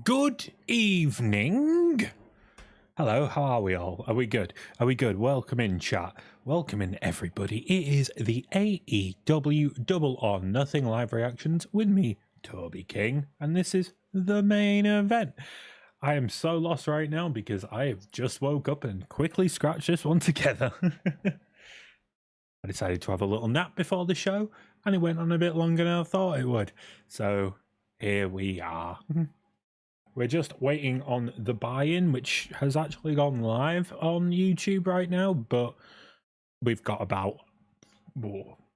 Good evening. Hello, how are we all? Are we good? Are we good? Welcome in, chat. Welcome in, everybody. It is the AEW Double or Nothing live reactions with me, Toby King, and this is the main event. I am so lost right now because I have just woke up and quickly scratched this one together. I decided to have a little nap before the show, and it went on a bit longer than I thought it would. So here we are. We're just waiting on the buy-in, which has actually gone live on YouTube right now, but we've got about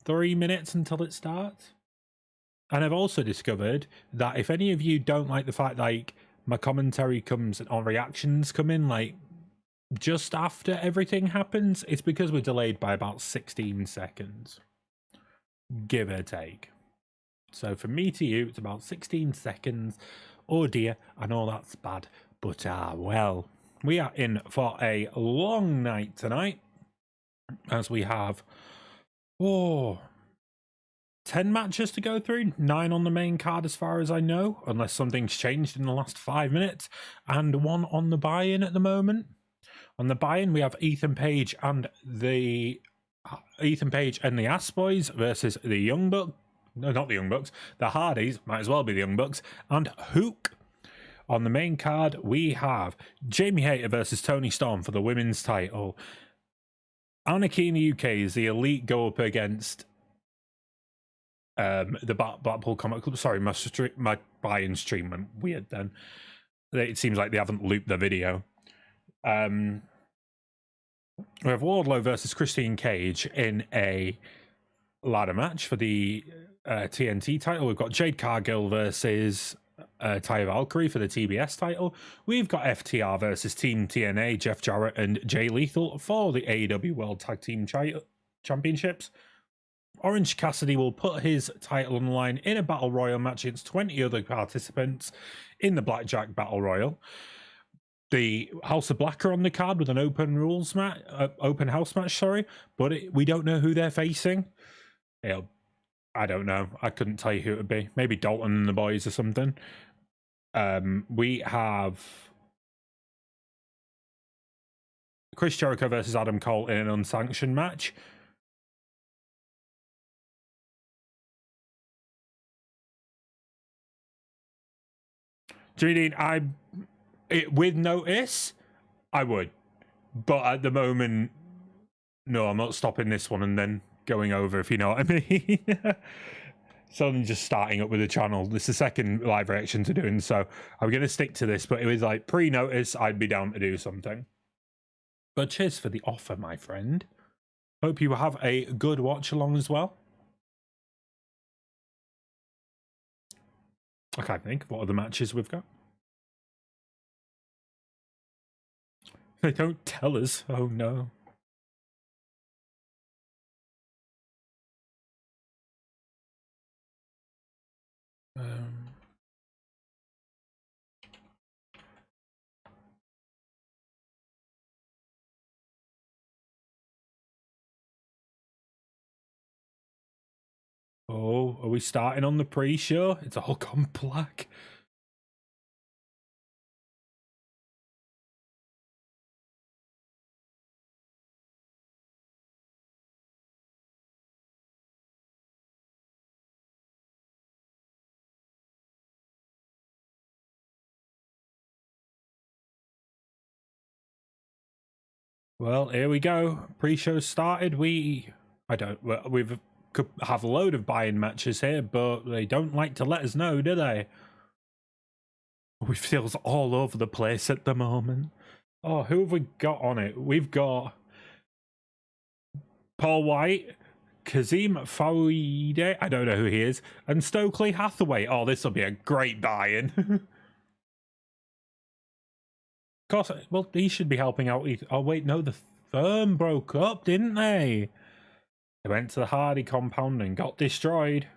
3 minutes until it starts. And I've also discovered that if any of you don't like the fact like my commentary comes or reactions come in like just after everything happens, it's because we're delayed by about 16 seconds, give or take. So from me to you, it's about 16 seconds. Oh dear, I know that's bad, but well, we are in for a long night tonight, as we have 10 matches to go through, 9 on the main card as far as I know, unless something's changed in the last 5 minutes, and 1 on the buy-in at the moment. On the buy-in, we have Ethan Page and the Ass Boys versus the Young Bucks. No, not the Young Bucks. The Hardys, might as well be the Young Bucks, and Hook. On the main card, we have Jamie Hayter versus Toni Storm for the women's title. Anarchy in the UK is the Elite go up against the Blackpool Comic Club. Sorry, my buy-in stream went weird then. It seems like they haven't looped the video. We have Wardlow versus Christian Cage in a ladder match for the TNT title. We've got Jade Cargill versus Taya Valkyrie for the TBS title. We've got FTR versus Team TNA, Jeff Jarrett and Jay Lethal for the AEW World Tag Team Championships. Orange Cassidy will put his title on the line in a Battle Royal match against 20 other participants in the Blackjack Battle Royal. The House of Black are on the card with an open house match, but we don't know who they're facing. I don't know. I couldn't tell you who it would be. Maybe Dalton and the boys or something. We have Chris Jericho versus Adam Cole in an unsanctioned match. Do you mean with notice? I would. But at the moment, no, I'm not stopping this one and then going over, if you know what I mean. So I'm just starting up with the channel. This is the second live reaction to doing, so I'm going to stick to this, but it was like pre-notice, I'd be down to do something. But cheers for the offer, my friend. Hope you have a good watch along as well. I can't think what other matches we've got. They don't tell us. Oh no. Oh, are we starting on the pre-show? It's all gone black. Well, here we go. Pre-show started. We could have a load of buy-in matches here, but they don't like to let us know, do they? We feels all over the place at the moment. Oh, who have we got on it? We've got Paul White, Kazim Fawide, I don't know who he is, and Stokely Hathaway. Oh, this will be a great buy-in. Of course, well, he should be helping out. Oh, wait, no, the firm broke up, didn't they? They went to the Hardy compound and got destroyed.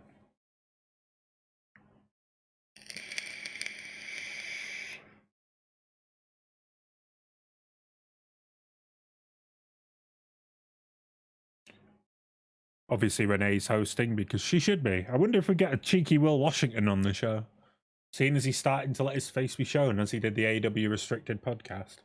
Obviously, Renee's hosting because she should be. I wonder if we get a cheeky Will Washington on the show. Seeing as he's starting to let his face be shown as he did the AEW restricted podcast.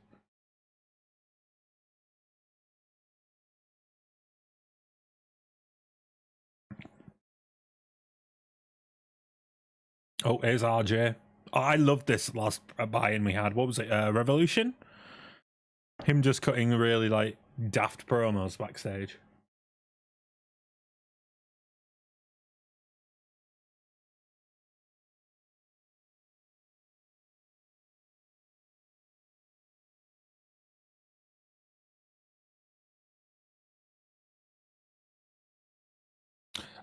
Oh, here's RJ. Oh, I loved this last buy-in we had. What was it? Revolution? Him just cutting really, like, daft promos backstage.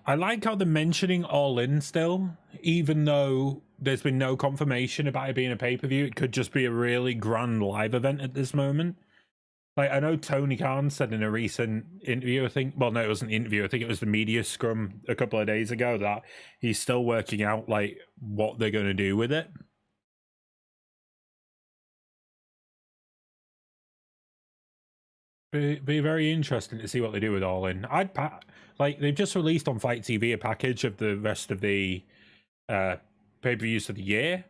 I like how they're mentioning Allin still, even though there's been no confirmation about it being a pay-per-view. It could just be a really grand live event at this moment. Like, I know Tony Khan said in a recent interview, I think, well, no, it wasn't an interview, I think it was the media scrum a couple of days ago, that he's still working out, like, what they're going to do with it. Be very interesting to see what they do with Allin. Like, they've just released on Fight TV a package of the rest of the pay-per-views of the year.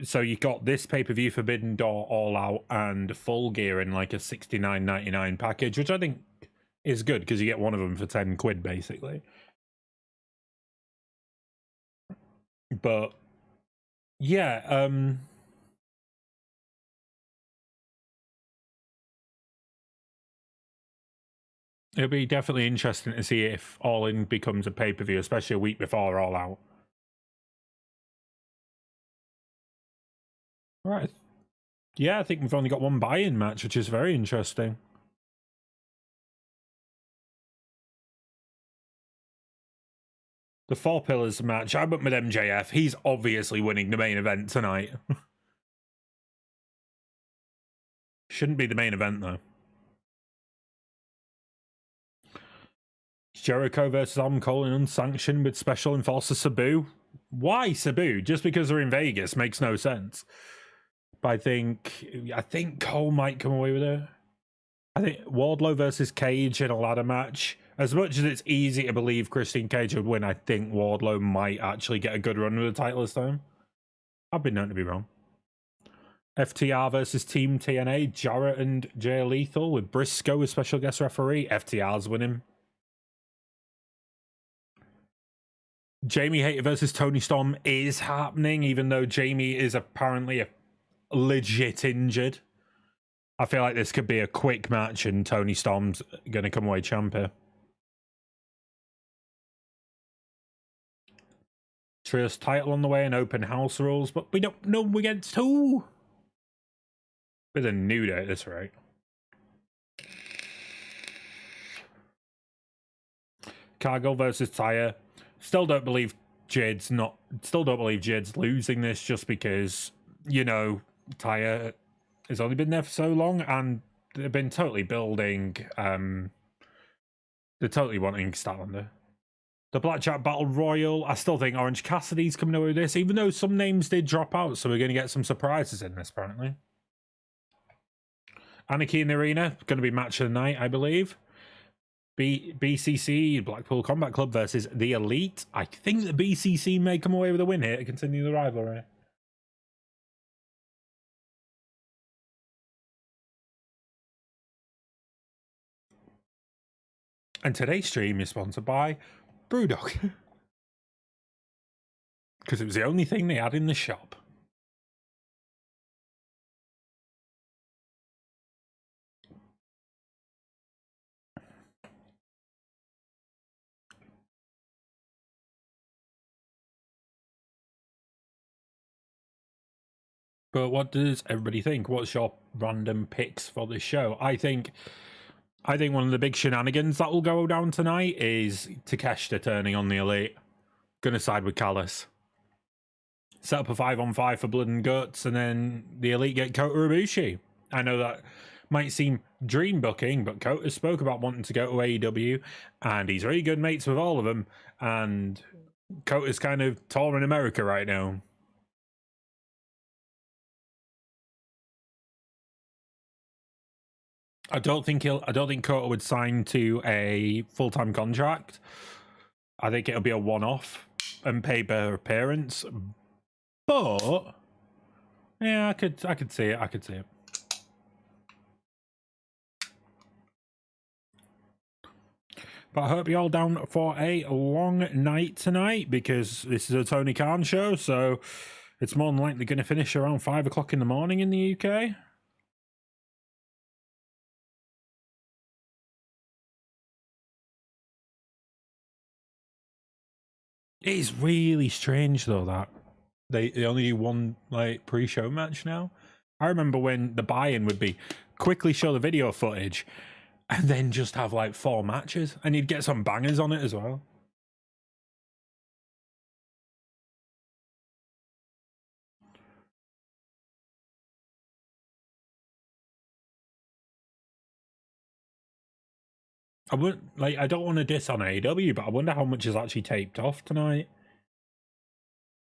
So you got this pay-per-view, Forbidden Door, All Out, and Full Gear in like a $69.99 package, which I think is good because you get one of them for 10 quid basically. But yeah, it'll be definitely interesting to see if All In becomes a pay-per-view, especially a week before All Out. Right. Yeah, I think we've only got one buy-in match, which is very interesting. The Four Pillars match, I went with MJF. He's obviously winning the main event tonight. Shouldn't be the main event, though. Jericho versus Adam Cole in unsanctioned with special enforcer Sabu. Why Sabu? Just because they're in Vegas makes no sense. But I think Cole might come away with it. I think Wardlow versus Cage in a ladder match. As much as it's easy to believe Christian Cage would win, I think Wardlow might actually get a good run with the title this time. I've been known to be wrong. FTR versus Team TNA. Jarrett and Jay Lethal with Briscoe as special guest referee. FTR's winning. Jamie Hayter versus Toni Storm is happening, even though Jamie is apparently legit injured. I feel like this could be a quick match and Toni Storm's going to come away champ here. Trios title on the way and open house rules, but we don't know who against who. With a New Day at this rate. Cargill versus Taya. Still don't believe Jade's losing this just because, you know, Taya has only been there for so long and they've been totally building, they're totally wanting Statlander. The Blackjack Battle Royal, I still think Orange Cassidy's coming over with this, even though some names did drop out, so we're going to get some surprises in this, apparently. Anarchy in the Arena, going to be match of the night, I believe. BCC, Blackpool Combat Club versus The Elite. I think the BCC may come away with a win here to continue the rivalry. And today's stream is sponsored by Brewdog. Because it was the only thing they had in the shop. But what does everybody think? What's your random picks for this show? I think one of the big shenanigans that will go down tonight is Takeshita turning on the Elite. Gonna side with Callis. Set up a 5-on-5 for Blood and Guts, and then the Elite get Kota Ibushi. I know that might seem dream booking, but Kota spoke about wanting to go to AEW, and he's really good mates with all of them, and Kota's kind of touring America right now. I don't think Kota would sign to a full-time contract. I think it'll be a one-off and pay per appearance. But yeah, I could see it. I could see it. But I hope you're all down for a long night tonight, because this is a Tony Khan show, so it's more than likely going to finish around 5 o'clock in the morning in the UK. It is really strange though that they only do one like pre-show match now. I remember when the buy-in would be quickly show the video footage and then just have like 4 matches, and you'd get some bangers on it as well. I don't want to diss on AEW, but I wonder how much is actually taped off tonight.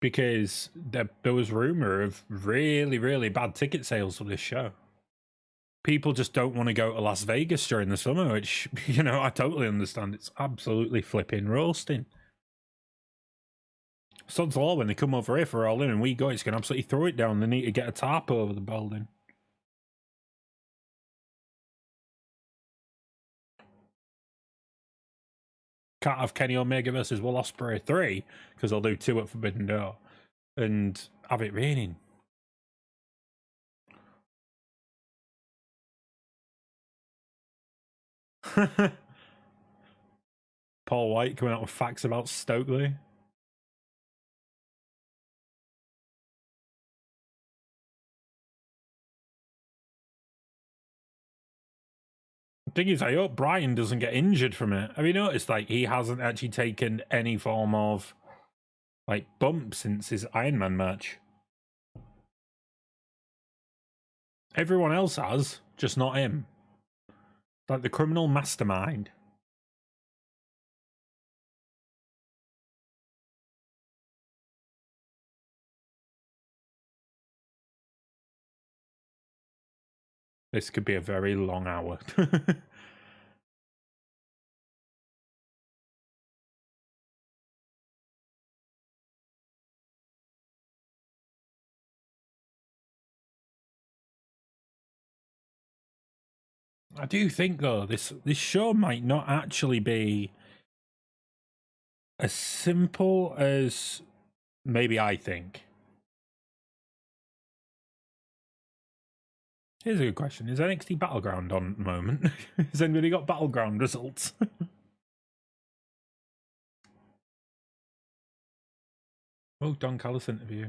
Because there was rumor of really, really bad ticket sales for this show. People just don't want to go to Las Vegas during the summer, which, you know, I totally understand. It's absolutely flipping roasting. Sod's law, when they come over here for Allin and we go, it's going to absolutely throw it down. They need to get a tarp over the building. Can't have Kenny Omega versus Will Ospreay 3, because they'll do 2 at Forbidden Door, and have it raining. Paul White coming out with facts about Stokely. The thing is, I hope Brian doesn't get injured from it. Have you noticed, like, he hasn't actually taken any form of, like, bump since his Iron Man match? Everyone else has, just not him. Like the criminal mastermind. This could be a very long hour. I do think, though, this show might not actually be as simple as maybe I think. Here's a good question. Is NXT Battleground on at the moment? Has anybody got Battleground results? Oh, Don Callis interview.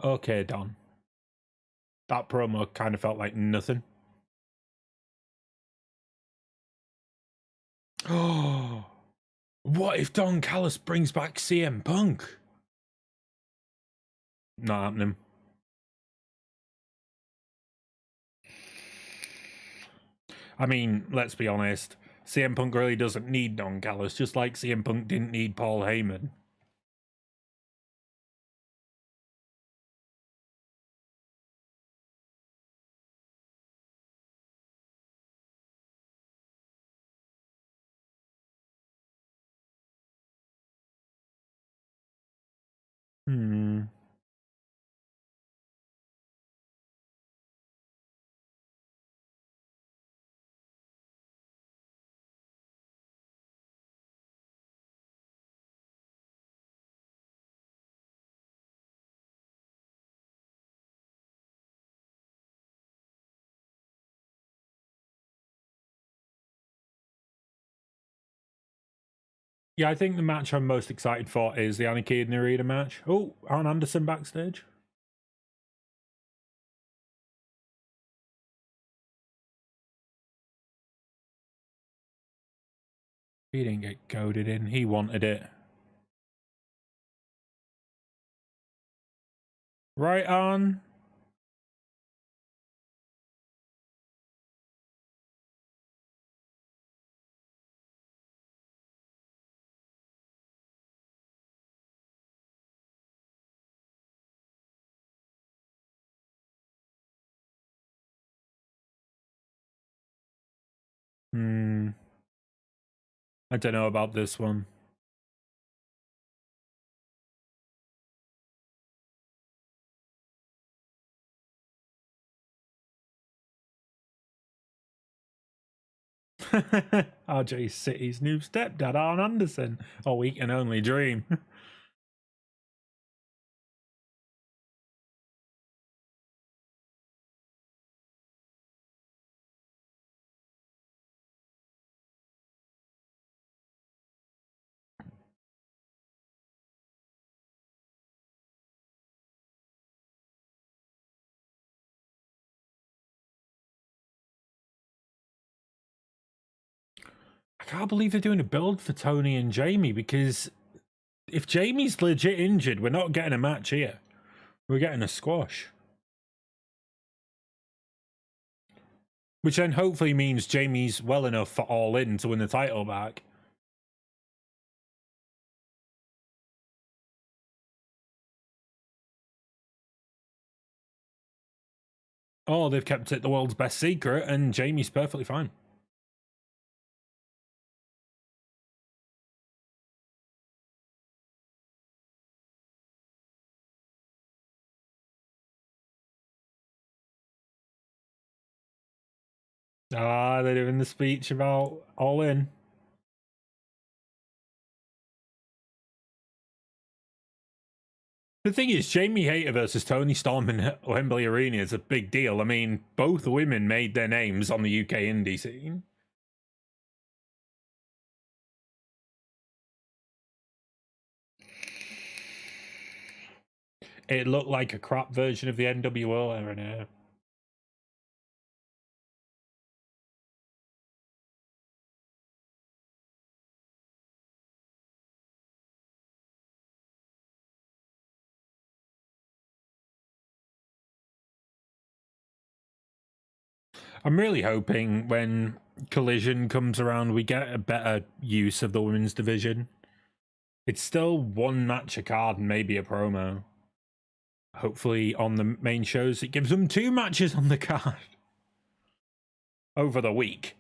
Okay, Don. That promo kind of felt like nothing. Oh, what if Don Callis brings back CM Punk? Not happening. I mean, let's be honest. CM Punk really doesn't need Don Callis, just like CM Punk didn't need Paul Heyman. Yeah, I think the match I'm most excited for is the Anarchy in the Arena match. Oh, Arn Anderson backstage. He didn't get goaded in. He wanted it. Right on. I don't know about this one. RJ City's new stepdad, Arn Anderson. Oh, we can only dream. I can't believe they're doing a build for Toni and Jamie, because if Jamie's legit injured, we're not getting a match here. We're getting a squash. Which then hopefully means Jamie's well enough for Allin to win the title back. Oh, they've kept it the world's best secret, and Jamie's perfectly fine. Ah, they're doing the speech about Allin. The thing is, Jamie Hayter versus Toni Storm in Wembley Arena is a big deal. I mean, both women made their names on the UK indie scene. It looked like a crap version of the NWO era. I'm really hoping when Collision comes around, we get a better use of the women's division. It's still one match a card and maybe a promo. Hopefully on the main shows, it gives them 2 matches on the card over the week.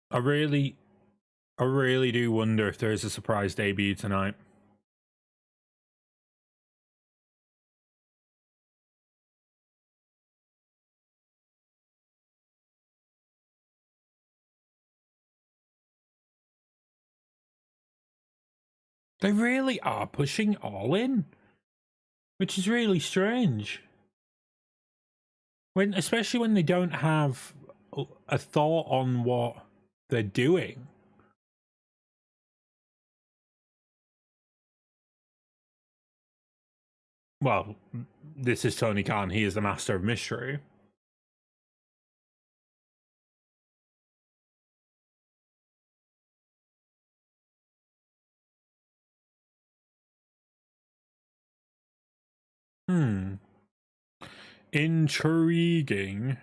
I really do wonder if there is a surprise debut tonight. They really are pushing Allin, which is really strange. Especially when they don't have a thought on what they're doing. Well, this is Tony Khan. He is the master of mystery. Intriguing.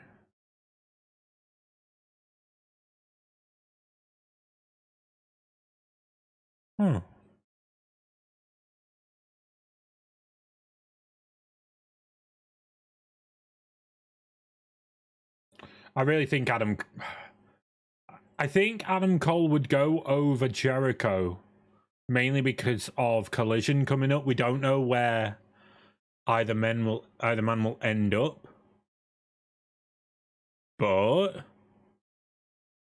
I really think I think Adam Cole would go over Jericho, mainly because of Collision coming up. We don't know where either man will end up, but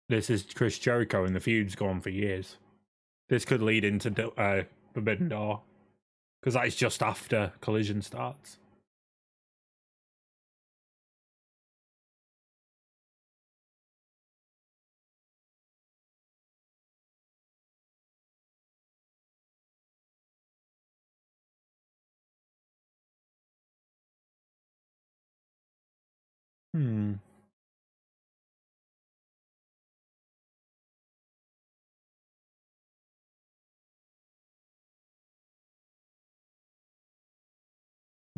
this is Chris Jericho, and the feud's gone for years. This could lead into Forbidden Door, because that is just after Collision starts.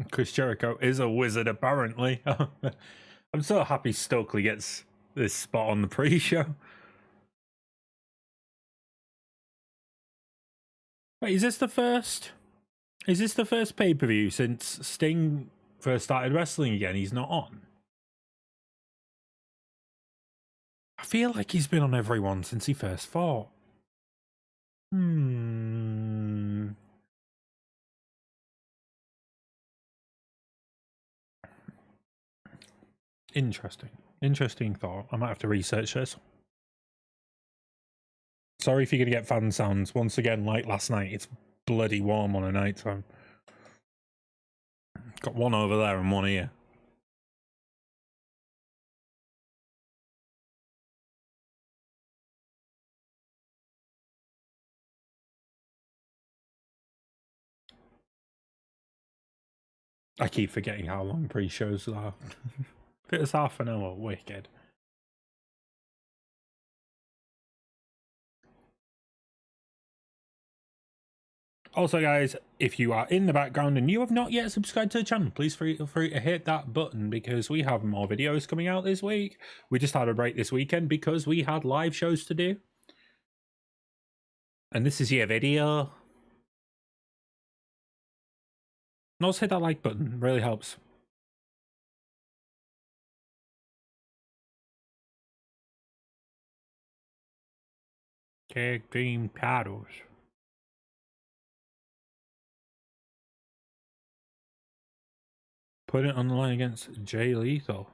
Chris Jericho is a wizard, apparently. I'm so happy Stokely gets this spot on the pre-show. Wait, is this the first? Is this the first pay-per-view since Sting first started wrestling again? He's not on. I feel like he's been on every one since he first fought. Interesting thought. I might have to research this. Sorry if you're going to get fan sounds. Once again, like last night, it's bloody warm on a night time. Got one over there and one here. I keep forgetting how long pre-shows are. If it was half an hour, wicked. Also, guys, if you are in the background and you have not yet subscribed to the channel, please feel free to hit that button because we have more videos coming out this week. We just had a break this weekend because we had live shows to do. And this is your video. And also hit that like button, really helps. Tag team titles. Put it on the line against Jay Lethal.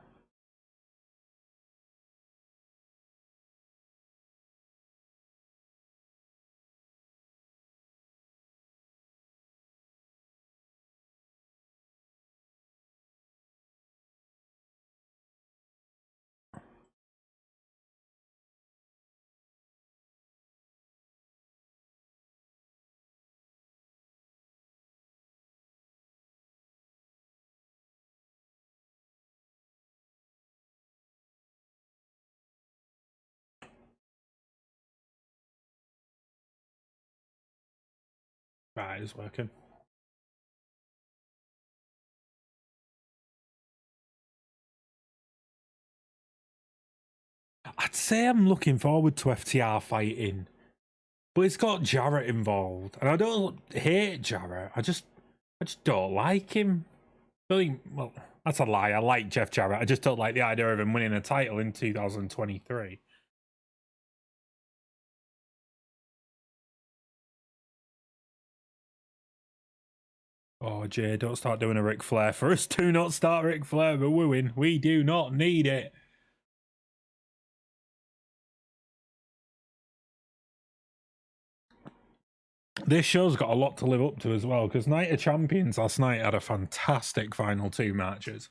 Right, it's working. I'd say I'm looking forward to FTR fighting, but it's got Jarrett involved, and I don't hate Jarrett. I just don't like him. Really, well, that's a lie. I like Jeff Jarrett. I just don't like the idea of him winning a title in 2023. Oh, Jay, don't start doing a Ric Flair for us. Do not start Ric Flair for wooing. We do not need it. This show's got a lot to live up to as well, because Night of Champions last night had a fantastic final two matches.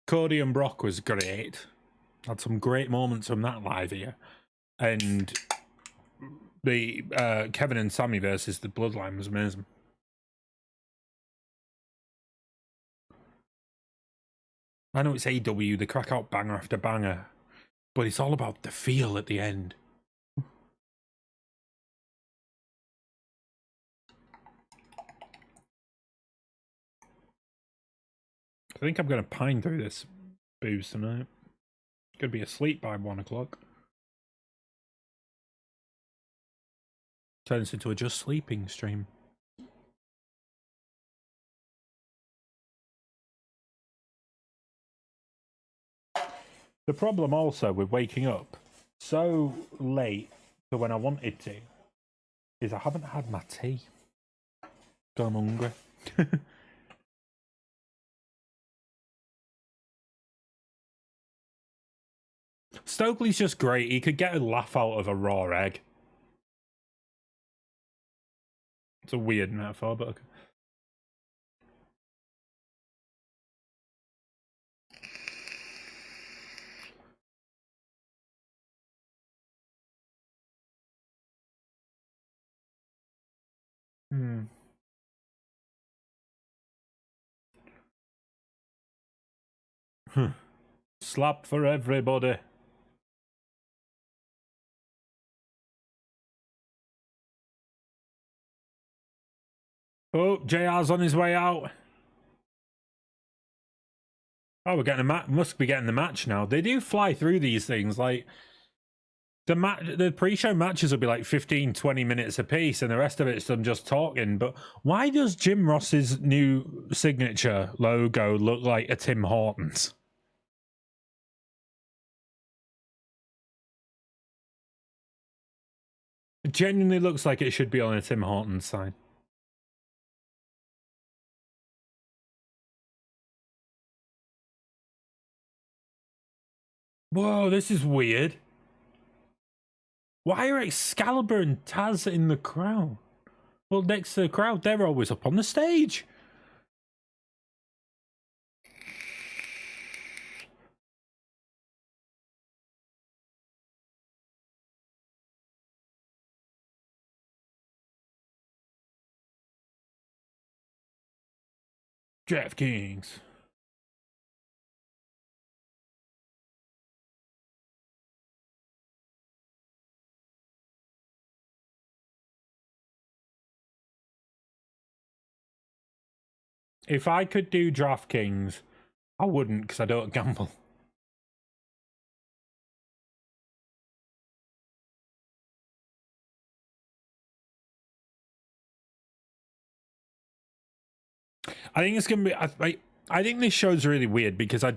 Cody and Brock was great. Had some great moments from that live here. And the Kevin and Sammy versus the Bloodline was amazing. I know it's AEW, they crack out banger after banger, but it's all about the feel at the end. I think I'm going to pine through this booze tonight. Going to be asleep by 1 o'clock. Turns into a just sleeping stream. The problem also with waking up so late to when I wanted to is I haven't had my tea. So I'm hungry. Stokely's just great. He could get a laugh out of a raw egg. It's a weird metaphor, but okay. Slap for everybody. Oh, JR's on his way out. Oh, we're getting a match. Must be getting the match now. They do fly through these things. Like the pre-show matches will be like 15, 20 minutes a piece, and the rest of it's them just talking. But why does Jim Ross's new signature logo look like a Tim Hortons? It genuinely looks like it should be on a Tim Hortons sign. Whoa, this is weird. Why are Excalibur and Taz in the crowd? Well, next to the crowd, they're always up on the stage. DraftKings. If I could do DraftKings, I wouldn't because I don't gamble. I think it's gonna be. I think this show's really weird because I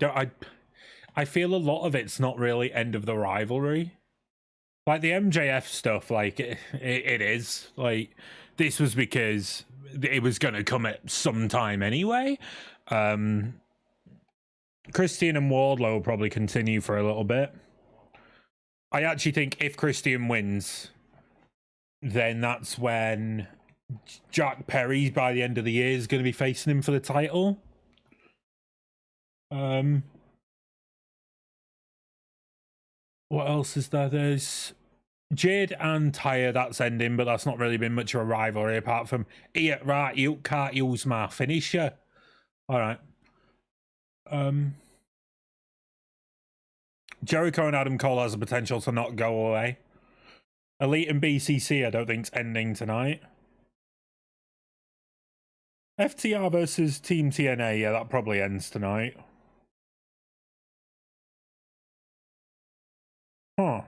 feel a lot of it's not really end of the rivalry. Like the MJF stuff, like it is like this was because it was gonna come at some time anyway. Christian and Wardlow will probably continue for a little bit. I actually think if Christian wins, then that's when Jack Perry by the end of the year is going to be facing him for the title. What else is there? There's Jade and Taya, that's ending, but that's not really been much of a rivalry apart from, yeah, right, you can't use my finisher. All right. Jericho and Adam Cole has the potential to not go away. Elite and BCC, I don't think's ending tonight. FTR versus Team TNA, yeah, that probably ends tonight. Huh.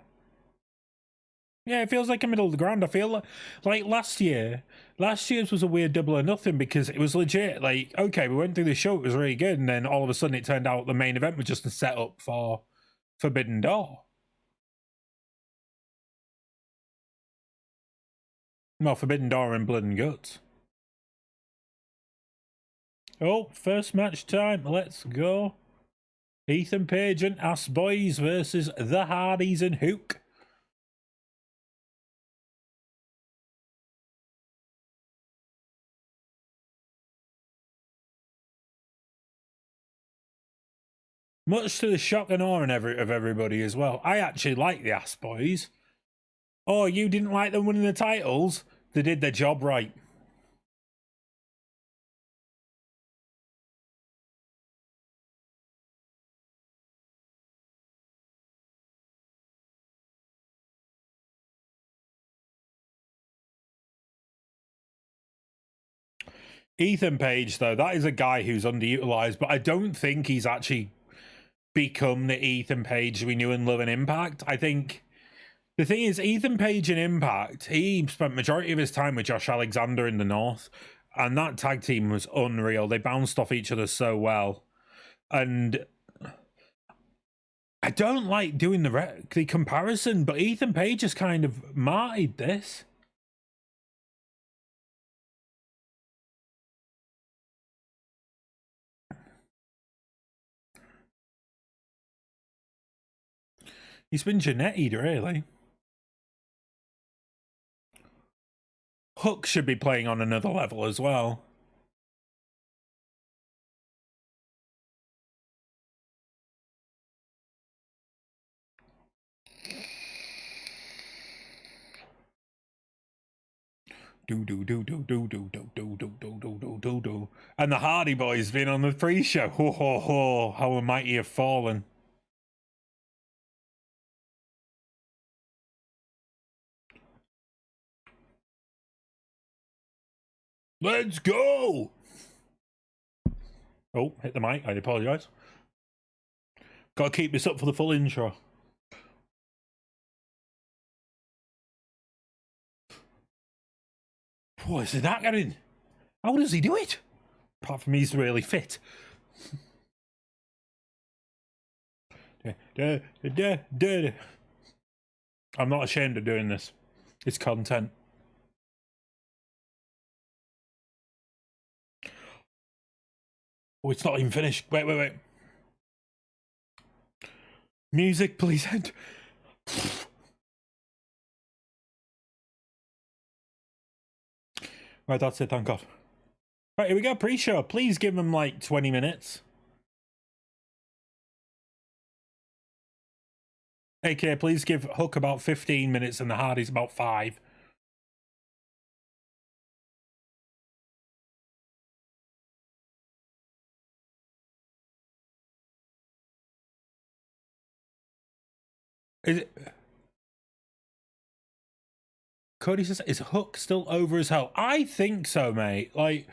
Yeah, it feels like a middle of the ground. I feel like last year's was a weird double or nothing because it was legit. Like, okay, we went through the show, it was really good, and then all of a sudden it turned out the main event was just a setup for Forbidden Door. Well, Forbidden Door and Blood and Guts. Oh, first match time. Let's go. Ethan Page and Ass Boys versus the Hardys and Hook. Much to the shock and awe of everybody as well. I actually like the Ass Boys. Oh, you didn't like them winning the titles? They did their job right. Ethan Page, though, that is a guy who's underutilized, but I don't think he's actually become the Ethan Page we knew and love in Impact. I think the thing is, Ethan Page in Impact, he spent majority of his time with Josh Alexander in the North, and that tag team was unreal. They bounced off each other so well. And I don't like doing the comparison, but Ethan Page has kind of martyred this. He's been Janetti'd, really. Hook should be playing on another level as well. And the Hardy Boys been on the pre-show. Ho ho ho! How a mighty have fallen. Let's go! Oh, hit the mic. I apologize. Gotta keep this up for the full intro. What is that getting? How does he do it? Apart from he's really fit. I'm not ashamed of doing this. It's content. Oh, it's not even finished. Wait. Music, please end. Right, that's it, thank God. Right, here we go, pre-show. Please give them like 20 minutes. AK, please give Hook about 15 minutes and the Hardys about 5. Is Cody says, is Hook still over as hell? I think so, mate. Like,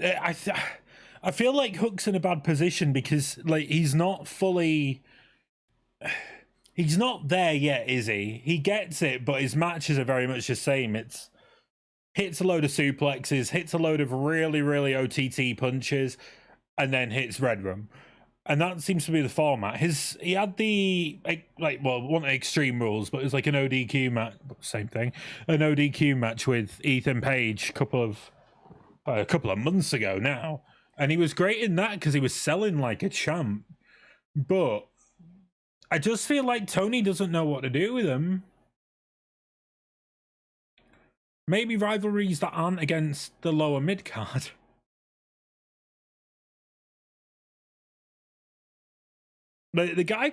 I feel like Hook's in a bad position because, like, he's not fully... He's not there yet, is he? He gets it, but his matches are very much the same. It's hits a load of suplexes, hits a load of really, really OTT punches, and then hits Red Room. And that seems to be the format. He had the, like, well, one of the Extreme Rules, but it was like an ODQ match, same thing, an ODQ match with Ethan Page a couple of months ago now. And he was great in that because he was selling like a champ. But I just feel like Toni doesn't know what to do with him. Maybe rivalries that aren't against the lower mid card. The guy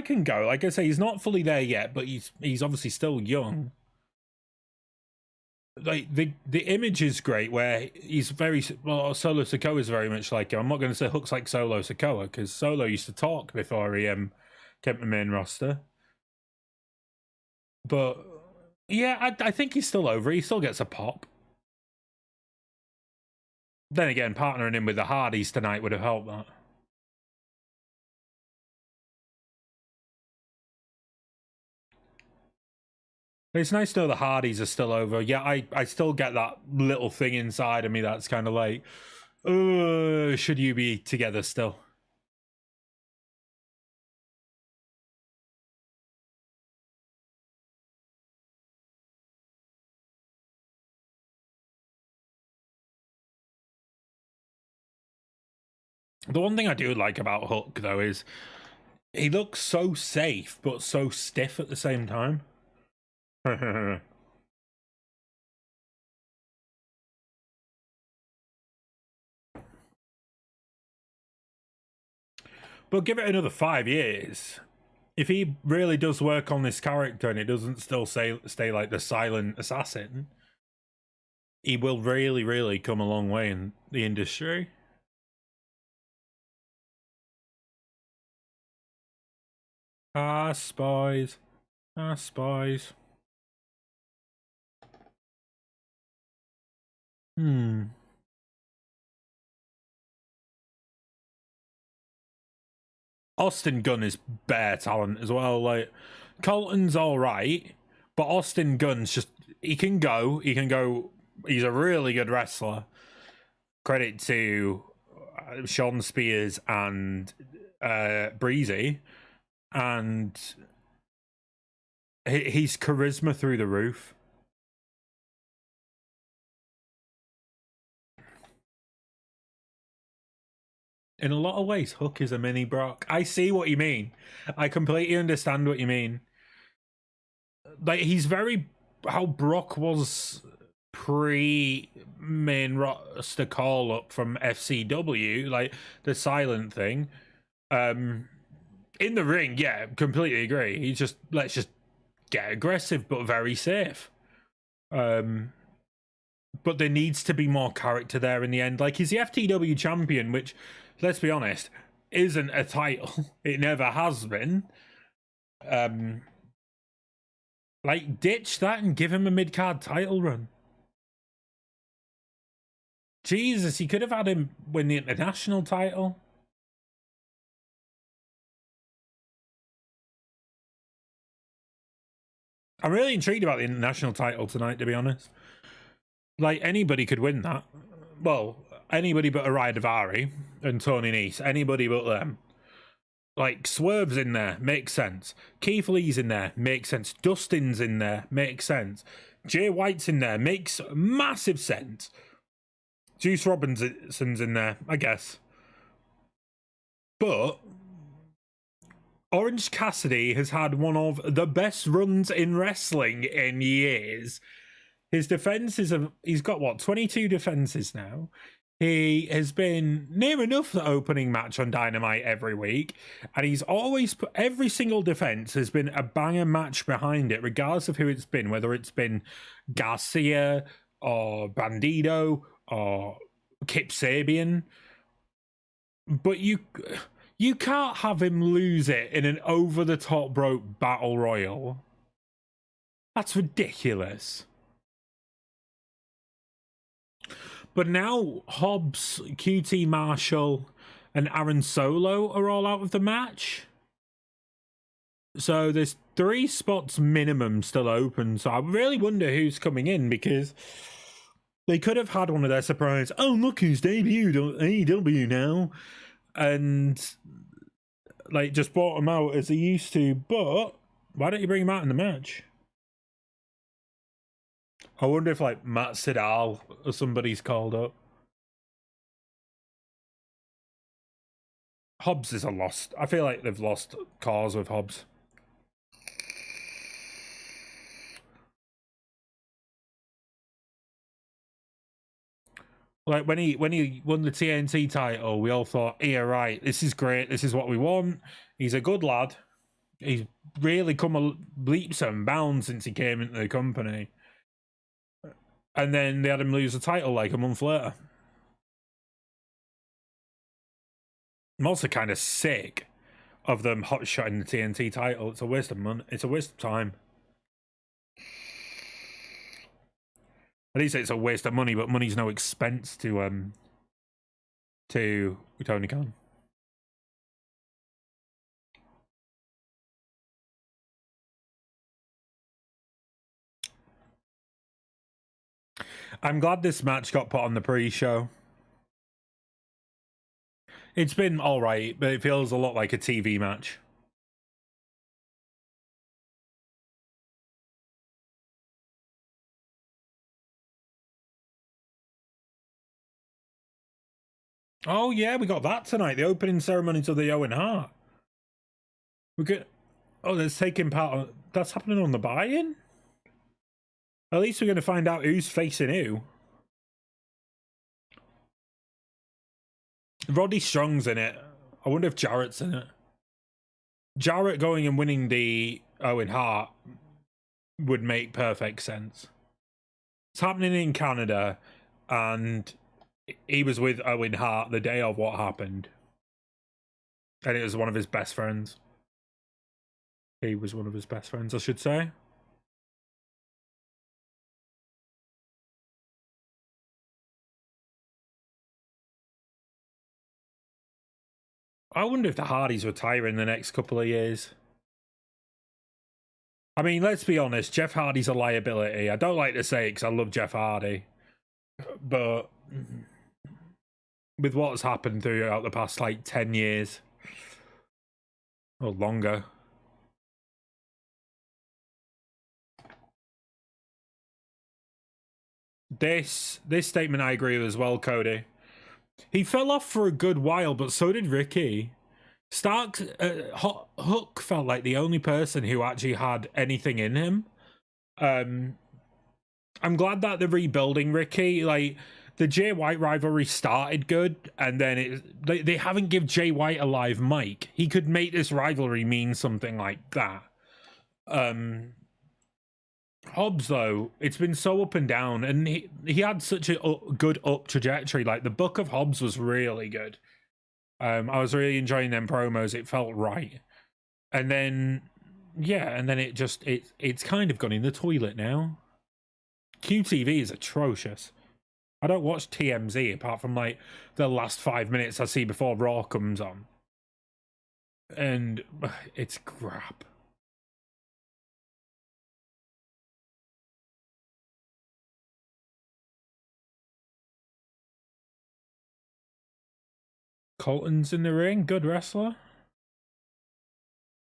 can go. Like I say, he's not fully there yet, but he's obviously still young. Like the image is great, where he's very well. Solo Sikoa is very much like him. I'm not going to say Hook's like Solo Sikoa because Solo used to talk before he came to the main roster. But yeah, I think he's still over. He still gets a pop. Then again, partnering him with the Hardys tonight would have helped that. It's nice to know the Hardys are still over. Yeah, I still get that little thing inside of me that's kind of like, should you be together still? The one thing I do like about Hook, though, is he looks so safe, but so stiff at the same time. But give it another 5 years. If he really does work on this character and it doesn't still stay like the silent assassin, he will really, really come a long way in the industry. Ah, spies. Ah, spies. Austin Gunn is bare talent as well. Like, Colton's all right, but Austin Gunn's just, he can go. He's a really good wrestler. Credit to Sean Spears and Breezy, and he's charisma through the roof. In a lot of ways, Hook is a mini Brock. I see what you mean. I completely understand what you mean. Like, he's very how Brock was pre-main roster call-up from FCW, like the silent thing. In the ring, yeah, completely agree. He's just, let's just get aggressive, but very safe. But there needs to be more character there in the end. Like, he's the FTW champion, which, let's be honest, isn't a title. It never has been. Like, ditch that and give him a mid-card title run. Jesus, he could have had him win the international title. I'm really intrigued about the international title tonight, to be honest. Like, anybody could win that. Well, anybody but Araya Davari and Toni Nese. Anybody but them. Like, Swerve's in there, makes sense. Keith Lee's in there, makes sense. Dustin's in there, makes sense. Jay White's in there, makes massive sense. Juice Robinson's in there, I guess. But Orange Cassidy has had one of the best runs in wrestling in years. His defenses he's got what, 22 defenses now. He has been near enough the opening match on Dynamite every week, and he's always put every single defense has been a banger match behind it, regardless of who it's been, whether it's been Garcia or Bandido or Kip Sabian. But you can't have him lose it in an over-the-top rope battle royal. That's ridiculous. But now Hobbs, QT Marshall, and Aaron Solo are all out of the match. So there's 3 spots minimum still open. So I really wonder who's coming in, because they could have had one of their surprise, oh, look who's debuted on AEW now. And, like, just brought him out as they used to. But why don't you bring him out in the match? I wonder if, like, Matt Sydal or somebody's called up. Hobbs is a lost. I feel like they've lost cause with Hobbs. Like, when he won the TNT title, we all thought, yeah, right, this is great. This is what we want. He's a good lad. He's really come a leaps and bounds since he came into the company. And then they had him lose the title like a month later. I'm also kind of sick of them hotshotting the TNT title. It's a waste of money. It's a waste of time. At least it's a waste of money, but money's no expense to Tony Khan. I'm glad this match got put on the pre-show. It's been alright, but it feels a lot like a TV match. Oh yeah, we got that tonight. The opening ceremony to the Owen Hart. We could. Oh, that's taking part. That's happening on the buy-in. At least we're going to find out who's facing who. Roddy Strong's in it. I wonder if Jarrett's in it. Jarrett going and winning the Owen Hart would make perfect sense. It's happening in Canada, and he was with Owen Hart the day of what happened. And it was one of his best friends. He was one of his best friends, I should say. I wonder if the Hardys retire in the next couple of years. I mean, let's be honest, Jeff Hardy's a liability. I don't like to say it because I love Jeff Hardy. But with what's happened throughout the past, like, 10 years or longer. This statement I agree with as well, Cody. He fell off for a good while, but so did Ricky. Stark Hook felt like the only person who actually had anything in him. I'm glad that they're rebuilding Ricky. Like, the Jay White rivalry started good, and then they haven't give Jay White a live mic. He could make this rivalry mean something like that. Hobbs, though, it's been so up and down, and he had such a good up trajectory. Like, the book of Hobbs was really good. I was really enjoying them promos. It felt right. And then, yeah, and then it's kind of gone in the toilet now. QTV is atrocious. I don't watch TMZ apart from, like, the last 5 minutes I see before Raw comes on. And it's crap. Colton's in the ring. Good wrestler.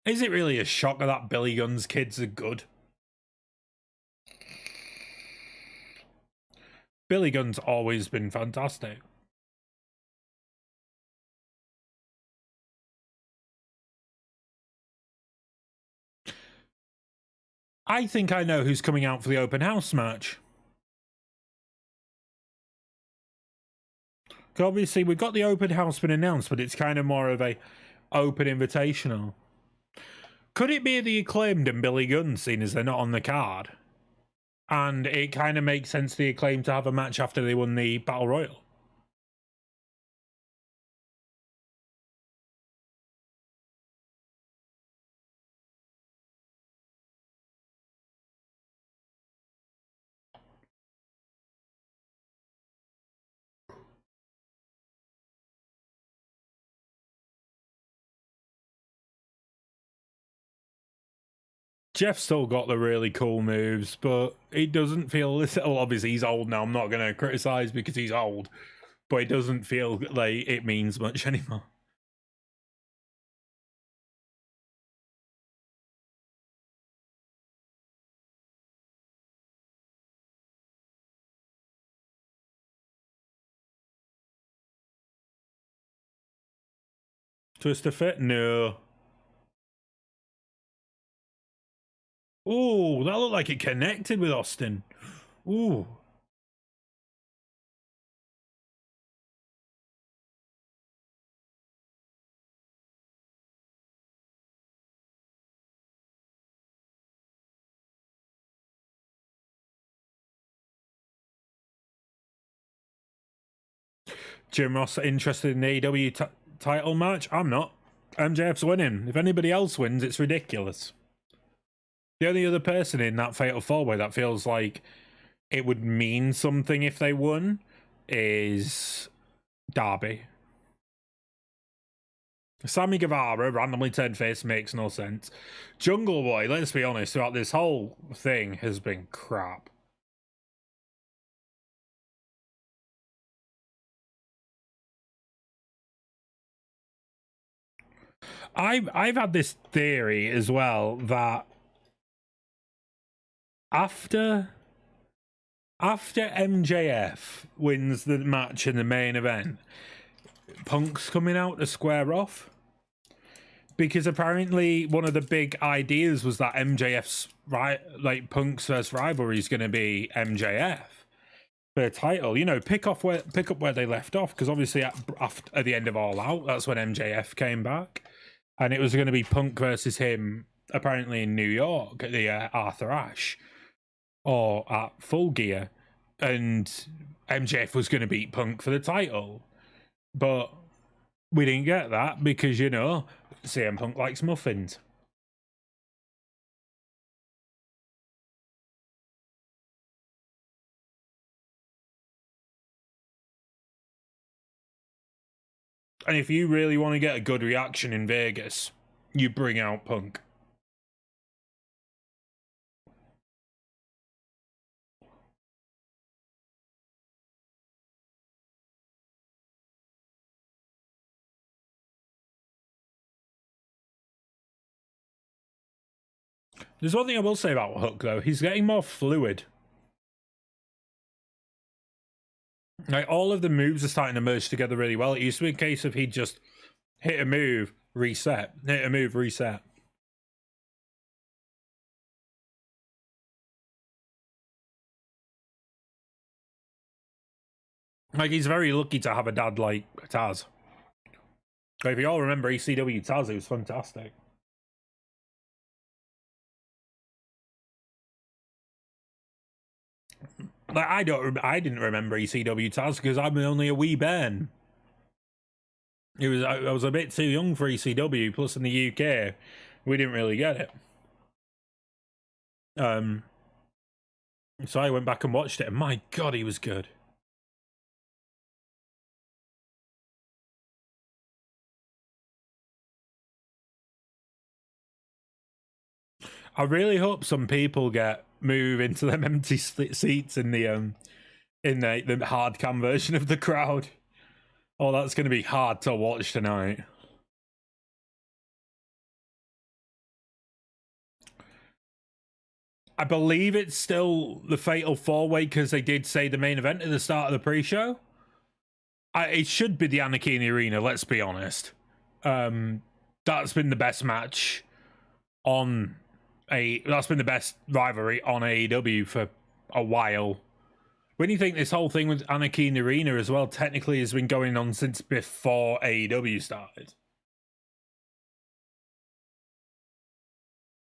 Is it really a shocker that Billy Gunn's kids are good? Billy Gunn's always been fantastic. I think I know who's coming out for the open house match. Obviously, we've got the open house been announced, but it's kind of more of a open invitational. Could it be the Acclaimed and Billy Gunn, seeing as they're not on the card? And it kind of makes sense to the Acclaimed to have a match after they won the Battle Royal. Jeff's still got the really cool moves, but it doesn't feel... Well, obviously, he's old now. I'm not going to criticize because he's old. But it doesn't feel like it means much anymore. Twister fit? No. Ooh, that looked like it connected with Austin. Ooh. Jim Ross interested in the AEW title match? I'm not. MJF's winning. If anybody else wins, it's ridiculous. The only other person in that Fatal 4-Way that feels like it would mean something if they won is Darby. Sammy Guevara randomly turned face makes no sense. Jungle Boy, let's be honest, throughout this whole thing has been crap. I've had this theory as well that after MJF wins the match in the main event, Punk's coming out to square off, because apparently one of the big ideas was that MJF's Punk's first rivalry is going to be MJF for the title. You know, pick up where they left off, because obviously at the end of All Out, that's when MJF came back. And it was going to be Punk versus him, apparently in New York, at the Arthur Ashe, or at Full Gear. And MJF was going to beat Punk for the title. But we didn't get that because, you know, CM Punk likes muffins. And if you really want to get a good reaction in Vegas, you bring out Punk. There's one thing I will say about Hook, though. He's getting more fluid. Like, all of the moves are starting to merge together really well. It used to be a case of he'd just hit a move, reset, hit a move, reset. Like, he's very lucky to have a dad like Taz. Like, if you all remember ECW Taz, it was fantastic. Like, I didn't remember ECW Taz because I'm only a wee bairn. I was a bit too young for ECW. Plus, in the UK, we didn't really get it. So I went back and watched it, and my God, he was good. I really hope some people move into them empty seats in the hard cam version of the crowd. Oh, that's going to be hard to watch tonight. I believe it's still the Fatal 4-Way because they did say the main event at the start of the pre-show. It should be the Anarchy in the Arena, let's be honest. That's been the best match on that's been the best rivalry on AEW for a while. When you think this whole thing with Anarchy in the Arena as well technically has been going on since before AEW started.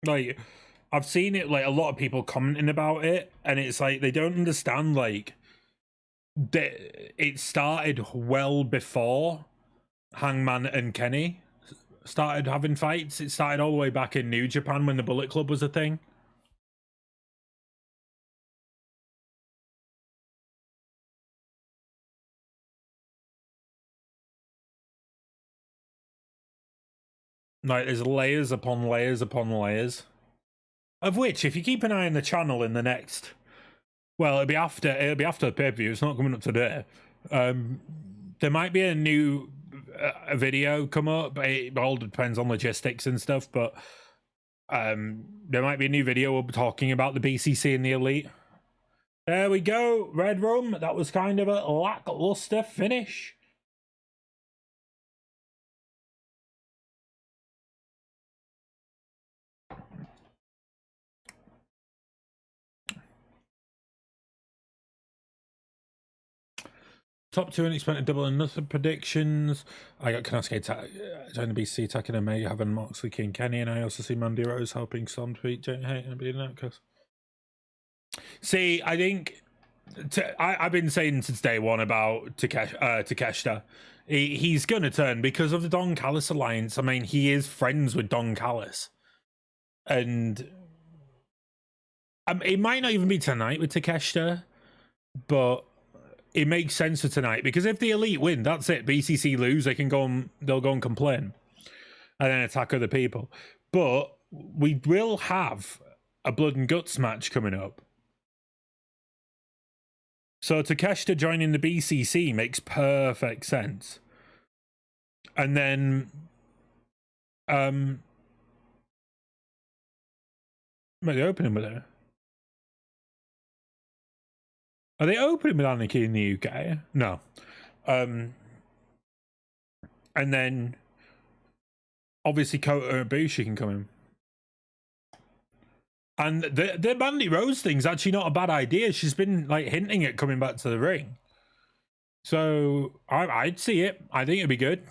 Like, I've seen it, like, a lot of people commenting about it, and it's like they don't understand, like, that it started well before Hangman and Kenny started having fights. It started all the way back in New Japan when the Bullet Club was a thing. Like, there's layers upon layers upon layers. Of which, if you keep an eye on the channel in the next, well, it'll be after the pay-per-view. It's not coming up today. There might be a new video come up. It all depends on logistics and stuff, but there might be a new video talking about the BCC and the Elite. There we go, Red Rum. That was kind of a lackluster finish. Top 2 unexpected double and nothing predictions. I got Kanosuke joining the BC, attacking Omega, having Moxley, King Kenny, and I also see Mandy Rose helping Storm to beat Jade and being an outcast. See, I think I've been saying since day one about Takeshita. He's going to turn because of the Don Callis alliance. I mean, he is friends with Don Callis. And it might not even be tonight with Takeshita, but it makes sense for tonight because if the Elite win, that's it. BCC lose, they'll go and complain and then attack other people. But we will have a Blood and Guts match coming up. So Takeshita joining the BCC makes perfect sense. And then where are they opening with it? Are they opening with Anarchy in the UK? No. And then obviously Kota Ibushi can come in. And the Mandy Rose thing's actually not a bad idea. She's been like hinting at coming back to the ring. So I'd see it. I think it'd be good.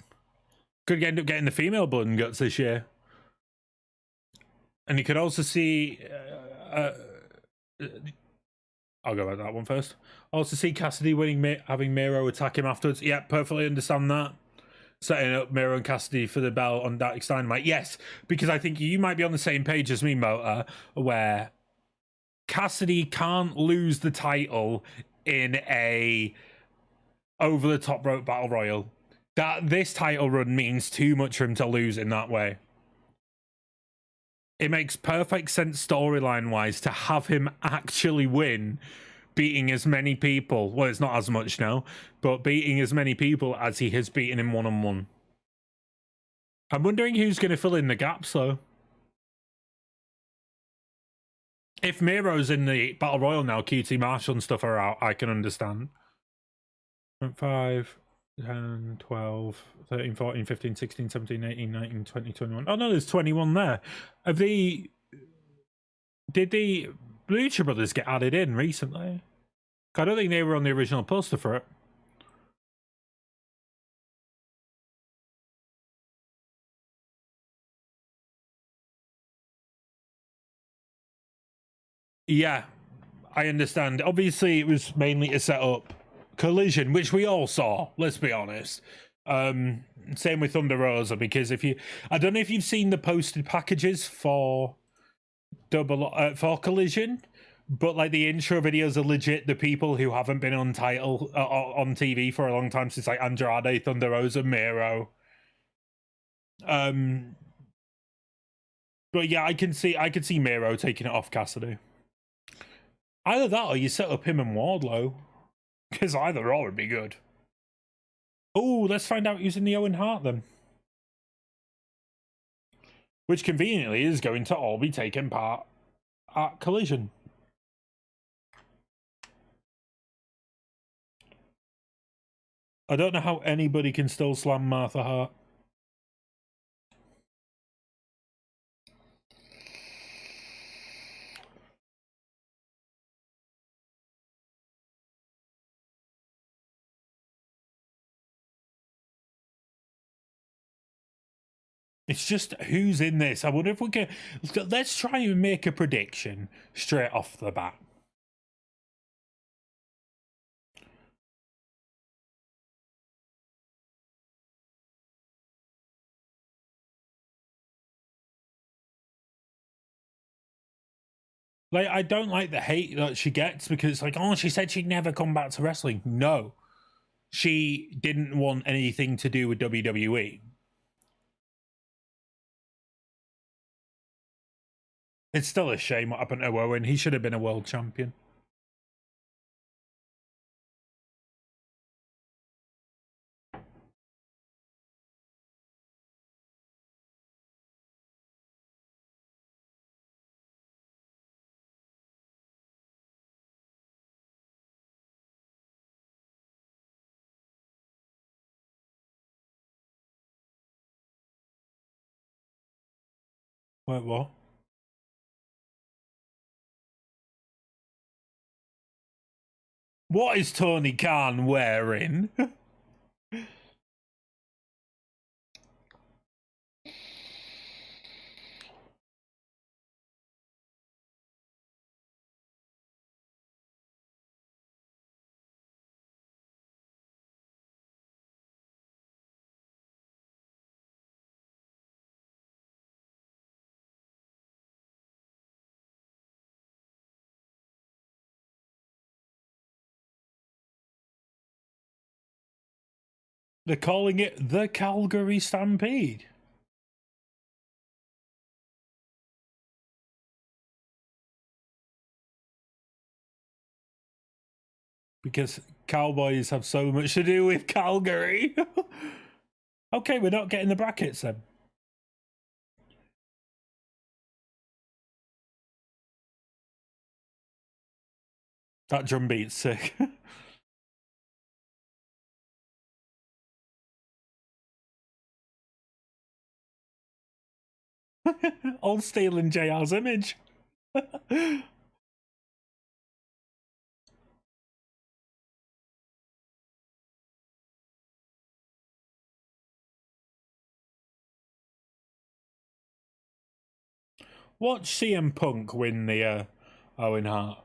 Could end up getting the female Blood and Guts this year. And you could also see I'll go about that one first. Also see Cassidy winning, having Miro attack him afterwards. Yeah, perfectly understand that. Setting up Miro and Cassidy for the belt on Dark Dynamite. Yes, because I think you might be on the same page as me, Mota, where Cassidy can't lose the title in a over-the-top rope battle royal. That this title run means too much for him to lose in that way. It makes perfect sense storyline-wise to have him actually win, beating as many people. Well, it's not as much now, but beating as many people as he has beaten in one-on-one. I'm wondering who's going to fill in the gaps, though. If Miro's in the Battle Royal now, QT Marshall and stuff are out, I can understand. 5, 10, 12, 13, 14, 15, 16, 17, 18, 19, 20, 21. Oh, no, there's 21 there. Did the Lucha Brothers get added in recently? I don't think they were on the original poster for it. Yeah, I understand. Obviously, it was mainly to set up Collision, which we all saw, let's be honest. Same with Thunder Rosa, because I don't know if you've seen the posted packages for Collision, but like the intro videos are legit the people who haven't been on on TV for a long time, since like Andrade, Thunder Rosa, Miro. But yeah, I can see Miro taking it off Cassidy. Either that or you set up him and Wardlow, because either or would be good. Oh, let's find out who's in the Owen Hart then. Which conveniently is going to all be taking part at Collision. I don't know how anybody can still slam Martha Hart. It's just who's in this. I wonder if we can. Let's try and make a prediction straight off the bat. Like, I don't like the hate that she gets because it's like, oh, she said she'd never come back to wrestling. No, she didn't want anything to do with WWE. It's still a shame what happened to Owen. He should have been a world champion. Wait, what? What is Tony Khan wearing? They're calling it the Calgary Stampede. Because Cowboys have so much to do with Calgary. Okay, we're not getting the brackets then. That drum beat's sick. All stealing JR's image. Watch CM Punk win the Owen Hart.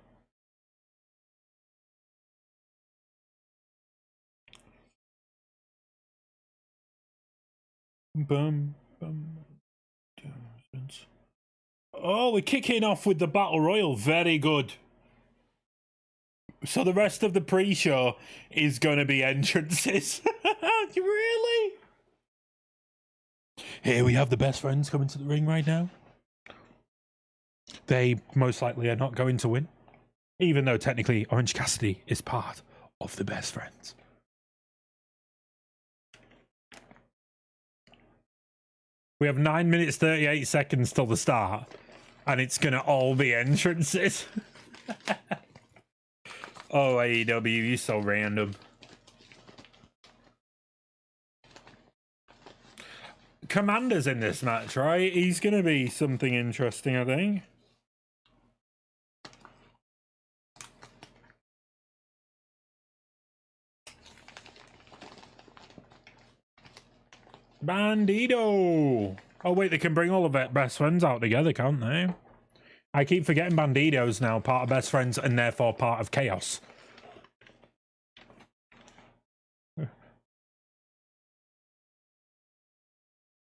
Bum, bum. Oh, we're kicking off with the Battle Royal. Very good. So the rest of the pre-show is going to be entrances. Really? Here we have the best friends coming to the ring right now. They most likely are not going to win, even though technically Orange Cassidy is part of the best friends. We have 9 minutes 38 seconds till the start, and it's gonna all be entrances. Oh, AEW, you're so random. Commander's in this match, right? He's gonna be something interesting, I think. Bandito! Oh wait, they can bring all of their best friends out together, can't they? I keep forgetting Bandito's now part of best friends and therefore part of Chaos.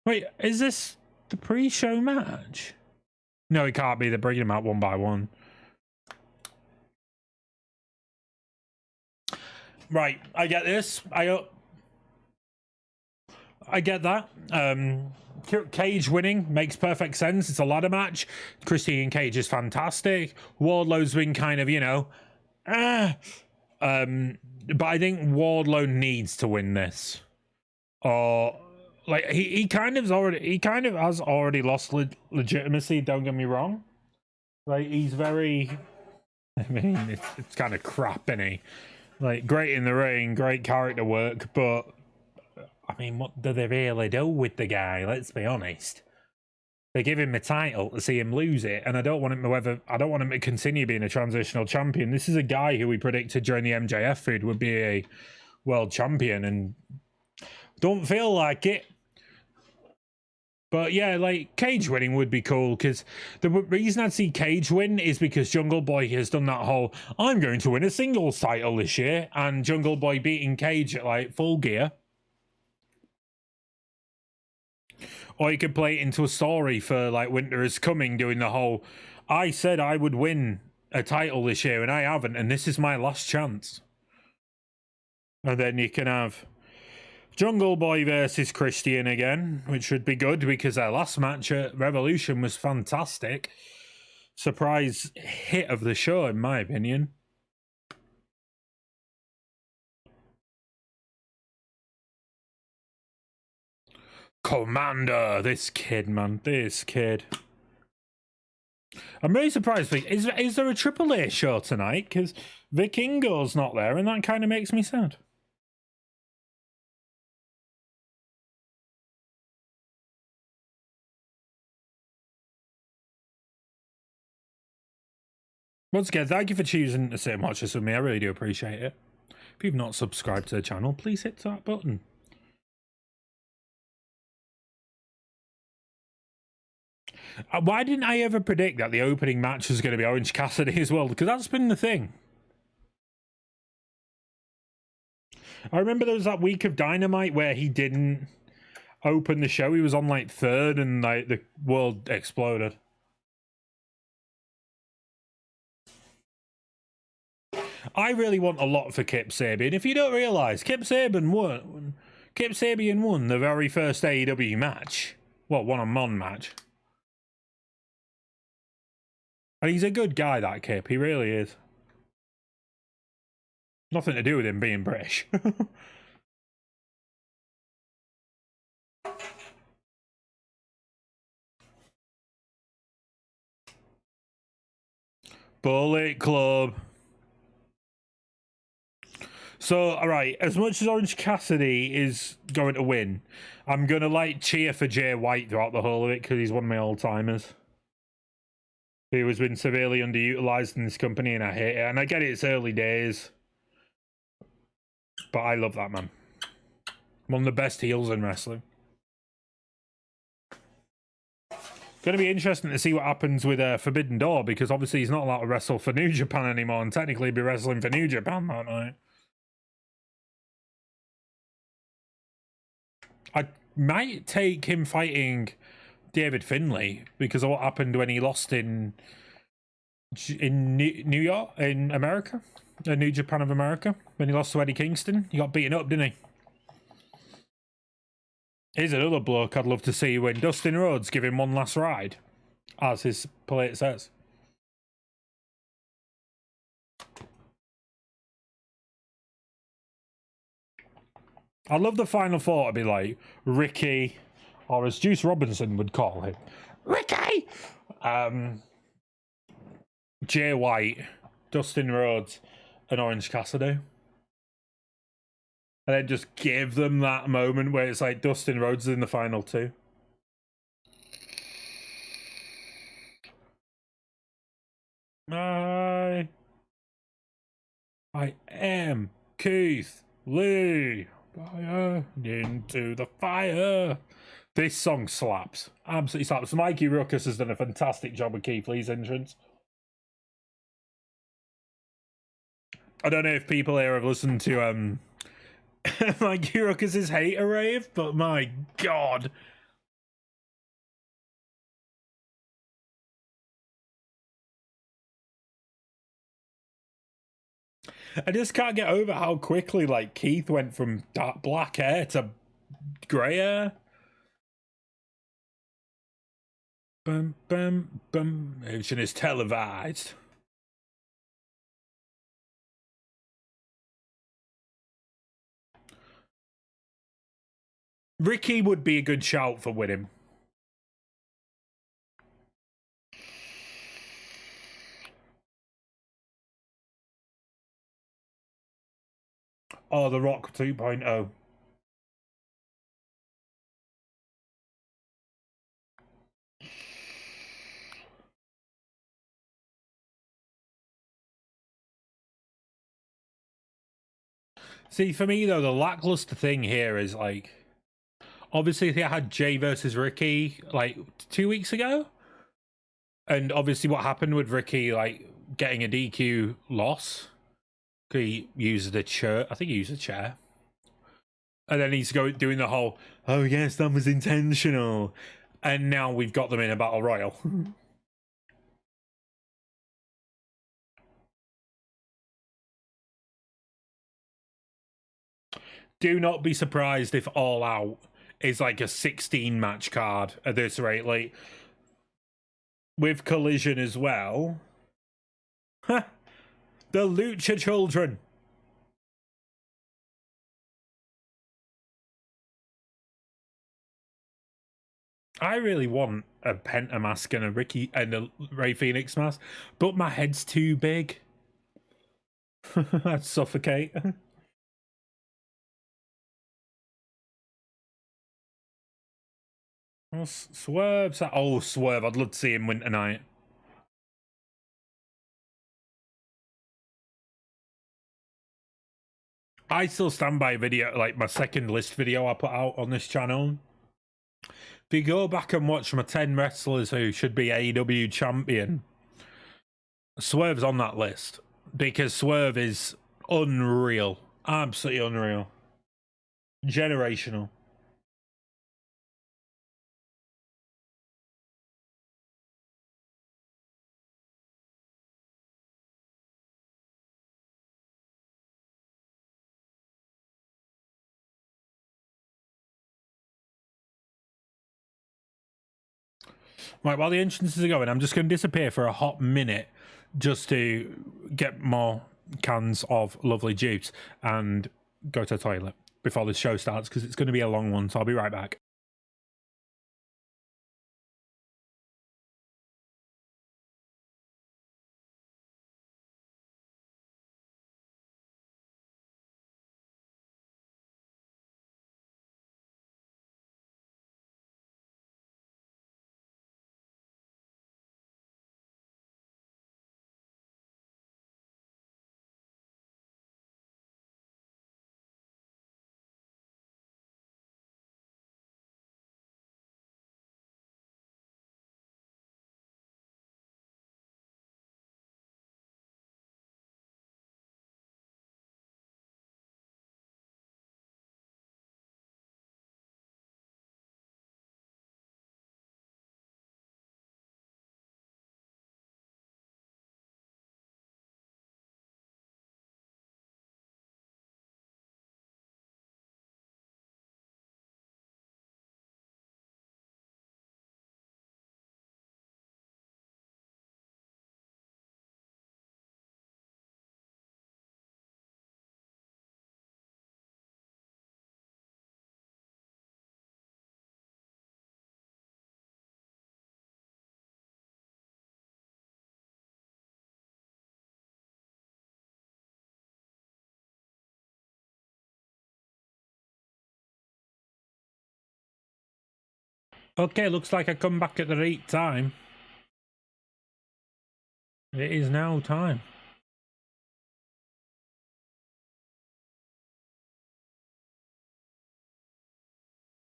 Wait, is this the pre-show match? No, it can't be. They're bringing them out one by one. Right, I get this. I get that. Cage winning makes perfect sense. It's a ladder match. Christian Cage is fantastic. Wardlow's been kind of, you know, but I think Wardlow needs to win this. or like he kind of has already lost legitimacy. Don't get me wrong. Like he's very. I mean, it's kind of crap, isn't he? Like great in the ring, great character work, but I mean, what do they really do with the guy? Let's be honest. They give him a title to see him lose it, and I don't want him to continue being a transitional champion. This is a guy who we predicted during the MJF feud would be a world champion, and don't feel like it. But yeah, like Cage winning would be cool, because the reason I'd see Cage win is because Jungle Boy has done that whole I'm going to win a singles title this year, and Jungle Boy beating Cage at like Full Gear. Or you could play it into a story for like Winter is Coming, doing the whole I said I would win a title this year and I haven't, and this is my last chance. And then you can have Jungle Boy versus Christian again, which should be good because their last match at Revolution was fantastic. Surprise hit of the show, in my opinion. Commander, this kid, man, this kid. I'm really surprised. Is there a Triple A show tonight? Because Vikingo's not there, and that kind of makes me sad. Once again, thank you for choosing to sit and watch this with me. I really do appreciate it. If you've not subscribed to the channel, please hit that button. Why didn't I ever predict that the opening match was going to be Orange Cassidy as well? Because that's been the thing. I remember there was that week of Dynamite where he didn't open the show. He was on like third and like the world exploded. I really want a lot for Kip Sabian. If you don't realise, Kip Sabian won the very first AEW match. Well, one-on-one match. And he's a good guy, that Kip. He really is. Nothing to do with him being British. Bullet Club. So, alright, as much as Orange Cassidy is going to win, I'm going to, like, cheer for Jay White throughout the whole of it, because he's one of my old-timers. Who has been severely underutilized in this company, and I hate it. And I get it, it's early days. But I love that man. One of the best heels in wrestling. Going to be interesting to see what happens with Forbidden Door, because obviously he's not allowed to wrestle for New Japan anymore, and technically be wrestling for New Japan that night. I might take him fighting David Finlay because of what happened when he lost in New York, in America, New Japan of America, when he lost to Eddie Kingston. He got beaten up, didn't he? Here's another bloke I'd love to see when Dustin Rhodes give him one last ride, as his plate says. I love the final four to be like Ricky, or as Juice Robinson would call him, Ricky! Jay White, Dustin Rhodes, and Orange Cassidy. And then just give them that moment where it's like Dustin Rhodes is in the final two. I am Keith Lee. Fire into the fire. This song slaps. Absolutely slaps. Mikey Ruckus has done a fantastic job with Keith Lee's entrance. I don't know if people here have listened to Mikey Ruckus's Hayter rave, but my god. I just can't get over how quickly like Keith went from dark black hair to grey hair. Bum bum bum. Action is televised. Ricky would be a good shout for winning. Oh, The Rock 2.0. See, for me, though, the lackluster thing here is, like, obviously they had Jay versus Ricky, like, 2 weeks ago. And obviously what happened with Ricky, like, getting a DQ loss. He used a chair. I think he used a chair. And then he's doing the whole, oh, yes, that was intentional. And now we've got them in a battle royal. Do not be surprised if All Out is like a 16-match card at this rate. Like, with Collision as well. The Lucha Children. I really want a Penta mask and a Ricky and a Ray Phoenix mask, but my head's too big. I'd suffocate. Oh, Swerve's oh, Swerve. I'd love to see him win tonight. I still stand by a video, like my second list video I put out on this channel. If you go back and watch my 10 wrestlers who should be AEW champion, Swerve's on that list because Swerve is unreal. Absolutely unreal. Generational. Right, while the entrances are going, I'm just going to disappear for a hot minute just to get more cans of lovely juice and go to the toilet before the show starts because it's going to be a long one, so I'll be right back. Okay, looks like I come back at the right time. It is now time.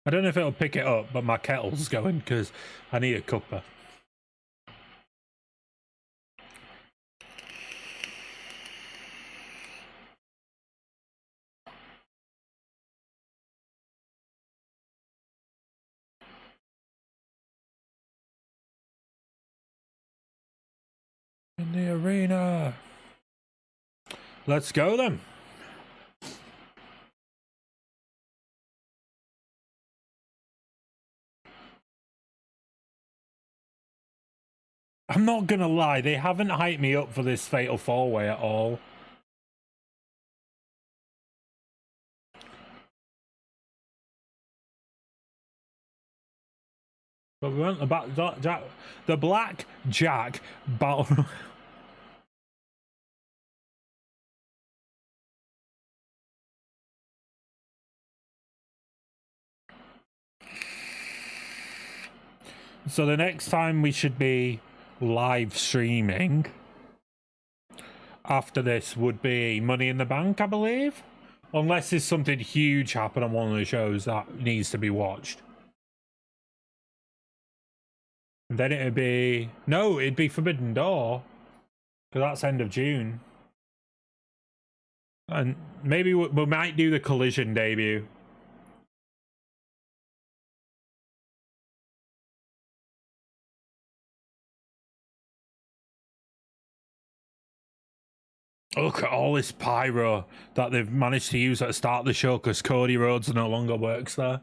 I don't know if it'll pick it up, but my kettle's going because I need a cuppa. In the arena. Let's go then. I'm not gonna lie, they haven't hyped me up for this Fatal 4-Way at all. But we want the Blackjack battle. So the next time we should be live streaming after this would be Money in the Bank, I believe. Unless there's something huge happen on one of the shows that needs to be watched. And then it'd be... No, it'd be Forbidden Door. Because that's end of June. And maybe we might do the Collision debut. Look at all this pyro that they've managed to use at the start of the show because Cody Rhodes no longer works there.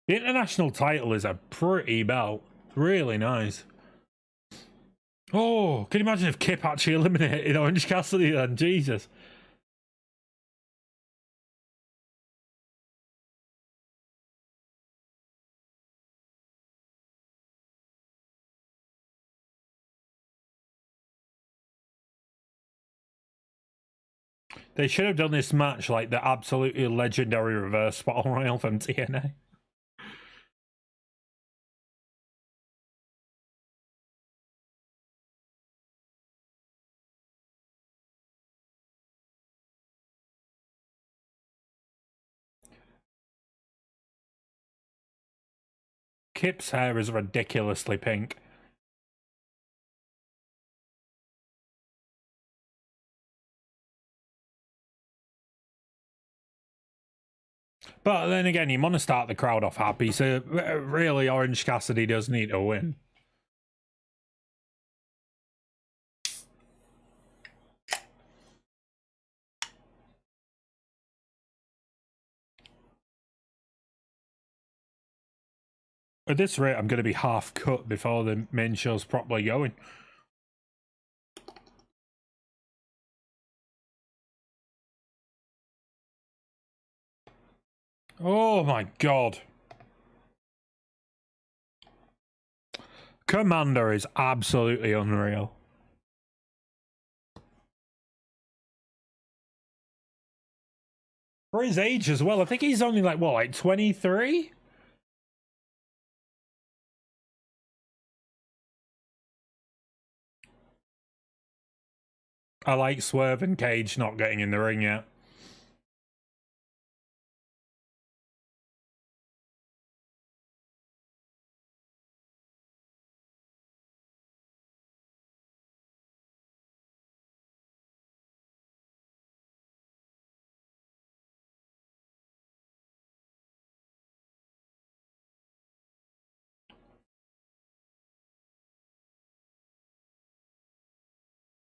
The international title is a pretty belt. Really nice. Oh, can you imagine if Kip actually eliminated Orange Cassidy then? Jesus. They should have done this match like the absolutely legendary reverse battle royal from TNA. Kip's hair is ridiculously pink. But then again, you want to start the crowd off happy, so really Orange Cassidy does need to win. At this rate, I'm going to be half cut before the main show's properly going. Oh my god. Commander is absolutely unreal. For his age as well, I think he's only like, what, like 23? I like Swerve and Cage not getting in the ring yet.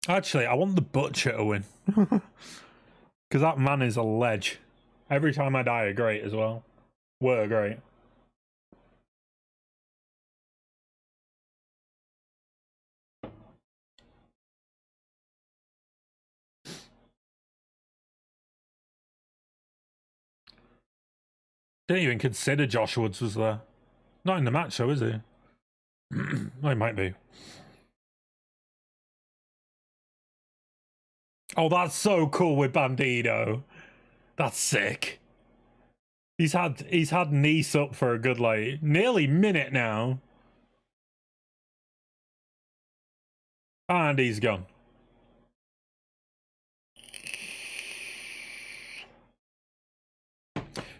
Actually, I want the Butcher to win. Because that man is a ledge. Every time I die, are great as well. Were great. Didn't even consider Josh Woods was there. Not in the match, though, is he? Oh, he might be. Oh, that's so cool with Bandito. That's sick. He's had Nice up for a good like nearly minute now. And he's gone.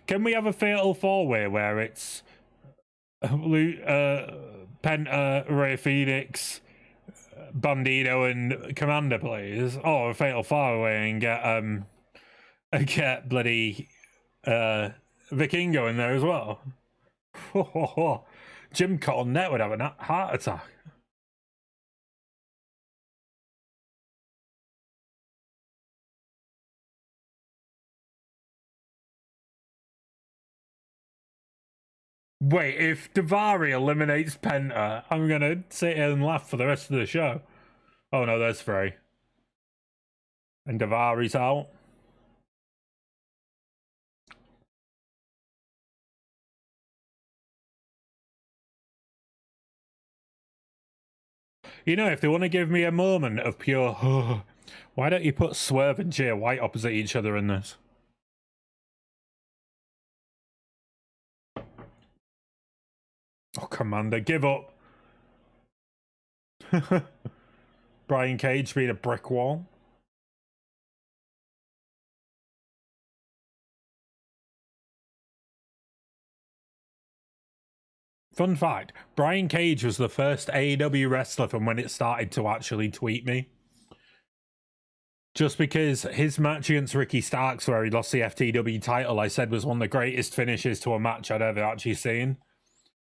Can we have a fatal four-way where it's Penta, Ray Phoenix, Bandito, and Commander, please? Or a fatal four-way and get bloody Vikingo in there as well. Jim Cornette would have a heart attack. Wait, if Darby eliminates Penta, I'm gonna sit here and laugh for the rest of the show. Oh no, there's three. And Daivari out. You know, if they want to give me a moment of pure, why don't you put Swerve and Jay White opposite each other in this? Oh, Commander, give up. Brian Cage being a brick wall. Fun fact, Brian Cage was the first AEW wrestler from when it started to actually tweet me. Just because his match against Ricky Starks, where he lost the FTW title, I said was one of the greatest finishes to a match I'd ever actually seen.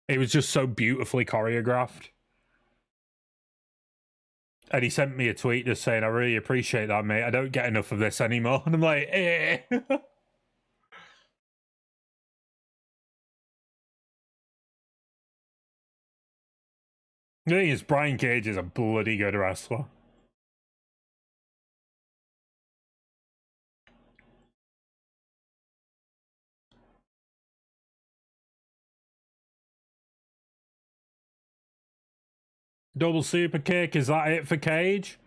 It was just so beautifully choreographed. And he sent me a tweet just saying, I really appreciate that, mate. I don't get enough of this anymore. And I'm like, eh. The thing is, Brian Cage is a bloody good wrestler. Double super kick, is that it for Cage?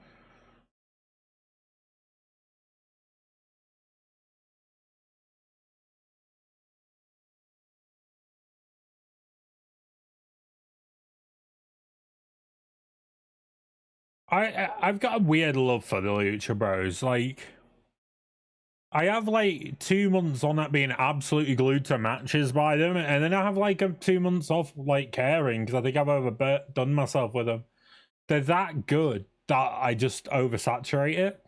I've got a weird love for the Lucha Bros. Like, I have like 2 months on that being absolutely glued to matches by them, and then I have like 2 months off like caring because I think I've overdone myself with them. They're that good that I just oversaturate it.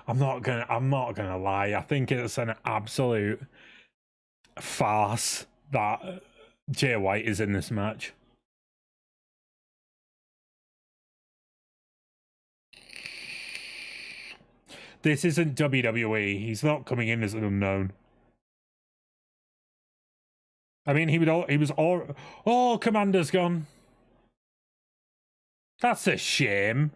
I'm not gonna lie. I think it's an absolute farce that Jay White is in this match. This isn't WWE. He's not coming in as an unknown. I mean, he was all. Oh, Commander's gone. That's a shame.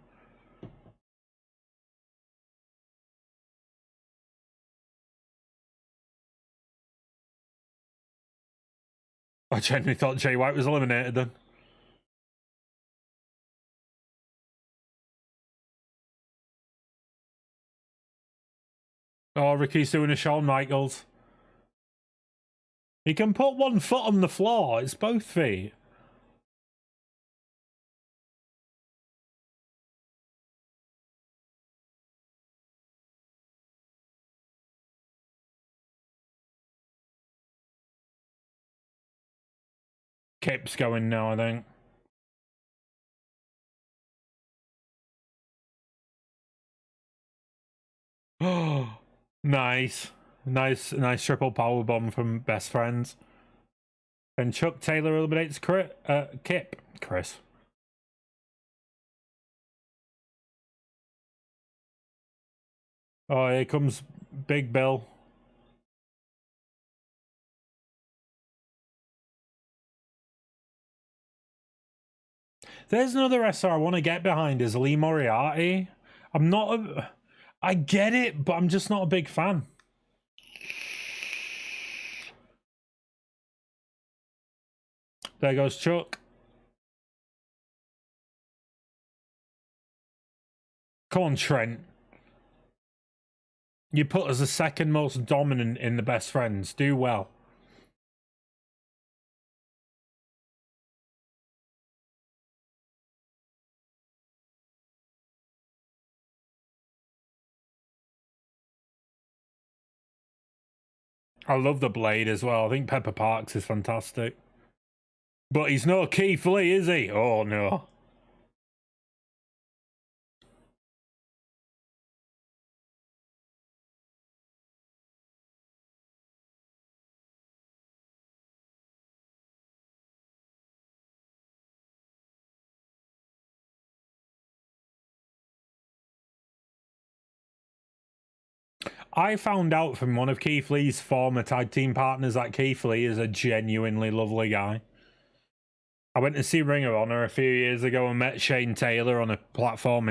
I genuinely thought Jay White was eliminated then. Oh, Ricky's doing a Shawn Michaels. He can put one foot on the floor. It's both feet. Kip's going now, I think. Oh, nice. Nice triple power bomb from best friends. And Chuck Taylor eliminates Kip. Chris. Oh, here comes Big Bill. There's another wrestler I want to get behind is Lee Moriarty. I get it, but I'm just not a big fan. There goes Chuck. Come on, Trent. You put us the second most dominant in the best friends. Do well. I love the blade as well. I think Pepper Parks is fantastic. But he's no Keith Lee, is he? Oh, no. I found out from one of Keith Lee's former tag team partners that Keith Lee is a genuinely lovely guy. I went to see Ring of Honor a few years ago and met Shane Taylor on a platform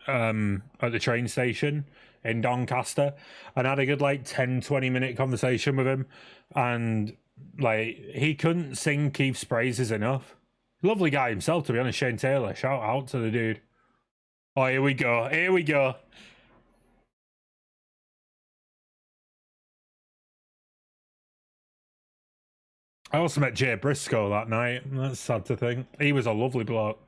and at the train station in Doncaster, and had a good like 10-20 minute conversation with him, and like he couldn't sing Keith's praises enough. Lovely guy himself, to be honest. Shane Taylor, shout out to the dude. Oh, here we go, here we go. I also met Jay Briscoe that night. That's sad to think. He was a lovely bloke.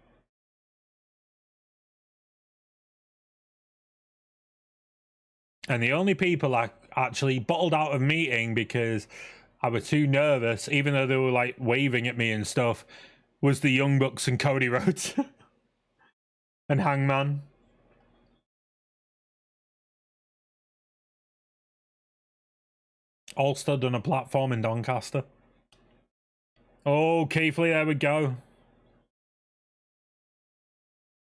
And the only people I actually bottled out of meeting because I was too nervous, even though they were like waving at me and stuff, was the Young Bucks and Cody Rhodes. And Hangman. All stood on a platform in Doncaster. Oh, Keith Lee, there we go.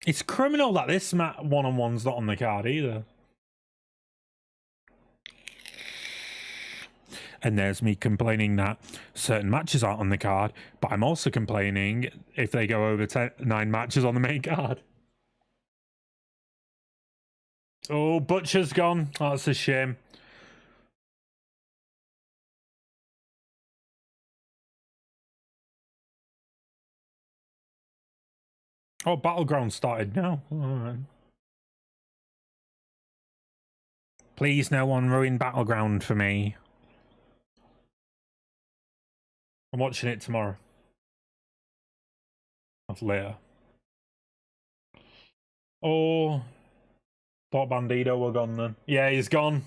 It's criminal that this one-on-one's not on the card either. And there's me complaining that certain matches aren't on the card, but I'm also complaining if they go over 9 matches on the main card. Oh, Butcher's gone. Oh, that's a shame. Oh, Battleground started now. All right. Please, no one ruin Battleground for me. I'm watching it tomorrow. That's later. Oh, thought Bandito were gone then. Yeah, he's gone.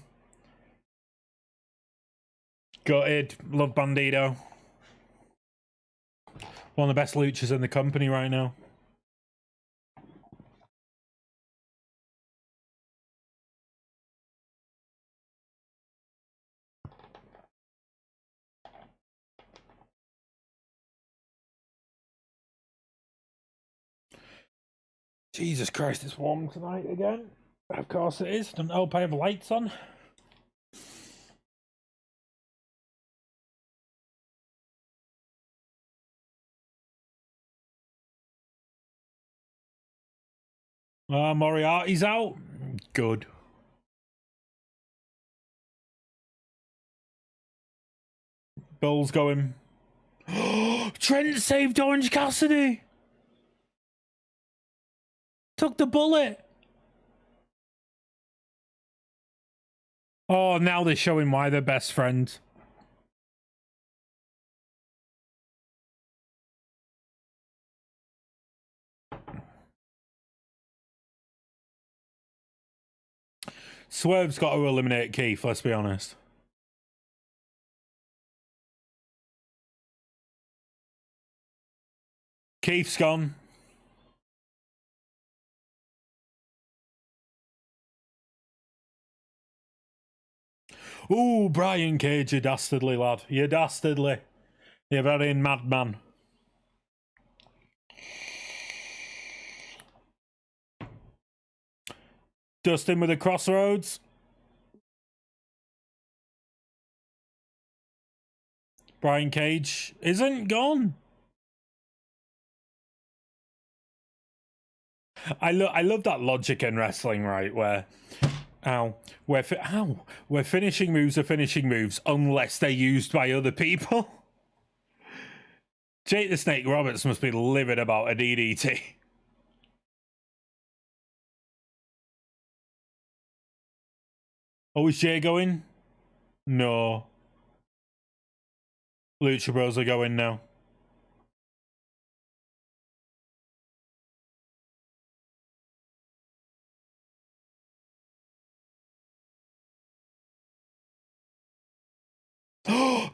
Gutted. Love Bandito. One of the best luchas in the company right now. Jesus Christ, it's warm tonight again. Of course it is. Don't hope I have lights on. Moriarty's out. Good. Bill's going. Trent saved Orange Cassidy. Took the bullet. Oh, now they're showing why they're best friends. Swerve's got to eliminate Keith, let's be honest. Keith's gone. Ooh, Brian Cage, you dastardly lad. You dastardly. You're very madman. Dustin with the crossroads. Brian Cage isn't gone. I love that logic in wrestling, right? Where finishing moves are finishing moves unless they're used by other people. Jake the Snake Roberts must be livid about a DDT. Oh, is Jay going? No. Lucha Bros are going now.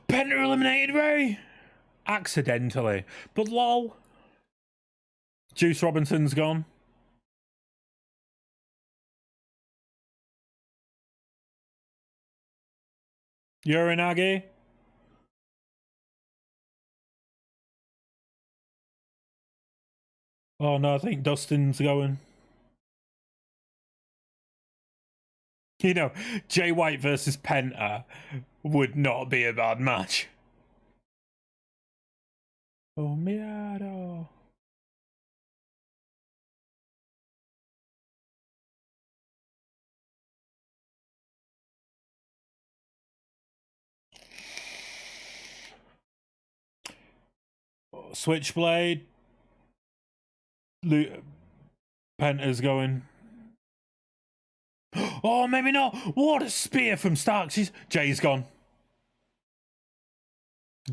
Penta eliminated Ray! Accidentally. But lol. Juice Robinson's gone. Uranagi. Oh no, I think Dustin's going. You know, Jay White versus Penta would not be a bad match. Oh, miedo. Switchblade. Penta's going. Oh, maybe not. What a spear from Starks. Jay's gone.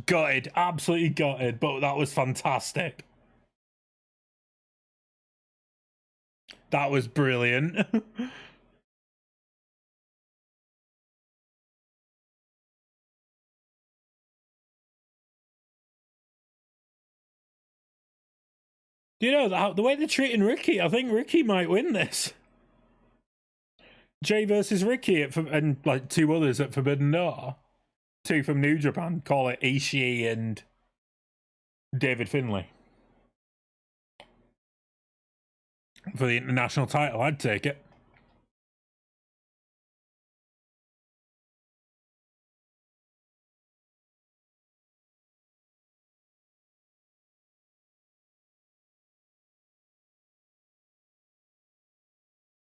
Gutted. Absolutely gutted. But that was fantastic. That was brilliant. You know, the way they're treating Ricky, I think Ricky might win this. Jay versus Ricky and like 2 others at Forbidden Door. 2 from New Japan. Call it Ishii and David Finlay. For the international title, I'd take it.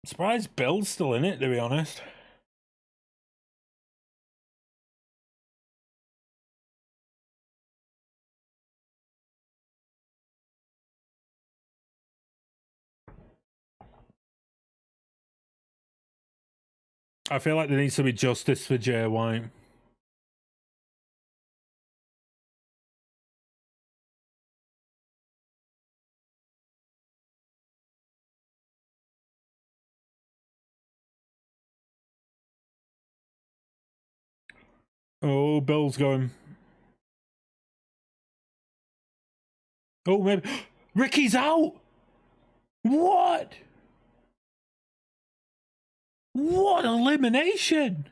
I'm surprised Bill's still in it, to be honest. I feel like there needs to be justice for Jay White. Oh, Bill's going. Oh, maybe. Ricky's out! What? What elimination!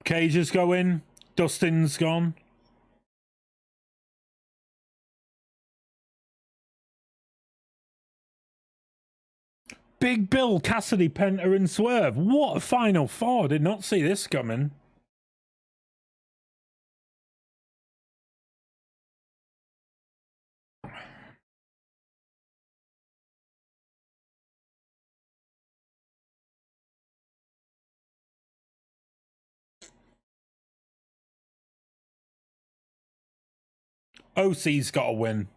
Cage is going. Dustin's gone. Big Bill, Cassidy, Penta, and Swerve. What a final 4. Did not see this coming. OC's got to win.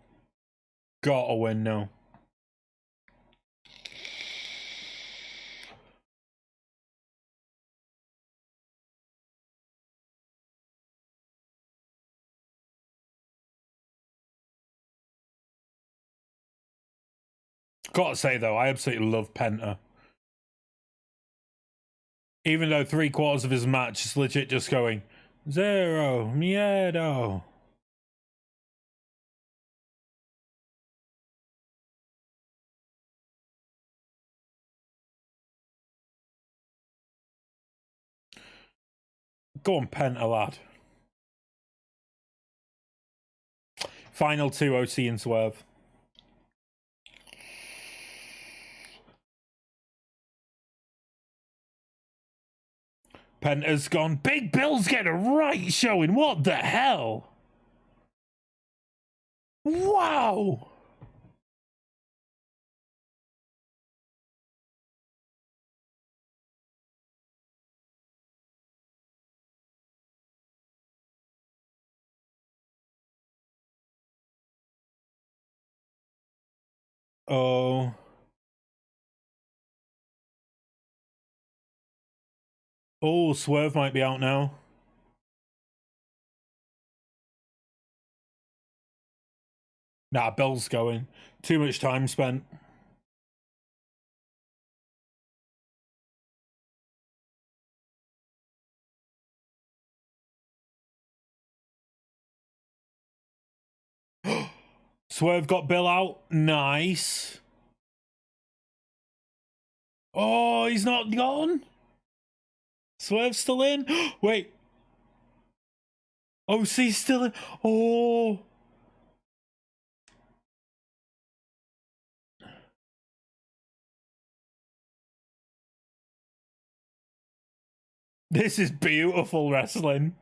Got to win now. Gotta say, though, I absolutely love Penta. Even though 3/4 of his match is legit just going, zero, miedo. Go on, Penta, lad. Final 2, OC and Swerve. Penta's gone. Big Bill's getting a right showing. What the hell? Wow. Oh. Oh, Swerve might be out now. Nah, Bill's going. Too much time spent. Swerve got Bill out. Nice. Oh, he's not gone. Swerve's still in. Wait. Oh, see, still. Oh. This is beautiful wrestling.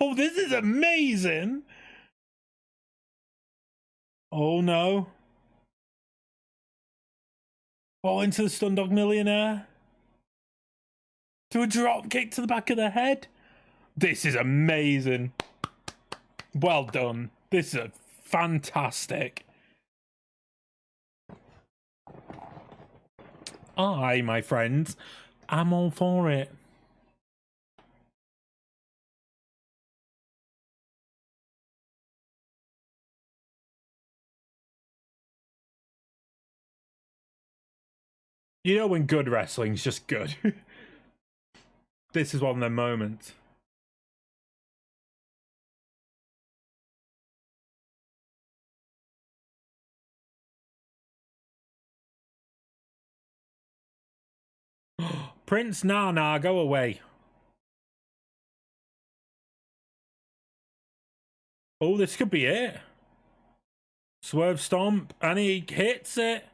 Oh, this is amazing. Oh, no. Oh, into the Stundog Millionaire. To a drop kick to the back of the head. This is amazing. Well done. This is fantastic. I, my friends, I'm all for it. You know when good wrestling's just good. This is one of their moments. Prince, nah, go away. Oh, this could be it. Swerve stomp, and he hits it.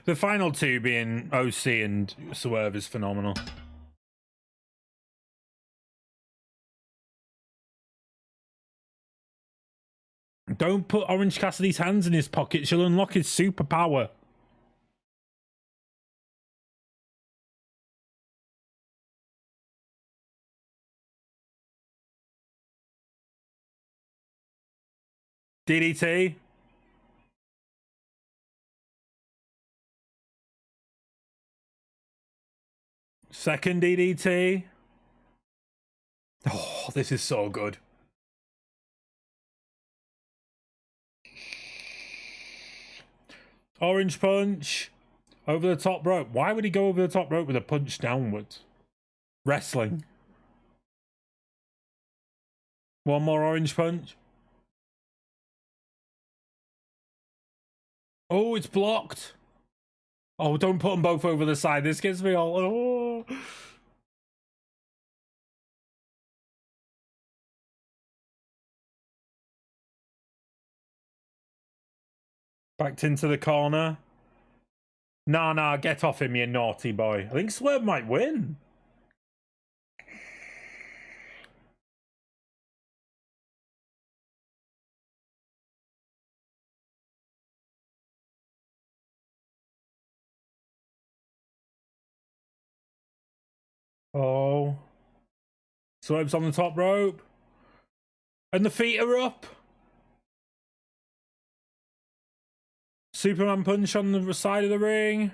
The final two being OC and Swerve is phenomenal. Don't put Orange Cassidy's hands in his pocket. She'll unlock his superpower. DDT. Second DDT. Oh, this is so good. Orange punch. Over the top rope. Why would he go over the top rope with a punch downwards? Wrestling. One more orange punch. Oh, it's blocked. Oh, don't put them both over the side. This gets me all... Oh. Backed into the corner. Nah, get off him, you naughty boy. I think Swerve might win. Oh. Swerve's on the top rope. And the feet are up. Superman punch on the side of the ring.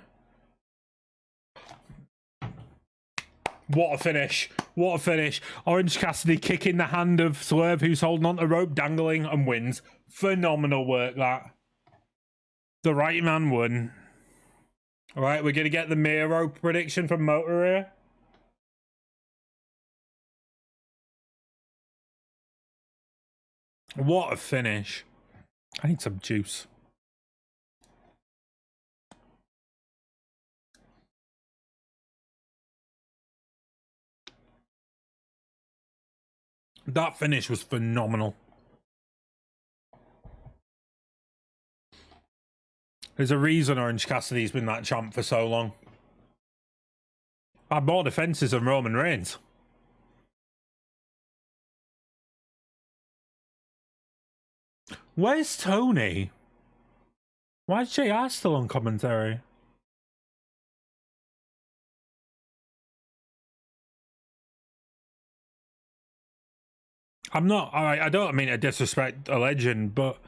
What a finish. What a finish. Orange Cassidy kicking the hand of Swerve, who's holding on to rope, dangling, and wins. Phenomenal work, that. The right man won. All right, we're going to get the Miro prediction from Motor here. What a finish. I need some juice. That finish was phenomenal. There's a reason Orange Cassidy's been that champ for so long. Had more defenses than Roman Reigns. Where's Toni? Why is JR still on commentary? I don't mean to disrespect a legend, but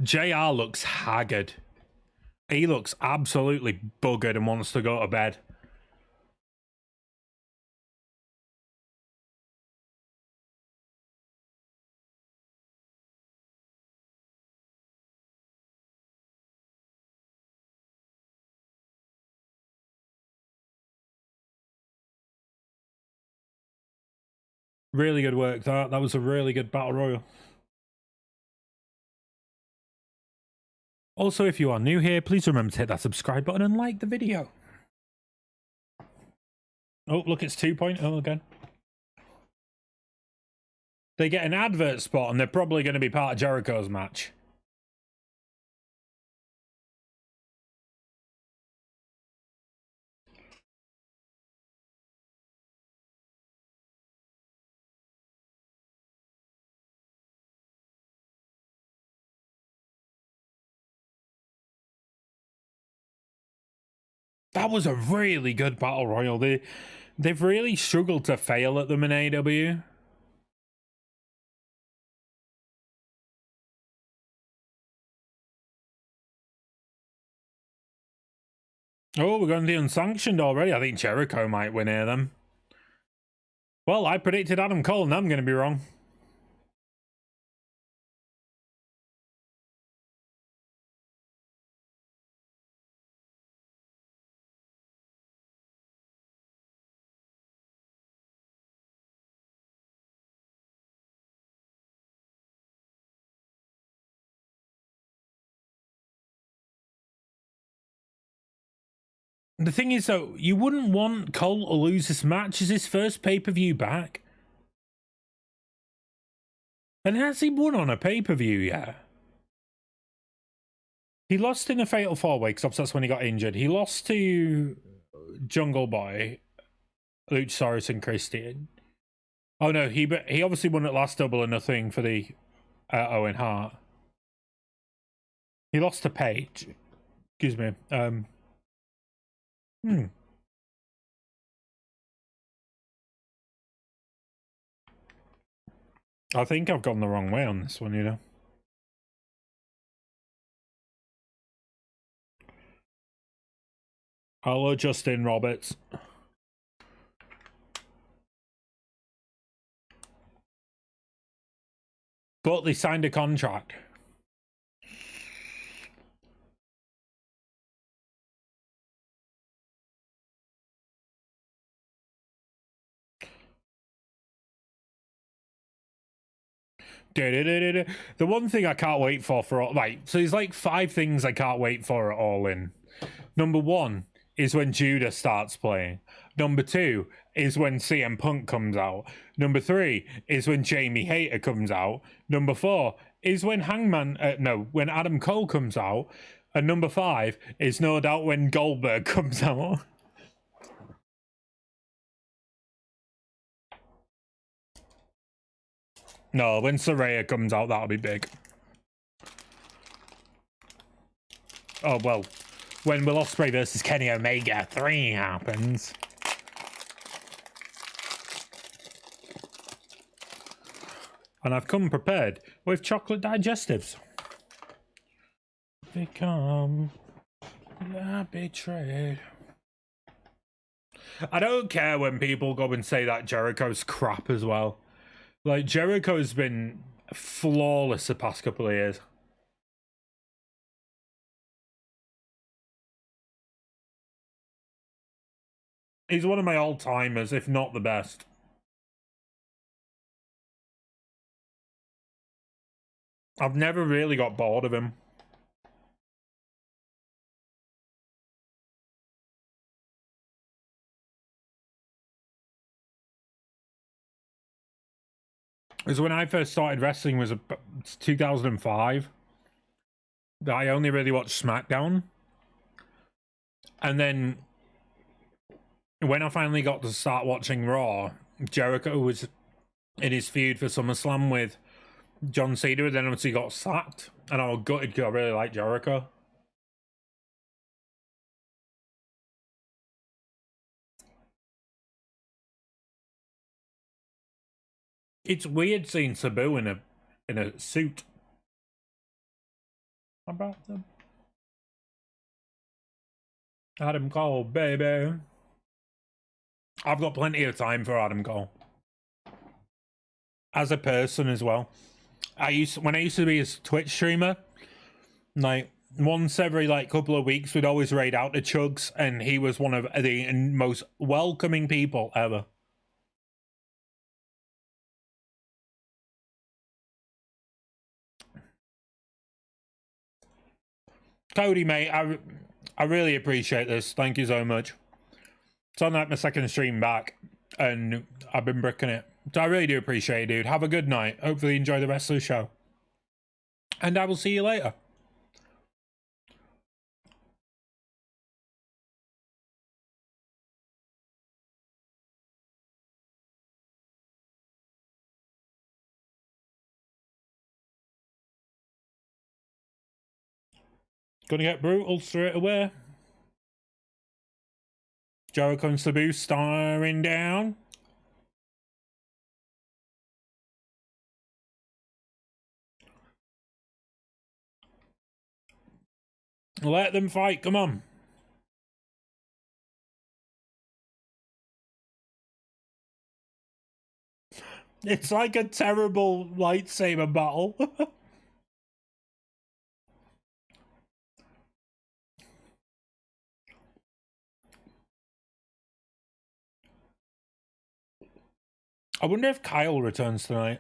JR looks haggard. He looks absolutely buggered and wants to go to bed. Really good work, that. That was a really good battle royal. Also, if you are new here, please remember to hit that subscribe button and like the video. Oh, look, it's 2.0 again. They get an advert spot and they're probably going to be part of Jericho's match. That was a really good battle royal. They've really struggled to fail at them in AEW. Oh, we're going to the unsanctioned already. I think Jericho might win here then. Well, I predicted Adam Cole and I'm going to be wrong. The thing is, though, you wouldn't want Cole to lose this match as his first pay-per-view back. And has he won on a pay-per-view yet? He lost in a Fatal 4-Way, because that's when he got injured. He lost to Jungle Boy, Luchasaurus and Christian. Oh no, he obviously won at last Double or Nothing for the Owen Hart. He lost to Paige. Excuse me. I think I've gone the wrong way on this one, you know. Hello, Justin Roberts. But they signed a contract. The one thing I can't wait for all, right, so there's like 5 things I can't wait for at Allin. Number 1 is when Judah starts playing. Number 2 is when CM Punk comes out. Number 3 is when Jamie Hayter comes out. Number 4 is when when Adam Cole comes out. And number 5 is no doubt when Goldberg comes out. No, when Saraya comes out, that'll be big. Oh, well, when Will Ospreay versus Kenny Omega 3 happens. And I've come prepared with chocolate digestives. Become betrayed. I don't care when people go and say that Jericho's crap as well. Like, Jericho's been flawless the past couple of years. He's one of my all-timers, if not the best. I've never really got bored of him. Because when I first started wrestling was 2005. I only really watched SmackDown. And then when I finally got to start watching Raw, Jericho was in his feud for SummerSlam with John Cena, and then obviously got sacked. And I was gutted because I really like Jericho. It's weird seeing Sabu in a suit. How about them? Adam Cole, baby. I've got plenty of time for Adam Cole. As a person as well. When I used to be a Twitch streamer, like once every couple of weeks we'd always raid out to Chugs, and he was one of the most welcoming people ever. Cody, mate, I really appreciate this. Thank you so much. It's on like my second stream back, and I've been bricking it. So I really do appreciate it, dude. Have a good night. Hopefully you enjoy the rest of the show. And I will see you later. Gonna get brutal straight away. Jericho and Sabu staring down. Let them fight, come on. It's like a terrible lightsaber battle. I wonder if Kyle returns tonight.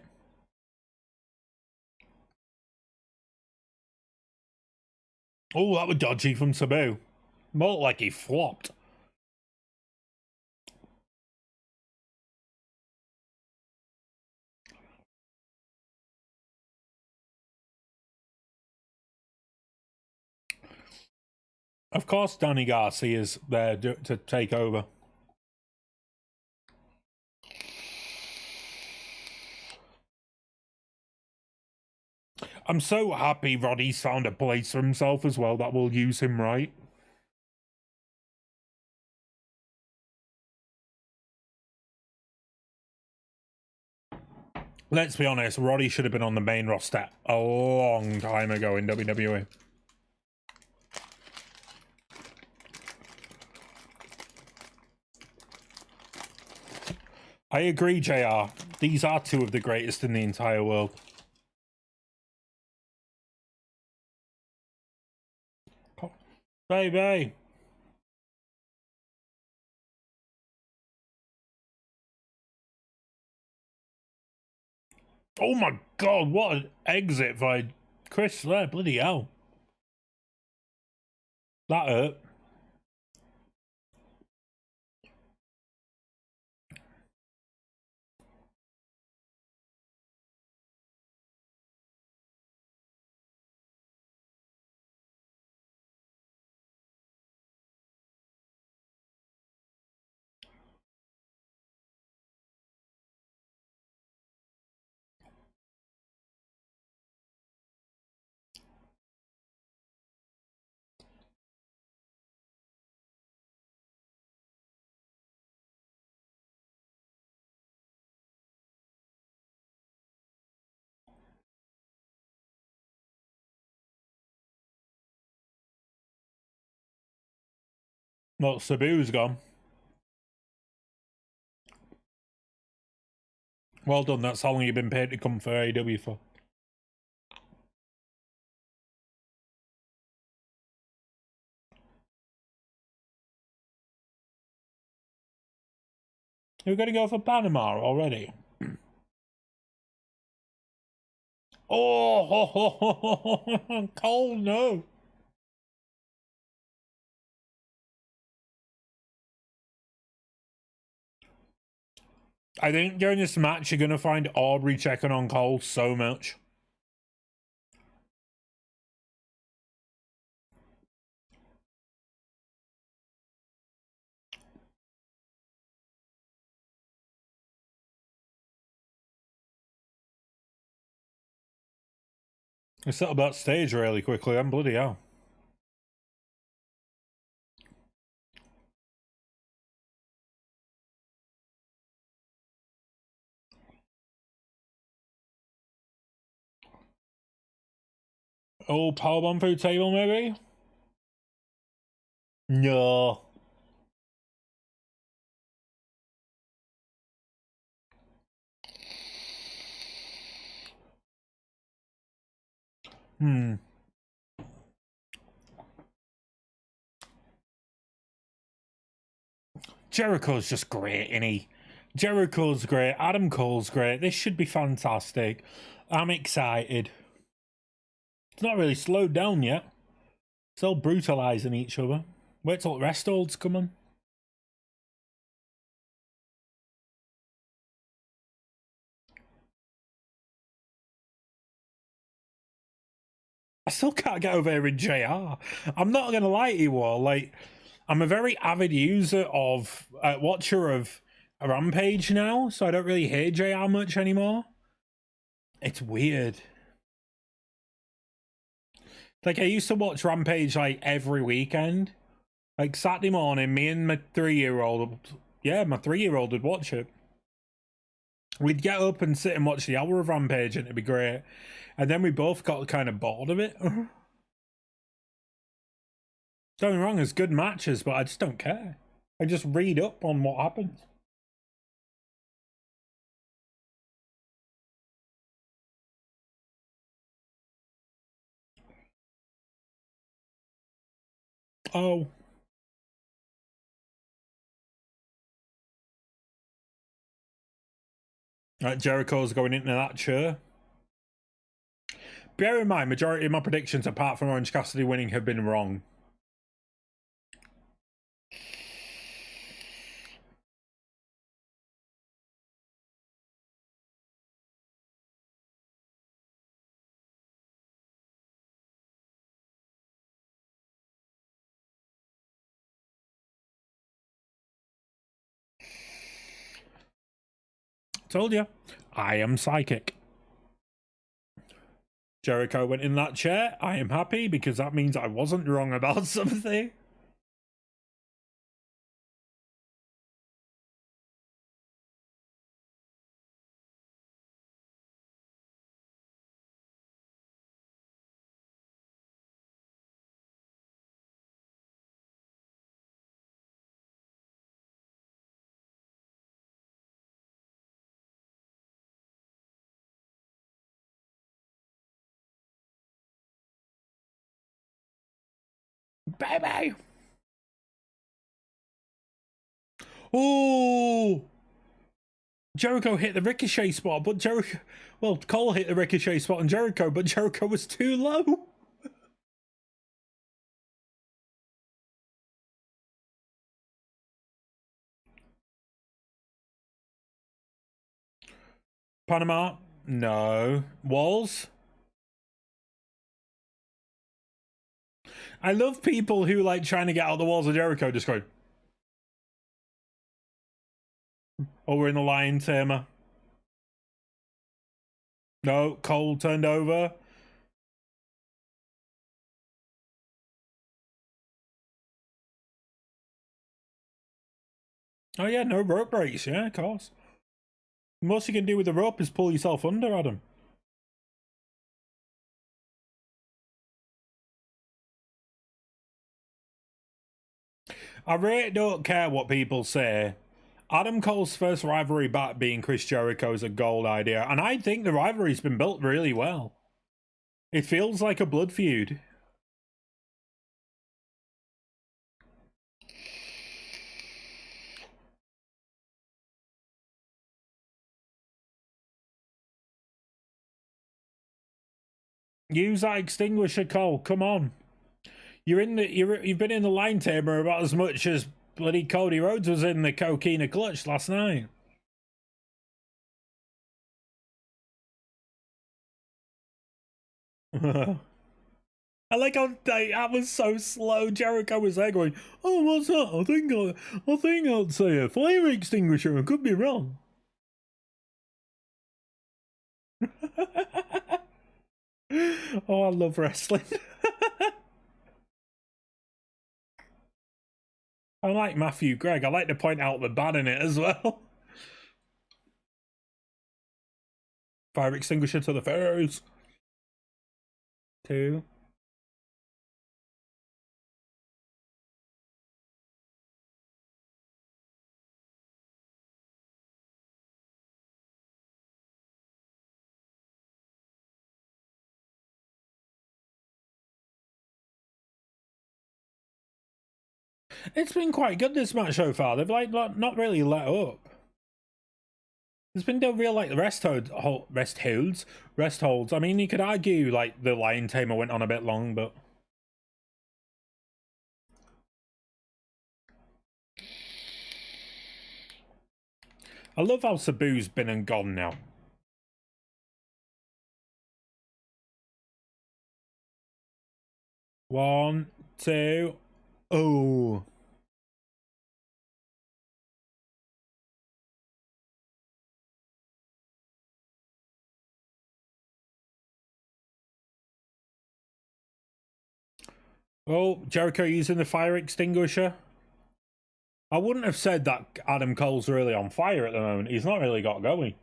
Oh, that was dodgy from Sabu. More like he flopped. Of course, Danny Garcia's there to take over. I'm so happy Roddy's found a place for himself as well that will use him right. Let's be honest, Roddy should have been on the main roster a long time ago in WWE. I agree, JR. These are two of the greatest in the entire world. Baby. Oh my god, what an exit by Chris there, bloody hell. That hurt. Well, Sabu's gone. Well done, that's how long you've been paid to come for AEW for. You're going to go for Panama already? Oh, Cole, no. I think during this match, you're going to find Aubrey checking on Cole so much. They settled that stage really quickly, and bloody hell. Oh, powerbomb through table, maybe? No. Jericho's just great, isn't he? Jericho's great. Adam Cole's great. This should be fantastic. I'm excited. It's not really slowed down yet. Still brutalizing each other. Wait till rest holds come on. I still can't get over hearing JR. I'm not gonna lie to you all. Like, I'm a very avid user of watcher of Rampage now, so I don't really hear JR much anymore. It's weird. Like, I used to watch Rampage like every weekend. Like Saturday morning, me and my 3-year-old, my 3-year-old would watch it. We'd get up and sit and watch the hour of Rampage, and it'd be great. And then we both got kind of bored of it. Don't get me wrong, there's good matches, but I just don't care. I just read up on what happens. Oh. Jericho's going into that chair. Bear in mind, majority of my predictions, apart from Orange Cassidy winning, have been wrong. Told you, I am psychic. Jericho went in that chair. I am happy because that means I wasn't wrong about something. Baby! Oh! Jericho hit the ricochet spot, but Jericho... Well, Cole hit the ricochet spot on Jericho, but Jericho was too low. Panama? No. Walls? I love people who like trying to get out the walls of Jericho just going... Oh, we're in the Lion Tamer. No, Cole turned over. Oh yeah, no rope breaks, yeah, of course. The most you can do with the rope is pull yourself under, Adam. I really don't care what people say. Adam Cole's first rivalry back being Chris Jericho is a gold idea, and I think the rivalry's been built really well. It feels like a blood feud. Use that extinguisher, Cole. Come on. You've been in the Line Tamer about as much as bloody Cody Rhodes was in the Coquina Clutch last night. I like how that was so slow. Jericho was there going, "Oh, what's that? I think I'd say a fire extinguisher. I could be wrong." Oh, I love wrestling. I like Matthew Gregg. I like to point out the bad in it as well. Fire extinguisher to the face. 2. It's been quite good this match so far. They've like not really let up. There's been no real like rest holds. I mean, you could argue like the Lion Tamer went on a bit long, but I love how Sabu's been and gone now. One, two. Oh. Oh, Jericho using the fire extinguisher. I wouldn't have said that Adam Cole's really on fire at the moment. He's not really got going.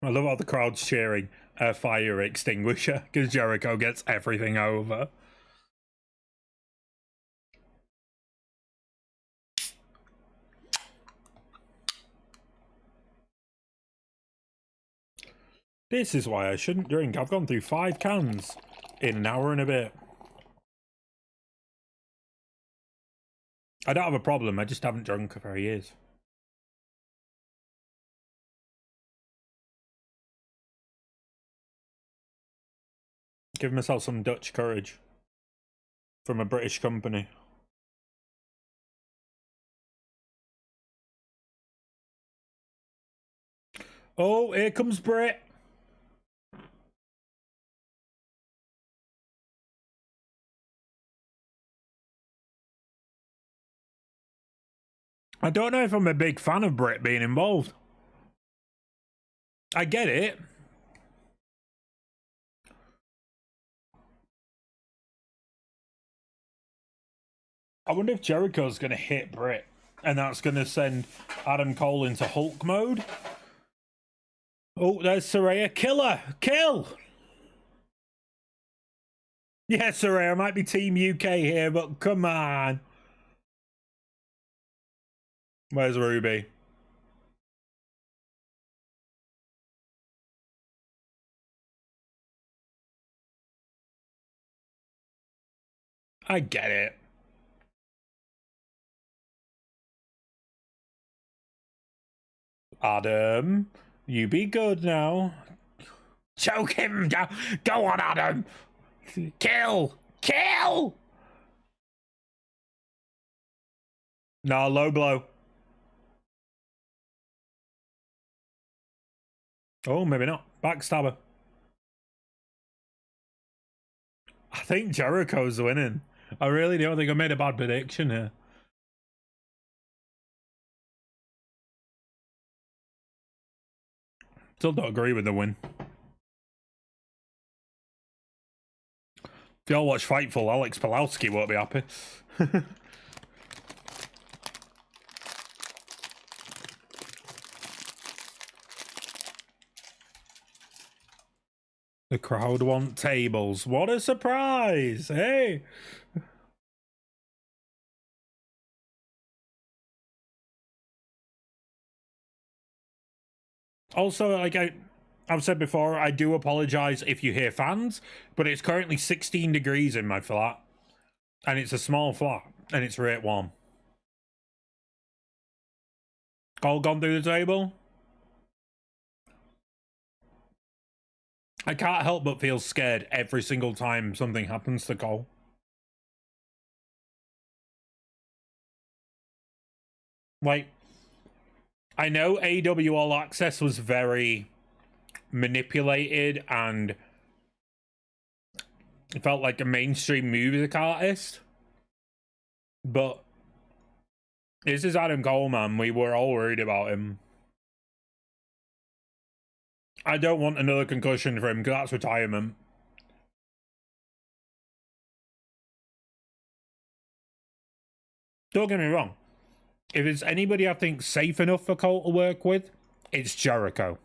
I love how the crowd's cheering a fire extinguisher because Jericho gets everything over. This is why I shouldn't drink. I've gone through 5 cans in an hour and a bit. I don't have a problem, I just haven't drunk for years. Give myself some Dutch courage from a British company. Oh, here comes Brit. I don't know if I'm a big fan of Brit being involved. I get it. I wonder if Jericho's going to hit Brit, and that's going to send Adam Cole into Hulk mode. Oh, there's Saraya. Kill her! Kill! Yeah, Saraya, I might be Team UK here, but come on. Where's Ruby? I get it. Adam, you be good now. Choke him down. Go on, Adam. Kill. Kill. No, low blow. Oh, maybe not. Backstabber. I think Jericho's winning. I really don't think I made a bad prediction here. Still don't agree with the win. If y'all watch Fightful, Alex Pulowski won't be happy. The crowd want tables. What a surprise! Hey! Also, like I've said before, I do apologize if you hear fans, but it's currently 16 degrees in my flat, and it's a small flat, and it's right warm. All gone through the table? I can't help but feel scared every single time something happens to Cole. Like, I know AEW All Access was very manipulated and it felt like a mainstream music artist, but this is Adam Cole, man. We were all worried about him. I don't want another concussion for him because that's retirement. Don't get me wrong. If it's anybody I think safe enough for Cole to work with, it's Jericho.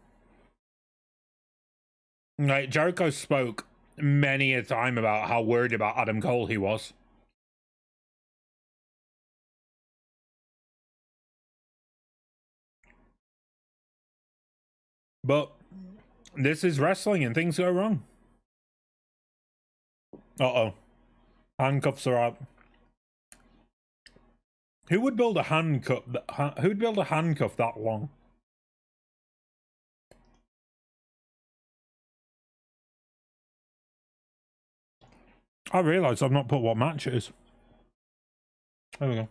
Like, Jericho spoke many a time about how worried about Adam Cole he was. But this is wrestling and things go wrong. Uh-oh. Handcuffs are out. Who would build a handcuff? Who'd build a handcuff that long? I realise I've not put what match it is. There we go.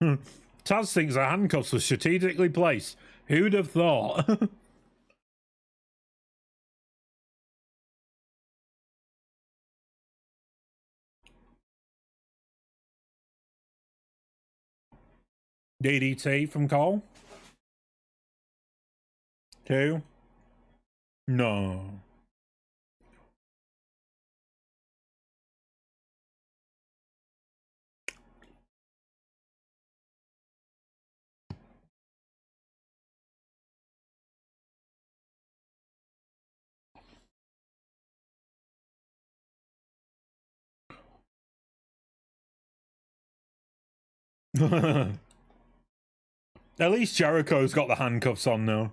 Taz thinks the handcuffs were strategically placed. Who'd have thought? DDT from Cole? 2? No. At least Jericho's got the handcuffs on though.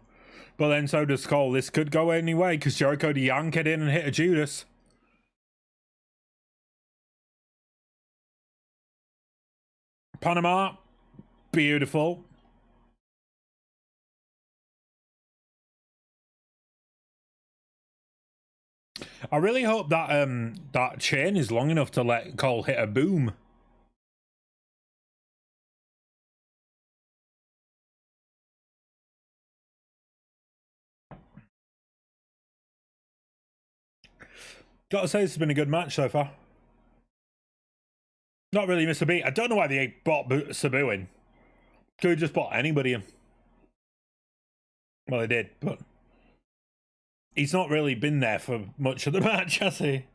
But then so does Cole. This could go any way because Jericho to yank it in and hit a Judas. Panama. Beautiful. I really hope that that chain is long enough to let Cole hit a boom. Gotta say, this has been a good match so far. Not really missed a beat. I don't know why they brought Sabu in. Could have just brought anybody in. Well, they did, but he's not really been there for much of the match, has he?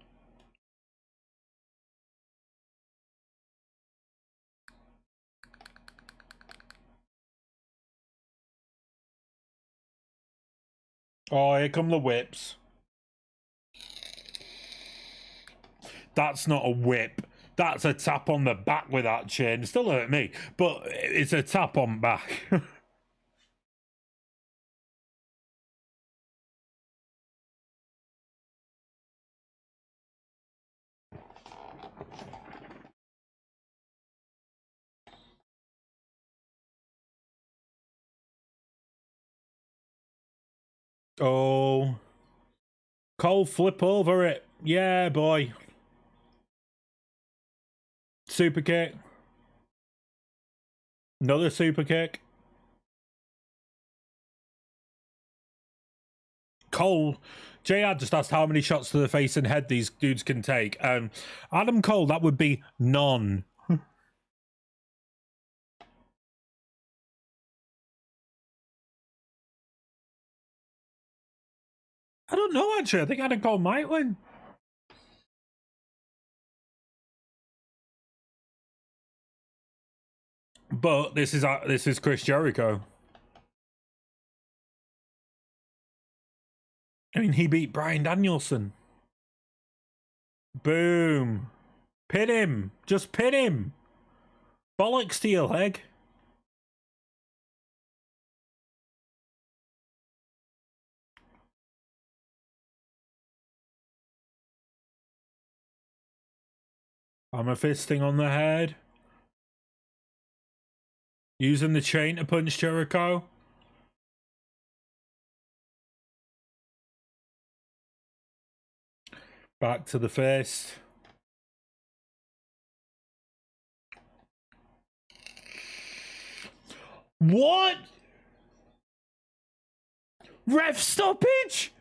Oh, here come the whips. That's not a whip. That's a tap on the back with that chain. It still hurt me, but it's a tap on back. Oh. Cole, flip over it. Yeah, boy. Super kick. Another super kick. Cole. JR just asked how many shots to the face and head these dudes can take. Adam Cole, that would be none. I don't know, actually. I think Adam Cole might win. But this is Chris Jericho. I mean, he beat Bryan Danielson. Boom. Pin him. Just pin him. Bollocks to your leg. I'm a fisting on the head. Using the chain to punch Jericho. Back to the fist. What? Ref stoppage?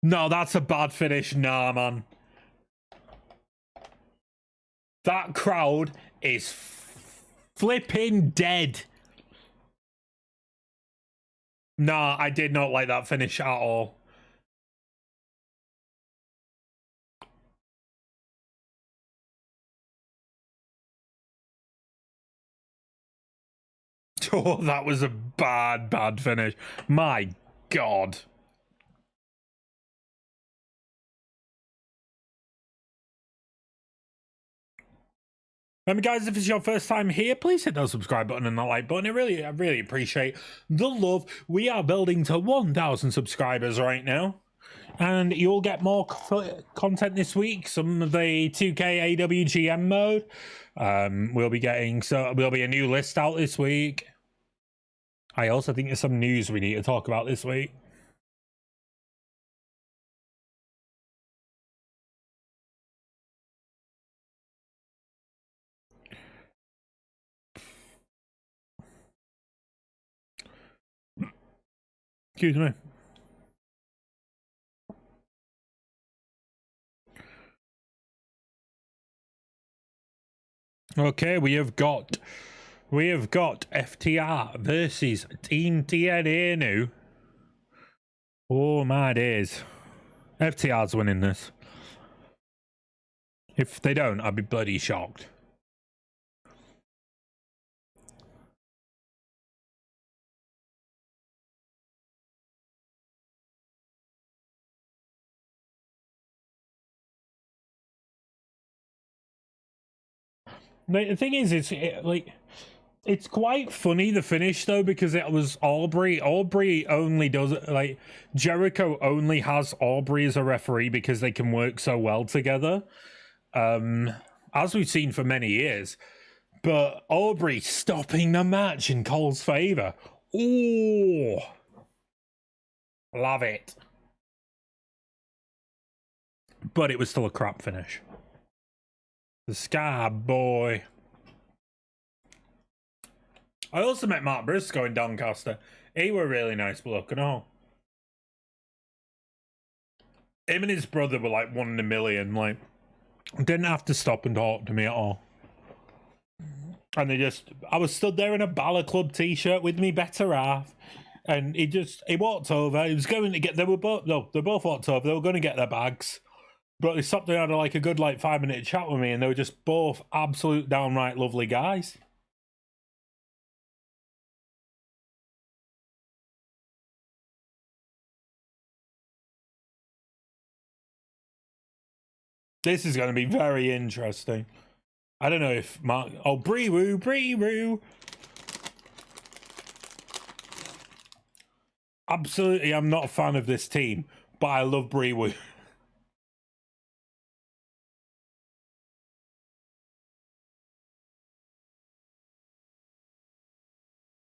No, that's a bad finish. Nah, man. That crowd is flipping dead. Nah, I did not like that finish at all. Oh, that was a bad finish. My God. Remember, guys, if it's your first time here, please hit that subscribe button and that like button. I really appreciate the love. We are building to 1,000 subscribers right now. And you'll get more content this week. Some of the 2K AWGM mode. We'll be getting, so there'll be a new list out this week. I also think there's some news we need to talk about this week. Excuse me. Okay, we have got FTR versus Team TNA now. Oh my days. FTR's winning this. If they don't, I'd be bloody shocked. The thing is, it's quite funny, the finish, though, because it was Aubrey. Aubrey only does it, like, Jericho only has Aubrey as a referee because they can work so well together, as we've seen for many years. But Aubrey stopping the match in Cole's favor. Ooh, love it. But it was still a crap finish. The Sky Boy. I also met Mark Briscoe in Doncaster. He were a really nice bloke and all. Him and his brother were like 1 in a million. Like, didn't have to stop and talk to me at all. And I was stood there in a Balor Club t-shirt with me better half. And he walked over. He was going to get, they both walked over. They were going to get their bags. But they stopped and had like a good 5-minute chat with me. And they were just both absolute downright lovely guys. This is going to be very interesting. I don't know if Mark... Oh, Bree-woo. Absolutely, I'm not a fan of this team, but I love Bree-woo.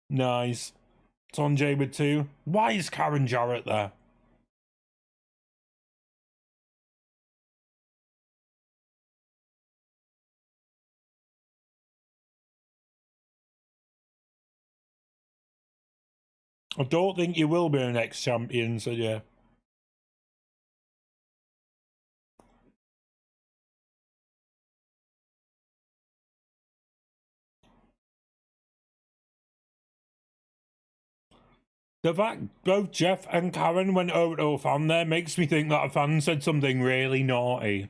Nice. It's on Jade with 2. Why is Karen Jarrett there? I don't think you will be the next champion, so yeah. The fact both Jeff and Karen went over to a fan there makes me think that a fan said something really naughty.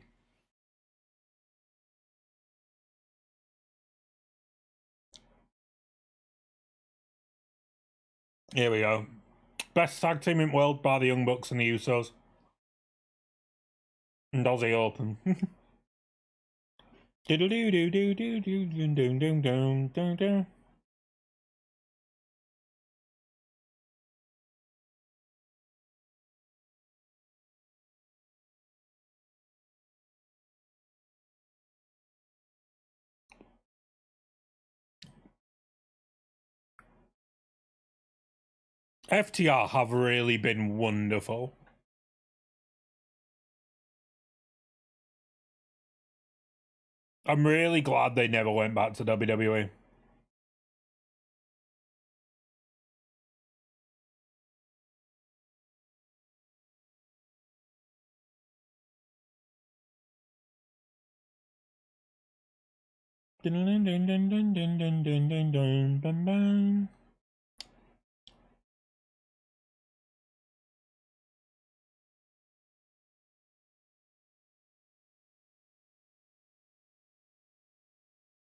Here we go. Best tag team in the world by the Young Bucks and the Usos. And Aussie Open. FTR have really been wonderful. I'm really glad they never went back to WWE.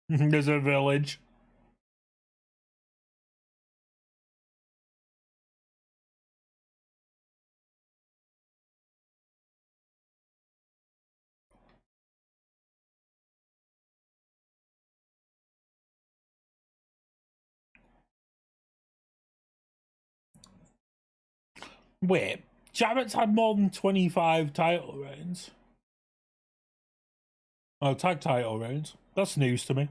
There's a village. Wait, Jarrett's had more than 25 title reigns. Oh, tag title reigns. That's news to me.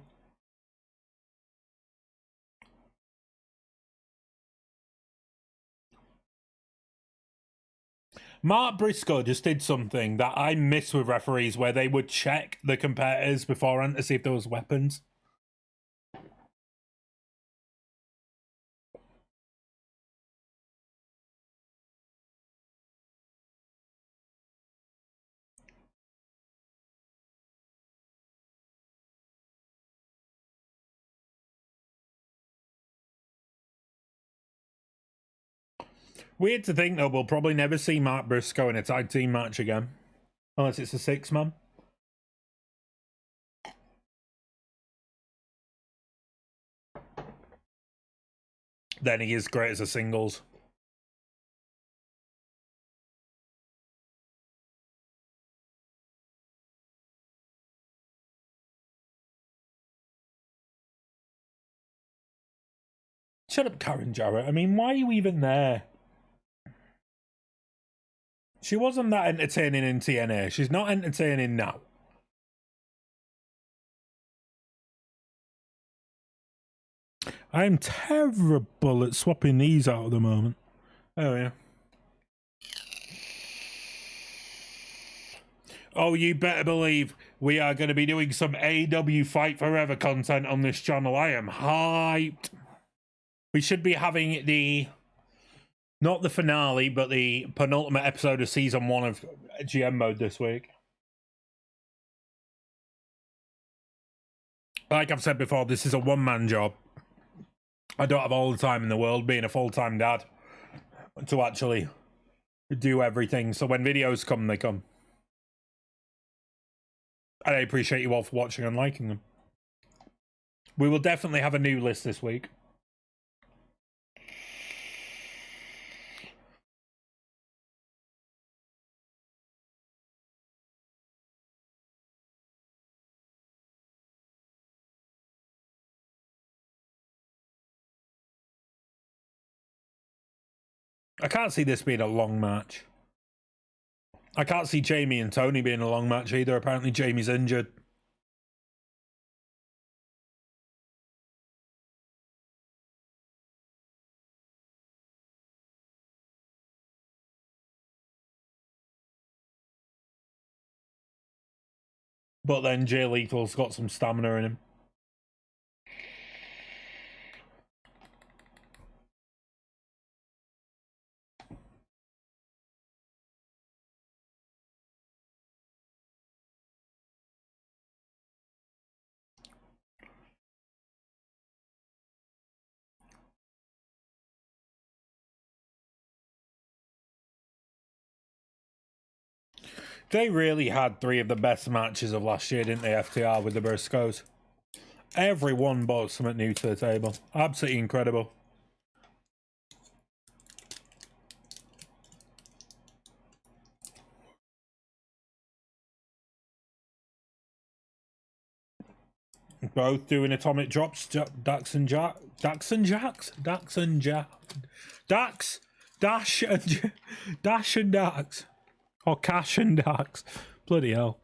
Mark Briscoe just did something that I miss with referees, where they would check the competitors beforehand to see if there was weapons. Weird to think, though, we'll probably never see Mark Briscoe in a tag team match again. Unless it's a 6-man. Then he is great as a singles. Shut up, Karen Jarrett. I mean, why are you even there? She wasn't that entertaining in TNA. She's not entertaining now. I'm terrible at swapping these out at the moment. Oh, yeah. Oh, you better believe we are going to be doing some AEW Fight Forever content on this channel. I am hyped. We should be having the... not the finale, but the penultimate episode of Season 1 of GM Mode this week. Like I've said before, this is a one-man job. I don't have all the time in the world, being a full-time dad, to actually do everything. So when videos come, they come. And I appreciate you all for watching and liking them. We will definitely have a new list this week. I can't see this being a long match. I can't see Jamie and Toni being a long match either. Apparently Jamie's injured. But then Jay Lethal's got some stamina in him. They really had 3 of the best matches of last year, didn't they, FTR, with the Briscoes? Everyone brought something new to the table. Absolutely incredible. Both doing atomic drops. Dax and Jack. Dax and Jax? Dax and Jack. Dax! Dash and Dash and Dax. Or Cash and Dax. Bloody hell.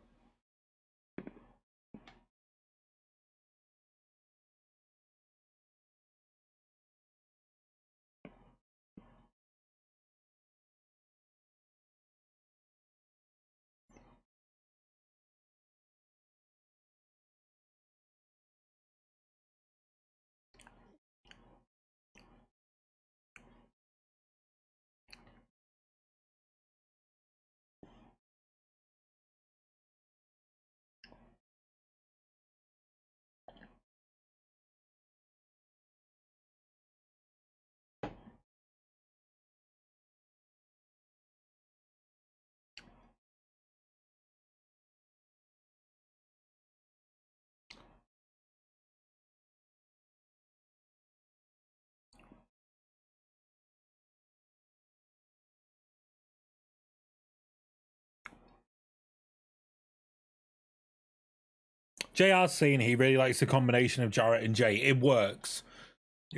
JR's saying he really likes the combination of Jarrett and Jay. It works.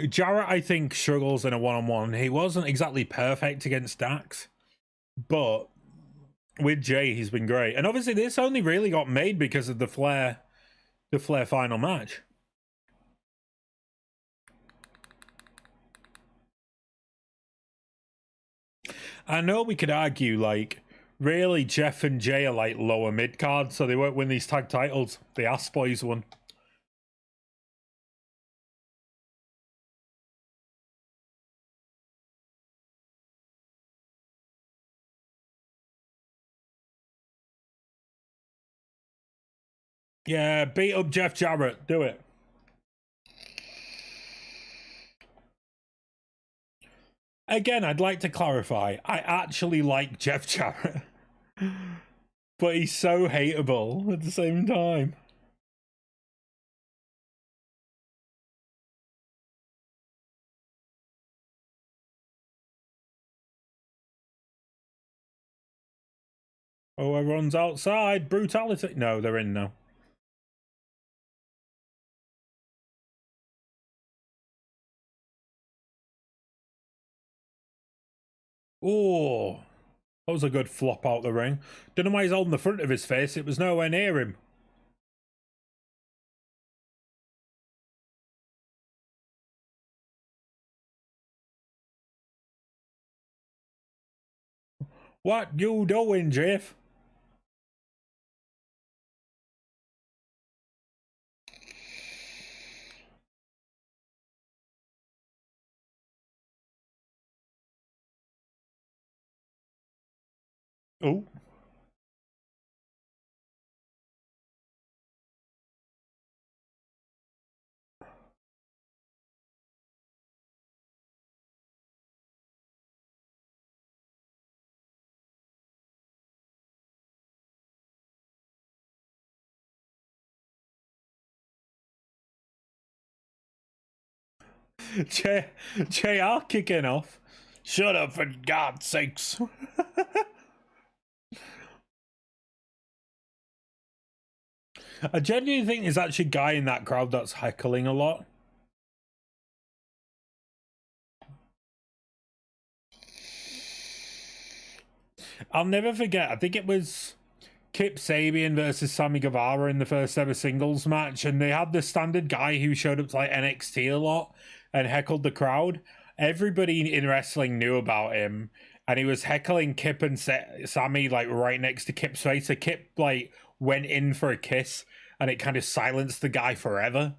Jarrett, I think, struggles in a one-on-one. He wasn't exactly perfect against Dax, but with Jay, he's been great. And obviously, this only really got made because of the Flair final match. I know we could argue, like, really, Jeff and Jay are like lower mid card, so they won't win these tag titles. The Ass Boys won. Yeah, beat up Jeff Jarrett. Do it. Again, I'd like to clarify, I actually like Jeff Jarrett. But he's so hateable at the same time. Oh, everyone's outside. Brutality. No, they're in now. Oh, that was a good flop out the ring. Don't know why he's holding the front of his face. It was nowhere near him. What you doing, Jeff? Oh. JR kicking off. Shut up, for God's sakes. I genuinely think there's actually a guy in that crowd that's heckling a lot. I'll never forget, I think it was Kip Sabian versus Sammy Guevara in the first ever singles match, and they had the standard guy who showed up to like NXT a lot and heckled the crowd. Everybody in wrestling knew about him, and he was heckling Kip and Sammy like right next to Kip's face. So Kip like went in for a kiss, and it kind of silenced the guy forever.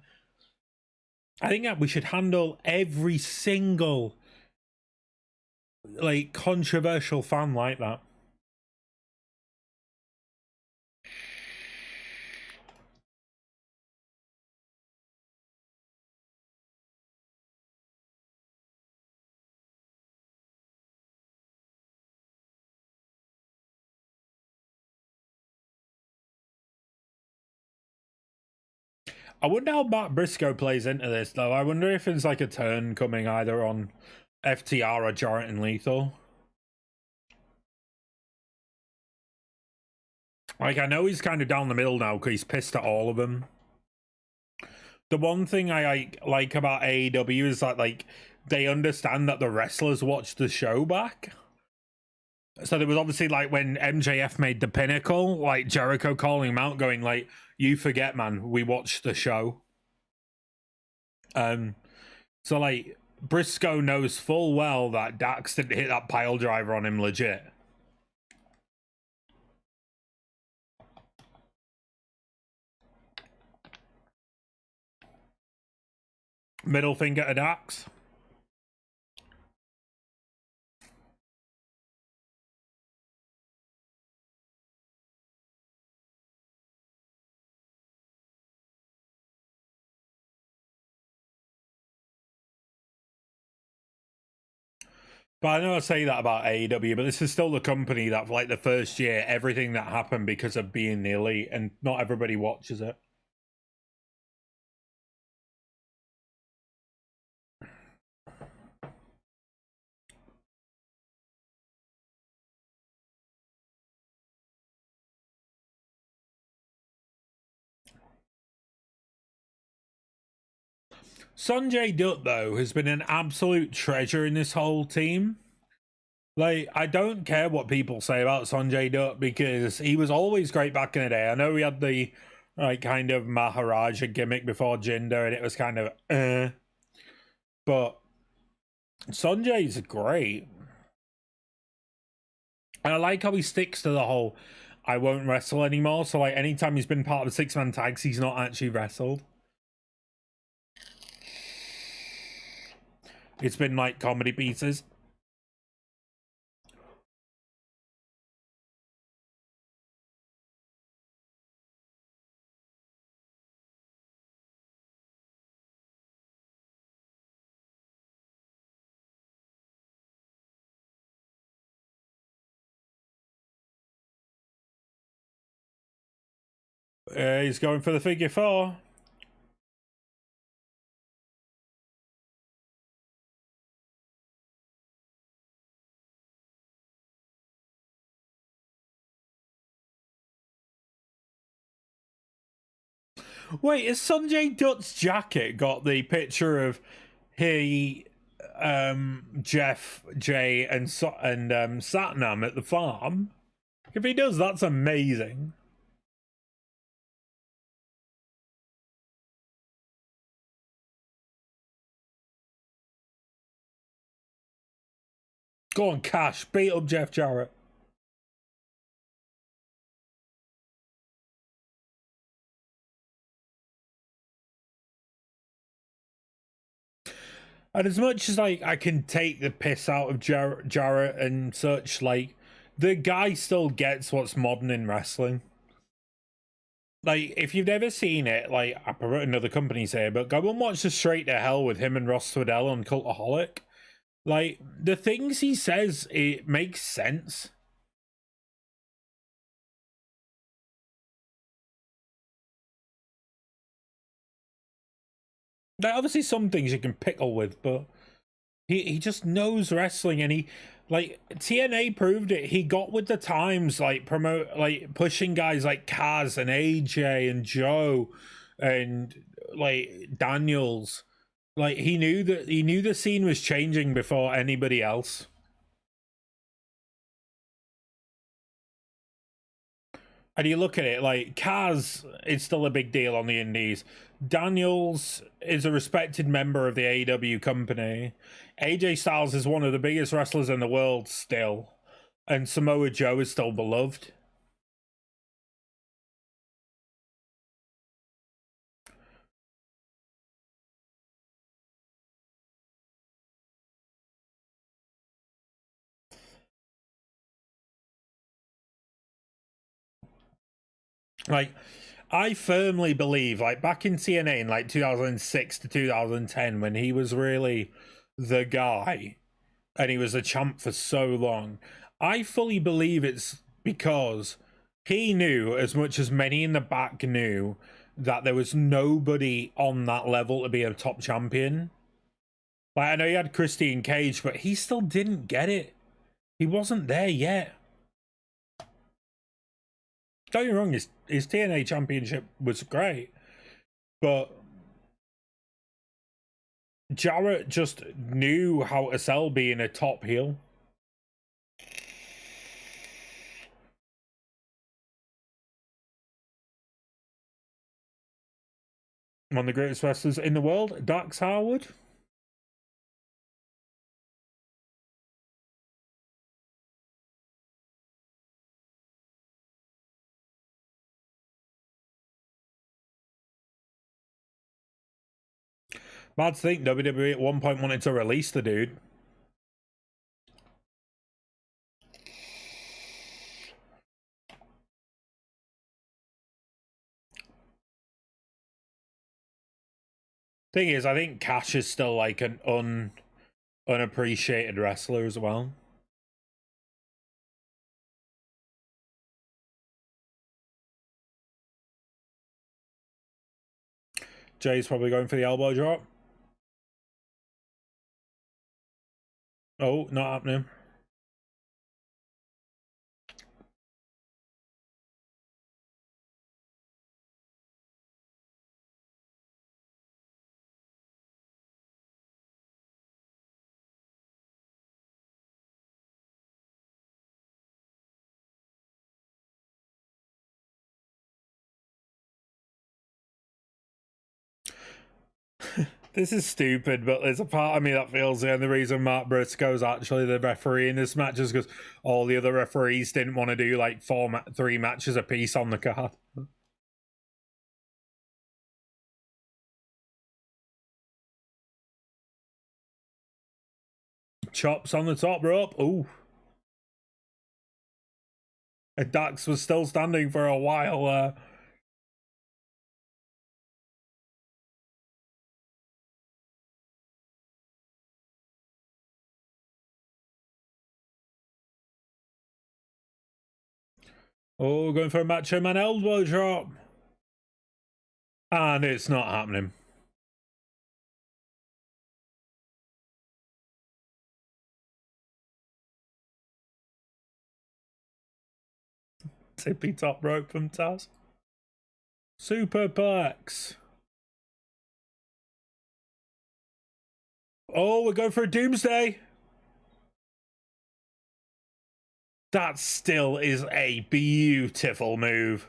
I think that we should handle every single like controversial fan like that. I wonder how Matt Briscoe plays into this, though. I wonder if there's like a turn coming either on FTR or Jarrett and Lethal. Like, I know he's kind of down the middle now because he's pissed at all of them. The one thing I like about AEW is that, like, they understand that the wrestlers watch the show back. So there was obviously, like, when MJF made the Pinnacle, like, Jericho calling him out, going, like, you forget, man, we watched the show. So, like, Briscoe knows full well that Dax didn't hit that pile driver on him legit. Middle finger to Dax. But I know I say that about AEW, but this is still the company that, for like the first year, everything that happened because of being the elite, and not everybody watches it. Sanjay Dutt, though, has been an absolute treasure in this whole team. Like, I don't care what people say about Sanjay Dutt because he was always great back in the day. I know we had the like kind of Maharaja gimmick before Jinder, and it was kind of but Sanjay's great. And I like how he sticks to the whole I won't wrestle anymore. So like anytime he's been part of 6-man tags, he's not actually wrestled. It's been like comedy pieces. He's going for the figure four. Wait, has Sanjay Dutt's jacket got the picture of he, Jeff, Jay, and Satnam at the farm? If he does, that's amazing. Go on, Cash, beat up Jeff Jarrett. And as much as like I can take the piss out of Jarrett and such, like the guy still gets what's modern in wrestling. Like, if you've never seen it, like I promote another company's here, but go and watch the Straight to Hell with him and Ross Tweddell on Cultaholic. Like, the things he says, it makes sense. Like, obviously some things you can pickle with, but he just knows wrestling, and he, like, TNA proved it. He got with the times, like pushing guys like Kaz and AJ and Joe and like Daniels. Like, he knew the scene was changing before anybody else. And you look at it, like, Kaz is still a big deal on the indies. Daniels is a respected member of the AEW company. AJ Styles is one of the biggest wrestlers in the world still. And Samoa Joe is still beloved. Like, I firmly believe, like, back in TNA in like 2006 to 2010, when he was really the guy and he was a champ for so long, I fully believe it's because he knew, as much as many in the back knew, that there was nobody on that level to be a top champion. Like, I know he had Christian Cage, but he still didn't get it. He wasn't there yet. Don't get me wrong, his TNA championship was great, but Jarrett just knew how to sell being a top heel. One of the greatest wrestlers in the world, Dax Harwood. Mad to think WWE at one point wanted to release the dude. Thing is, I think Cash is still like an unappreciated wrestler as well. Jay's probably going for the elbow drop. Oh, not happening. This is stupid, but there's a part of me that feels the only reason Mark Briscoe's actually the referee in this match is because all the other referees didn't want to do like 3 matches a piece on the card. Chops on the top rope. Ooh. And Dax was still standing for a while. Oh, going for a Macho Man elbow drop. And it's not happening. Tippy top rope from Taz. Superplex. Oh, we're going for a doomsday. That still is a beautiful move.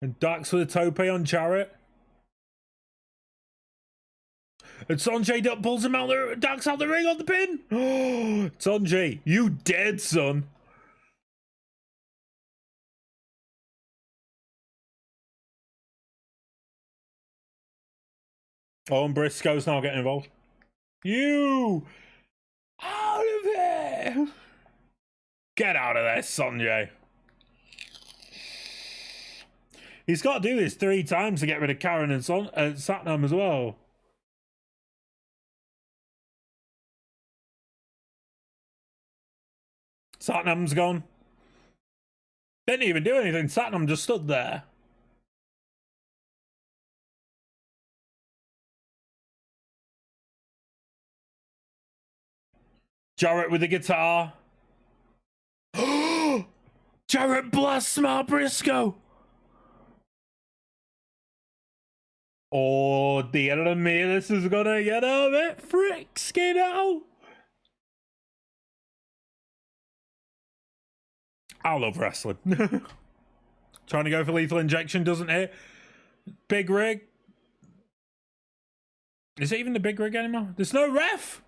And Dax with a tope on Jarrett. And Sanjay pulls him out the Dax out the ring on the pin. Oh, Sanjay, you dead, son. Oh, and Briscoe's now getting involved. You out of here. Get out of there, Sanjay. He's got to do this 3 times to get rid of Karen and Satnam as well. Satnam's gone. Didn't even do anything. Satnam just stood there. Jarrett with the guitar. Jarrett blasts Smart Briscoe. Oh, the enemy, this is gonna get a bit frisky now. I love wrestling. Trying to go for lethal injection, doesn't it? Big rig. Is it even the big rig anymore? There's no ref.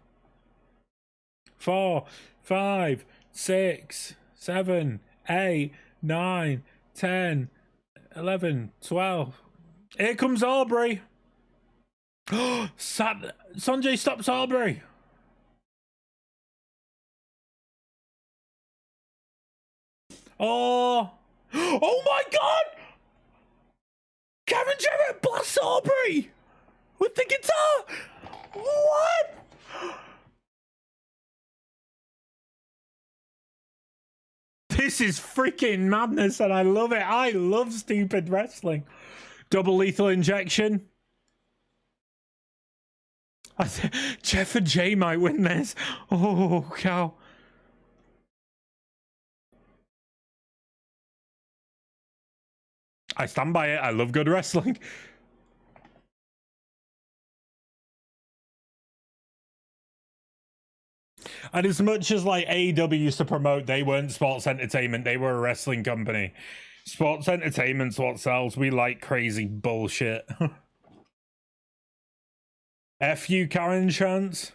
4, 5, 6, 7, 8, 9, 10, 11, 12. Here comes Aubrey. Sanjay stops Aubrey. Oh. Oh my God. Karen Jarrett blasts Aubrey with the guitar. What? This is freaking madness and I love it. I love stupid wrestling. Double lethal injection. Jeff and Jay might win this. Oh, cow. I stand by it. I love good wrestling. And as much as like AEW used to promote, they weren't sports entertainment. They were a wrestling company. Sports entertainment's what sells. We like crazy bullshit. F you, Karen Chance.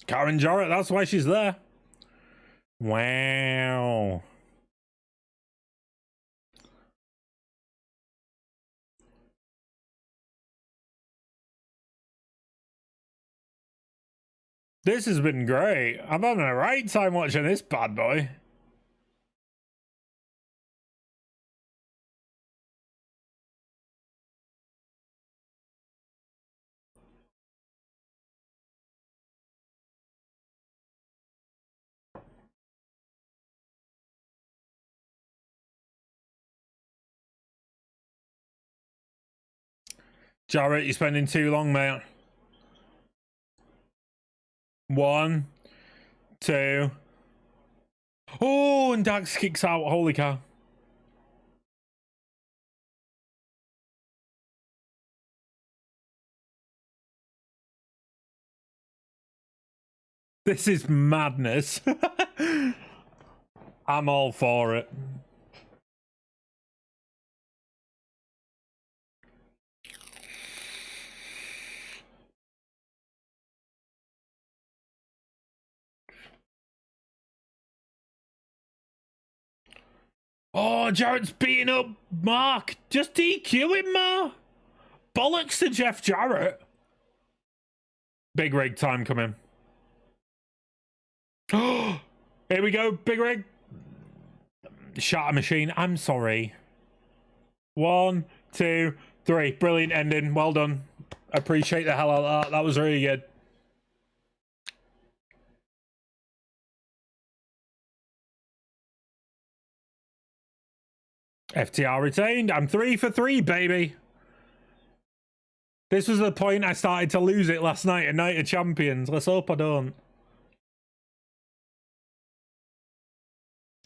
Karen Jarrett, that's why she's there. Wow. This has been great. I'm having a right time watching this bad boy. Jarrett, you're spending too long, mate. 1, 2. Oh, and Dax kicks out. Holy cow. This is madness. I'm all for it. Oh, Jarrett's beating up Mark. Just DQ him, Ma. Bollocks to Jeff Jarrett. Big rig time coming. Oh, here we go. Big rig. Shatter machine. I'm sorry. 1, 2, 3. Brilliant ending. Well done. Appreciate the hell out of that. That was really good. FTR retained. I'm 3 for 3, baby. This was the point I started to lose it last night at Night of Champions. Let's hope I don't.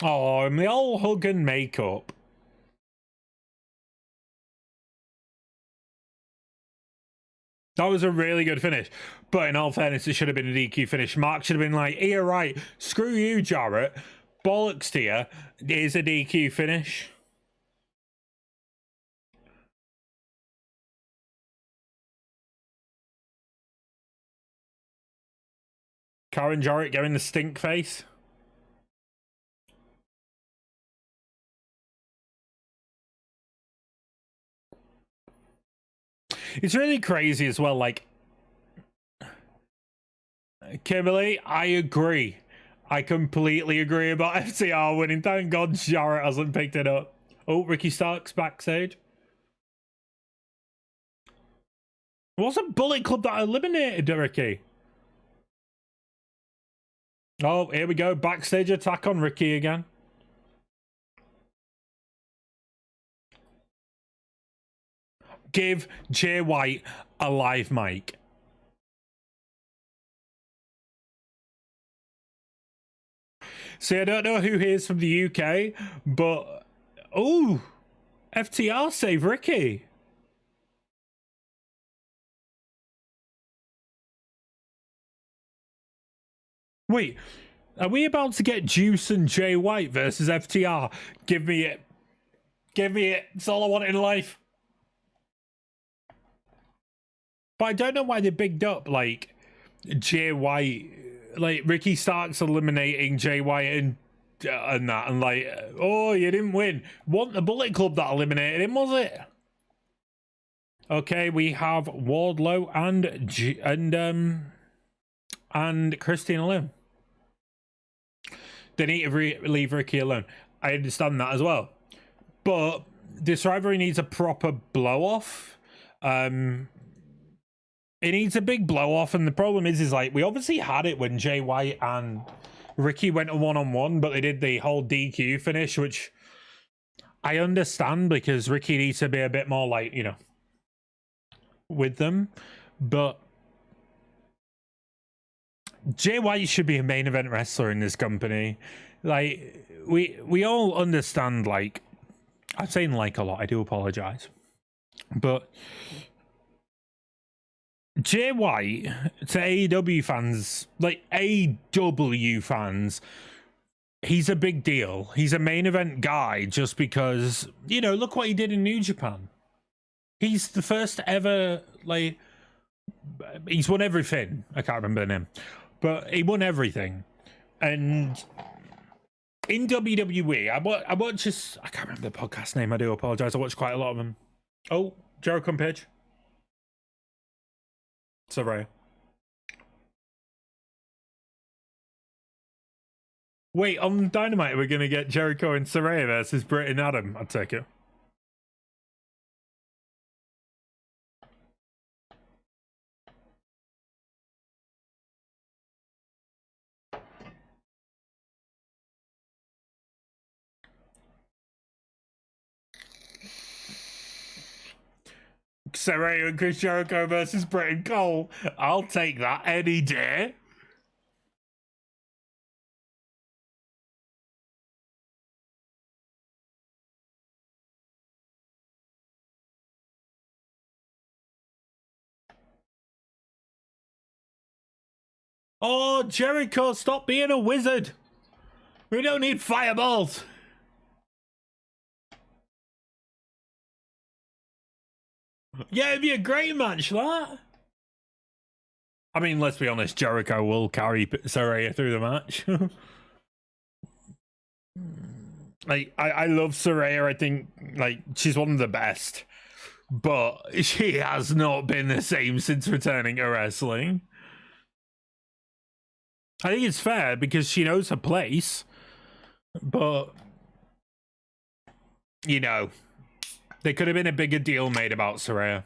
Oh, and the old hug and makeup. That was a really good finish. But in all fairness, it should have been a DQ finish. Mark should have been like, "You're right. Screw you, Jarrett. Bollocks to you. Here's a DQ finish." Karen Jarrett going the stink face. It's really crazy as well, like, Kimberly, I agree. I completely agree about FTR winning. Thank God Jarrett hasn't picked it up. Oh, Ricky Starks backstage. It wasn't Bullet Club that eliminated Ricky. Oh, here we go. Backstage attack on Ricky again. Give Jay White a live mic. See, I don't know who he is from the UK, but... Oh! FTR save Ricky. Wait, are we about to get Juice and Jay White versus FTR? Give me it. Give me it. It's all I want in life. But I don't know why they bigged up, like, Jay White, like, Ricky Starks eliminating Jay White and that, and like, oh, you didn't win. Wasn't the Bullet Club that eliminated him, was it? Okay, we have Wardlow and Christina Lynn. They need to leave Ricky alone. I understand that as well. But this rivalry needs a proper blow-off. It needs a big blow-off, and the problem is like, we obviously had it when Jay White and Ricky went a one-on-one, but they did the whole DQ finish, which I understand because Ricky needs to be a bit more, like, you know, with them. But Jay White should be a main event wrestler in this company. Like, we all understand, like, I'm saying like a lot, I do apologize. But Jay White, to AEW fans, like AEW fans, he's a big deal. He's a main event guy just because, you know, look what he did in New Japan. He's the first ever, like, he's won everything. I can't remember the name, but he won everything. And in WWE, I watch just, I can't remember the podcast name, I do apologize. I watch quite a lot of them. Oh, Jericho and Page. Sorry. Wait, on Dynamite, we're going to get Jericho and Saraya versus Britt and Adam. I'd take it. Saraya and Chris Jericho versus Britt and Cole. I'll take that any day. Oh, Jericho, stop being a wizard. We don't need fireballs. Yeah, it'd be a great match, that. I mean, let's be honest, Jericho will carry Saraya through the match. Like, I love Saraya. I think, like, she's one of the best. But she has not been the same since returning to wrestling. I think it's fair because she knows her place. But, you know, there could have been a bigger deal made about Saraya.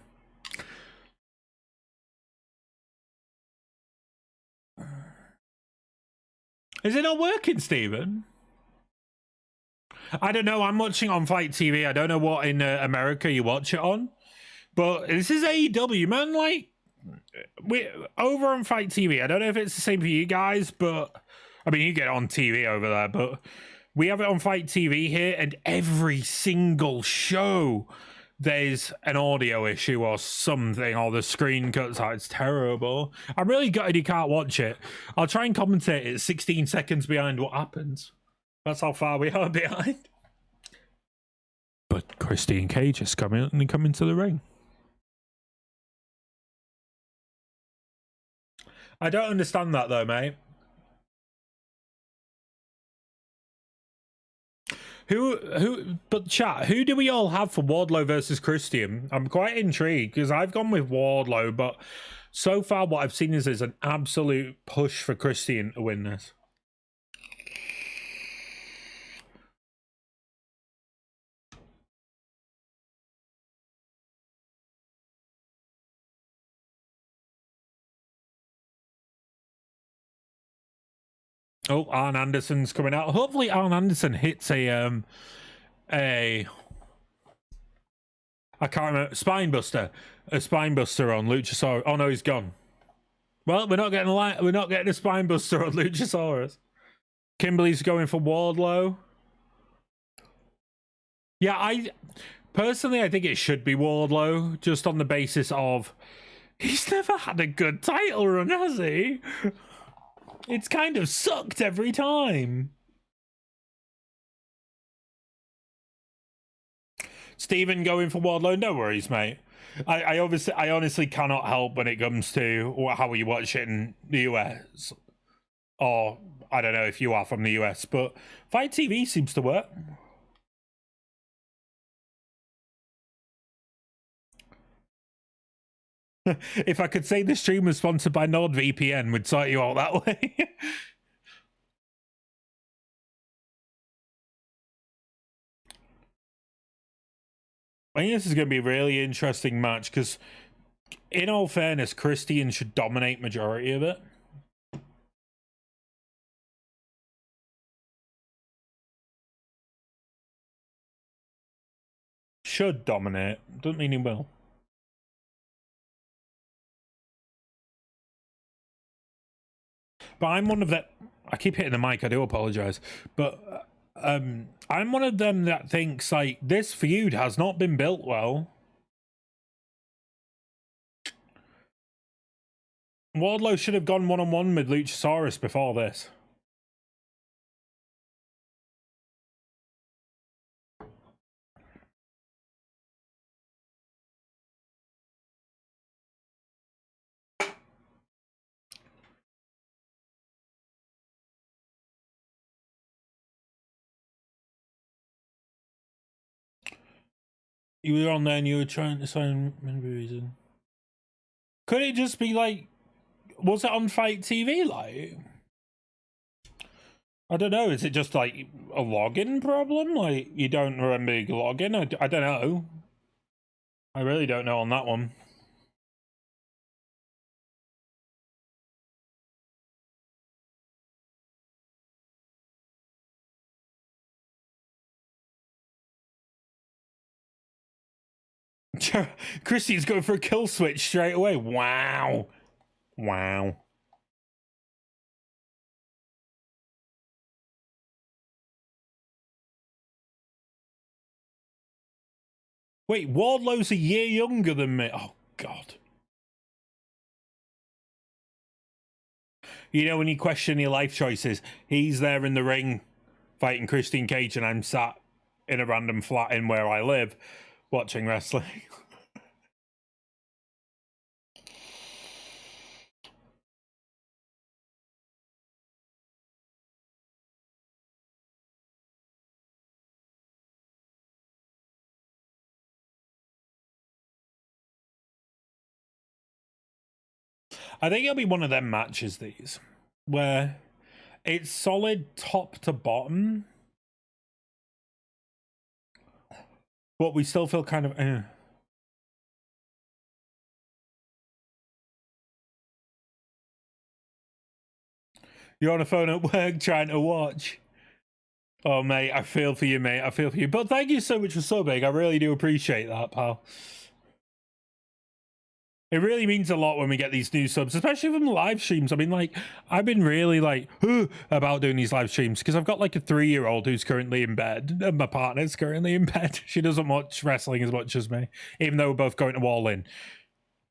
Is it not working, Stephen? I don't know. I'm watching on Fight TV. I don't know what in America you watch it on. But this is AEW, man. Like, we over on Fight TV. I don't know if it's the same for you guys, but I mean, you get it on TV over there, but we have it on Fight TV here, and every single show there's an audio issue or something, or the screen cuts out. It's terrible. I'm really gutted you can't watch it. I'll try and commentate it 16 seconds behind what happens. That's how far we are behind. But Christian Cage is coming into the ring. I don't understand that though, mate. But chat, who do we all have for Wardlow versus Christian? I'm quite intrigued because I've gone with Wardlow, but so far what I've seen is there's an absolute push for Christian to win this. Oh, Arn Anderson's coming out. Hopefully Arn Anderson hits a I can't remember, a spine buster on Luchasaurus. Oh no, he's gone. Well, we're not getting a spine buster on Luchasaurus. Kimberly's going for Wardlow. Yeah, I think it should be Wardlow, just on the basis of he's never had a good title run, has he? It's kind of sucked every time. Stephen going for Wardlow, no worries, mate. I honestly cannot help when it comes to how you watch it in the US. Or, I don't know if you are from the US, but Fight TV seems to work. If I could say the stream was sponsored by NordVPN, we'd sort you out that way. I think this is going to be a really interesting match because, in all fairness, Christian should dominate majority of it. Should dominate. Doesn't mean he will. But I'm one of that. I keep hitting the mic. I do apologize. But I'm one of them that thinks like this feud has not been built well. Wardlow should have gone one-on-one with Luchasaurus before this. You were on there and you were trying to sign maybe reason. Could it just be like, was it on Fight TV? Like, I don't know. Is it just like a login problem? Like, you don't remember your login? I don't know. I really don't know on that one. Christy's going for a kill switch straight away. Wow. Wow. Wait, Wardlow's a year younger than me. Oh, God. You know, when you question your life choices, he's there in the ring fighting Christian Cage, and I'm sat in a random flat in where I live watching wrestling. I think it'll be one of them matches, these, where it's solid top to bottom, but we still feel kind of... You're on a phone at work trying to watch. Oh, mate, I feel for you, mate. I feel for you. But thank you so much for subbing. I really do appreciate that, pal. It really means a lot when we get these new subs, especially from the live streams. I mean, like, I've been really, like, about doing these live streams because I've got, like, a 3-year-old who's currently in bed, and my partner's currently in bed. She doesn't watch wrestling as much as me, even though we're both going to Allin.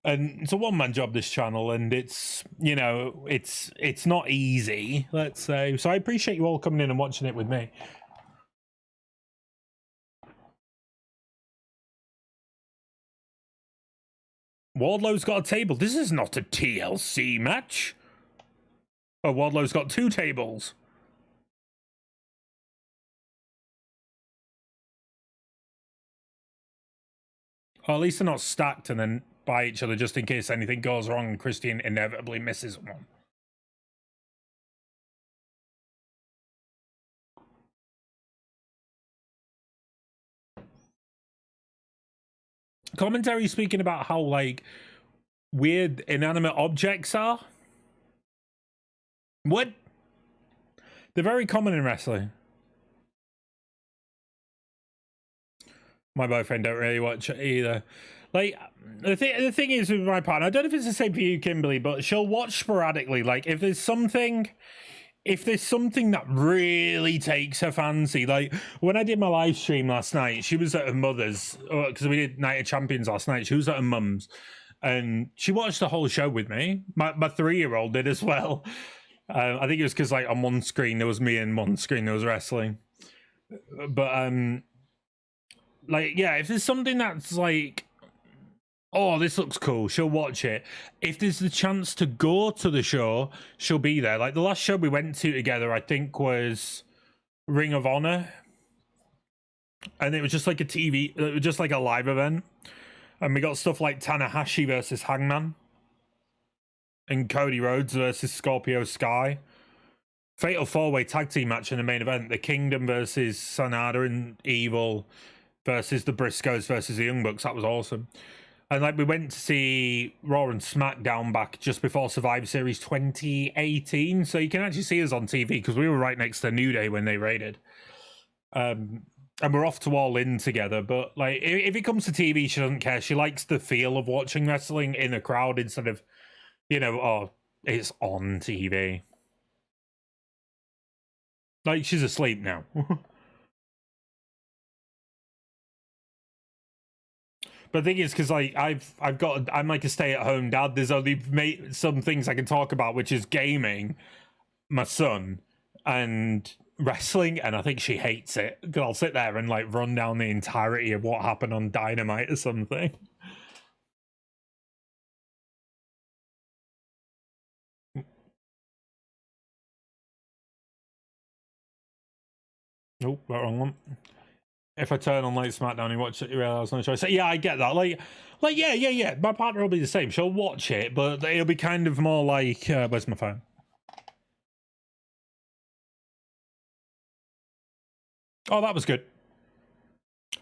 And it's a one-man job, this channel, and it's, you know, it's not easy, let's say. So I appreciate you all coming in and watching it with me. Wardlow's got a table. This is not a TLC match. Oh, Wardlow's got 2 tables. Or at least they're not stacked and then by each other just in case anything goes wrong and Christian inevitably misses one. Commentary speaking about how, like, weird inanimate objects are. What? They're very common in wrestling. My boyfriend don't really watch it either. Like, the thing is with my partner, I don't know if it's the same for you, Kimberly, but she'll watch sporadically. Like, if there's something that really takes her fancy, like when I did my live stream last night, she was at her mother's, because we did Night of Champions last night. She was at her mum's, and she watched the whole show with me. My 3-year-old did as well. I think it was because, like, on one screen there was me and one screen there was wrestling. But like, yeah, if there's something that's like, oh, this looks cool, she'll watch it. If there's the chance to go to the show, she'll be there. Like, the last show we went to together, I think, was Ring of Honor. And it was just like a TV, it was just like a live event. And we got stuff like Tanahashi versus Hangman. And Cody Rhodes versus Scorpio Sky. Fatal 4-way tag team match in the main event. The Kingdom versus Sanada and Evil versus the Briscoes versus the Young Bucks. That was awesome. And, like, we went to see Raw and SmackDown back just before Survivor Series 2018. So you can actually see us on TV because we were right next to New Day when they raided. And we're off to Allin together. But, like, if it comes to TV, she doesn't care. She likes the feel of watching wrestling in a crowd instead of, you know, oh, it's on TV. Like, she's asleep now. But the thing is, because, like, I'm like a stay-at-home dad. There's only some things I can talk about, which is gaming, my son, and wrestling. And I think she hates it because I'll sit there and, like, run down the entirety of what happened on Dynamite or something. Oh, wrong one. If I turn on, like, SmackDown and watch it, you realize no choice. So, yeah, I get that. Like, yeah. My partner will be the same. She'll watch it, but it'll be kind of more like, where's my phone? Oh, that was good.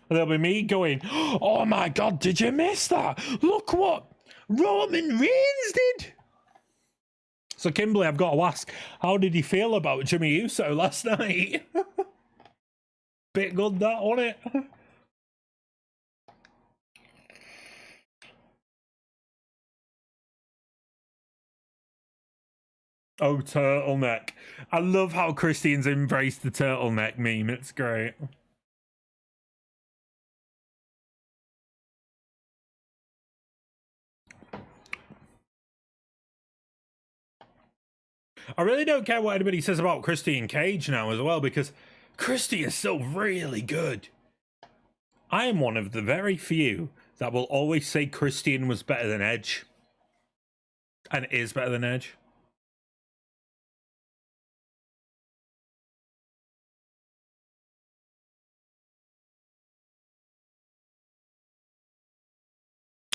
And there'll be me going, oh my God, did you miss that? Look what Roman Reigns did. So, Kimberly, I've got to ask, how did you feel about Jimmy Uso last night? Bit good, that, wasn't it? Oh, turtleneck. I love how Christian's embraced the turtleneck meme. It's great. I really don't care what anybody says about Christian Cage now as well, because Christian is still really good. I am one of the very few that will always say Christian was better than Edge. And is better than Edge.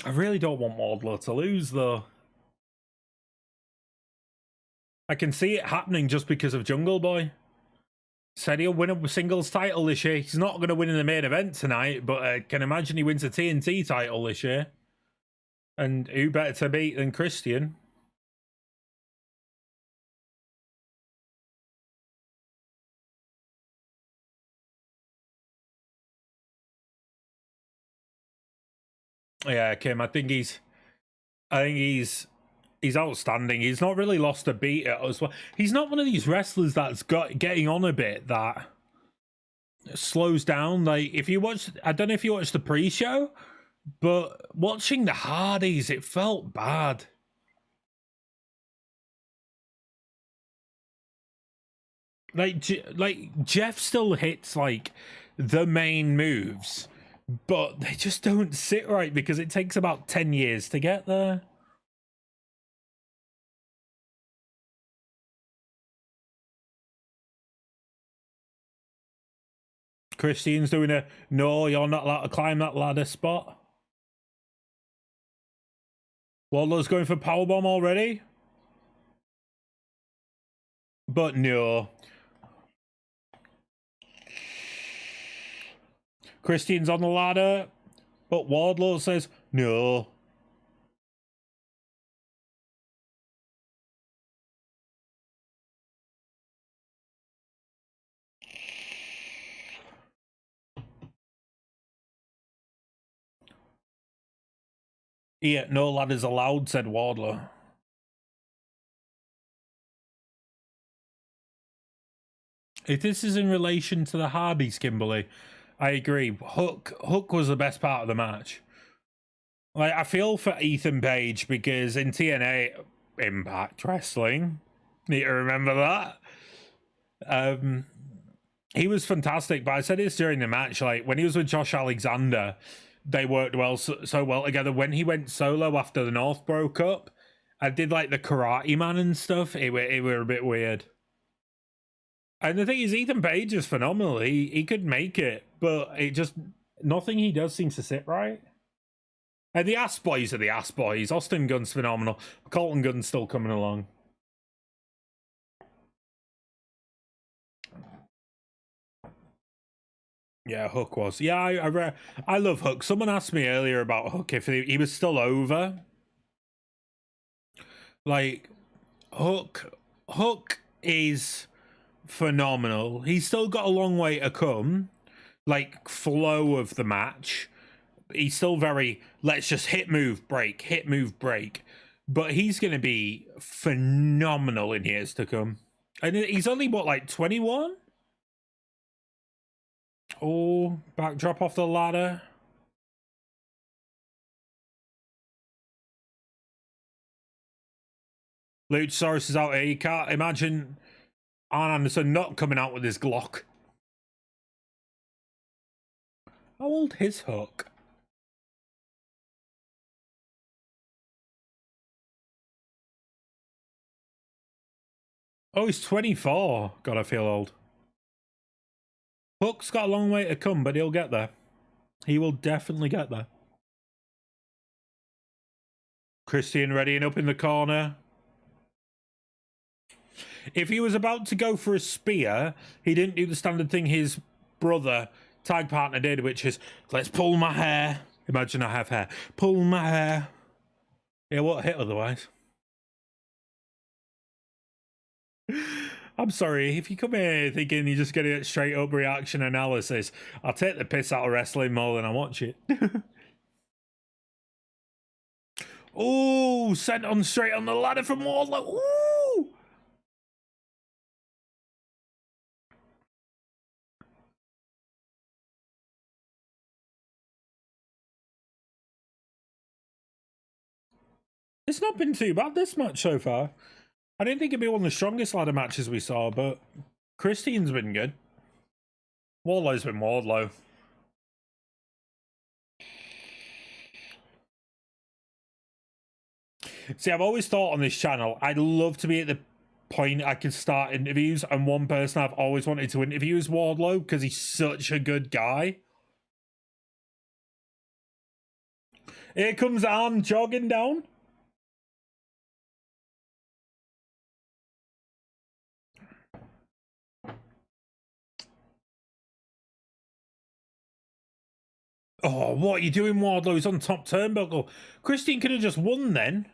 I really don't want Wardlow to lose, though. I can see it happening just because of Jungle Boy. Said he'll win a singles title this year. He's not going to win in the main event tonight, but I can imagine he wins a TNT title this year. And who better to beat than Christian? Yeah, Kim, I think he's outstanding. He's not really lost a beat at us. He's not one of these wrestlers that's got getting on a bit that slows down. Like, if you watch, I don't know if you watched the pre-show, but watching the Hardys, it felt bad. Like Jeff still hits like the main moves, but they just don't sit right because it takes about 10 years to get there. Christian's doing a no, you're not allowed to climb that ladder spot. Wardlow's going for powerbomb already. But no. Christian's on the ladder, but Wardlow says no. Yeah, no ladders allowed, said Wardlow. If this is in relation to the Hardys, Kimberly, I agree. Hook was the best part of the match. Like, I feel for Ethan Page because in TNA Impact Wrestling, need to remember that. He was fantastic, but I said this during the match. Like, when he was with Josh Alexander, they worked so well together. When he went solo after the North broke up, I did like the Karate Man and stuff. It were a bit weird. And the thing is, Ethan Page is phenomenal. He could make it, but it just nothing he does seems to sit right. And the Ass Boys are the Ass Boys. Austin Gunn's phenomenal. Colton Gunn's still coming along. Yeah, Hook was. Yeah, I love Hook. Someone asked me earlier about Hook if he was still over. Like, Hook is phenomenal. He's still got a long way to come. Like, flow of the match. He's still very, let's just hit, move, break, hit, move, break. But he's going to be phenomenal in years to come. And he's only, what, like 21? Oh, backdrop off the ladder. Luchasaurus is out here. You can't imagine Arn Anderson not coming out with his Glock. How old is Hook? Oh, he's 24. God, I feel old. Hook's got a long way to come, but he'll get there. He will definitely get there. Christian readying up in the corner. If he was about to go for a spear, he didn't do the standard thing his brother, tag partner, did, which is, let's pull my hair. Imagine I have hair. Pull my hair. Yeah, what hit otherwise? I'm sorry, if you come here thinking you're just getting a straight up reaction analysis, I'll take the piss out of wrestling more than I watch it. Oh, sent on straight on the ladder from Wardlow. Ooh! It's not been too bad, this match so far. I didn't think it'd be one of the strongest ladder matches we saw, but Christian's been good. Wardlow's been Wardlow. See, I've always thought on this channel, I'd love to be at the point I could start interviews, and one person I've always wanted to interview is Wardlow, because he's such a good guy. Here comes Arn jogging down. Oh, what are you doing, Wardlow? He's on top turnbuckle. Christian could have just won then.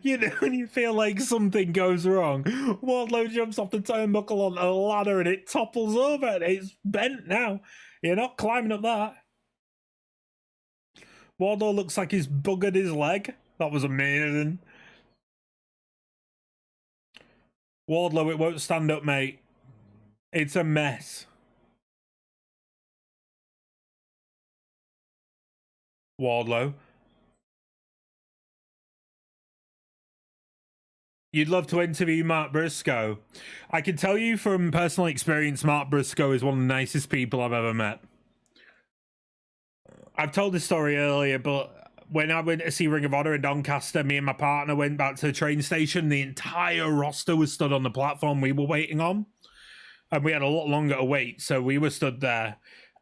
You know, when you feel like something goes wrong, Wardlow jumps off the turnbuckle on a ladder and it topples over and it's bent now. You're not climbing up that. Wardlow looks like he's buggered his leg. That was amazing. Wardlow, it won't stand up, mate. It's a mess. Wardlow. You'd love to interview Mark Briscoe. I can tell you from personal experience, Mark Briscoe is one of the nicest people I've ever met. I've told this story earlier, but when I went to see Ring of Honor in Doncaster, me and my partner went back to the train station. The entire roster was stood on the platform we were waiting on. And we had a lot longer to wait, so we were stood there.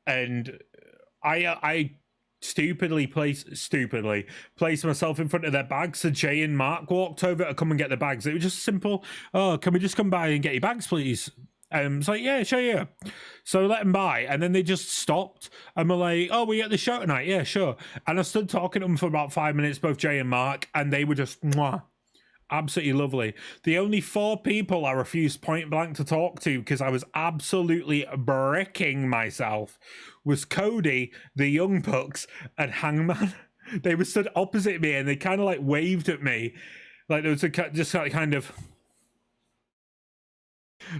And I stupidly placed myself in front of their bags, so Jay and Mark walked over to come and get the bags. It was just simple, oh, can we just come by and get your bags, please? So yeah, sure, yeah. So let them by, and then they just stopped, and we're like, oh, we at the show tonight? Yeah, sure. And I stood talking to them for about 5 minutes, both Jay and Mark, and they were just, mwah, absolutely lovely. The only 4 people I refused point blank to talk to because I was absolutely bricking myself was Cody, the Young Bucks, and Hangman. They were stood opposite me and they kind of like waved at me. Like there was just like kind of...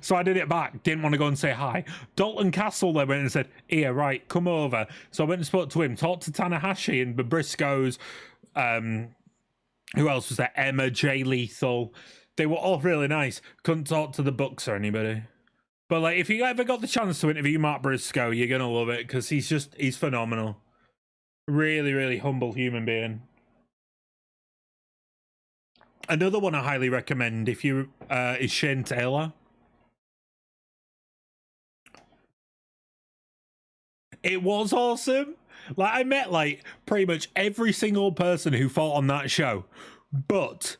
So I did it back. Didn't want to go and say hi. Dalton Castle then went and said, "Here, right, come over." So I went and spoke to him, talked to Tanahashi and the Briscoes. Who else was there? Emma, Jay Lethal. They were all really nice. Couldn't talk to the Bucks or anybody. But like, if you ever got the chance to interview Mark Briscoe, you're gonna love it because he's phenomenal. Really, really humble human being. Another one I highly recommend if you is Shane Taylor. It was awesome. Like, I met like pretty much every single person who fought on that show, but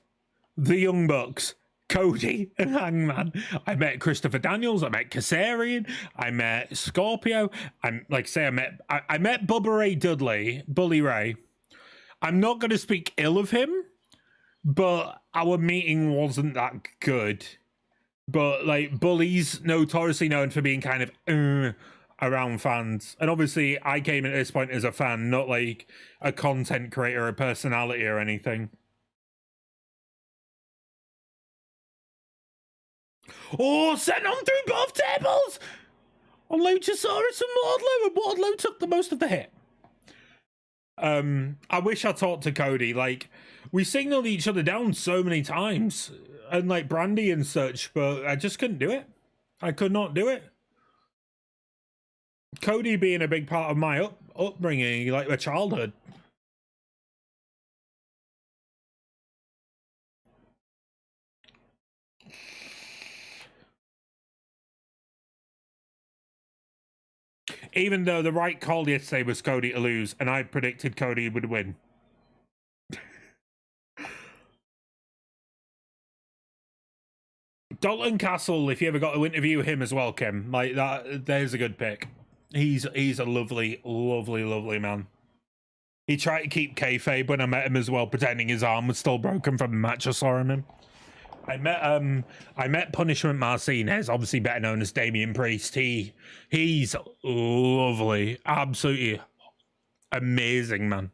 the Young Bucks, Cody and Hangman. I met Christopher Daniels. I met Kazarian. I met Scorpio. I met Bubba Ray Dudley, Bully Ray. I'm not going to speak ill of him, but our meeting wasn't that good. But like, Bully's notoriously known for being kind of around fans, and obviously I came at this point as a fan, not like a content creator, a personality or anything. Oh, sent on through both tables on Luchasaurus and Wardlow took the most of the hit. I wish I talked to Cody. Like, we signaled each other down so many times, and like Brandy and such, but I just couldn't do it. I could not do it. Cody being a big part of my upbringing, like my childhood. Even though the right call yesterday was Cody to lose, and I predicted Cody would win. Dalton Castle, if you ever got to interview him as well, Kim, like that, there's a good pick. He's a lovely, lovely, lovely man. He tried to keep kayfabe when I met him as well, pretending his arm was still broken from the match I saw him in. I met Punishment Martinez, obviously better known as Damian Priest. He's lovely, absolutely amazing, man.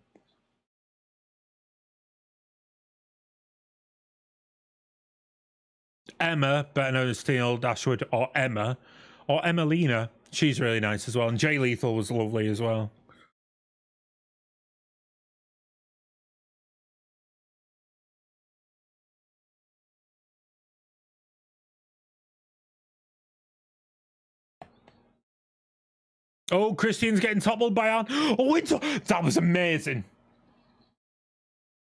Emma, better known as Teal Dashwood, or Emmalina. She's really nice as well, and Jay Lethal was lovely as well. Oh, Christian's getting toppled by Arn. Oh, that was amazing.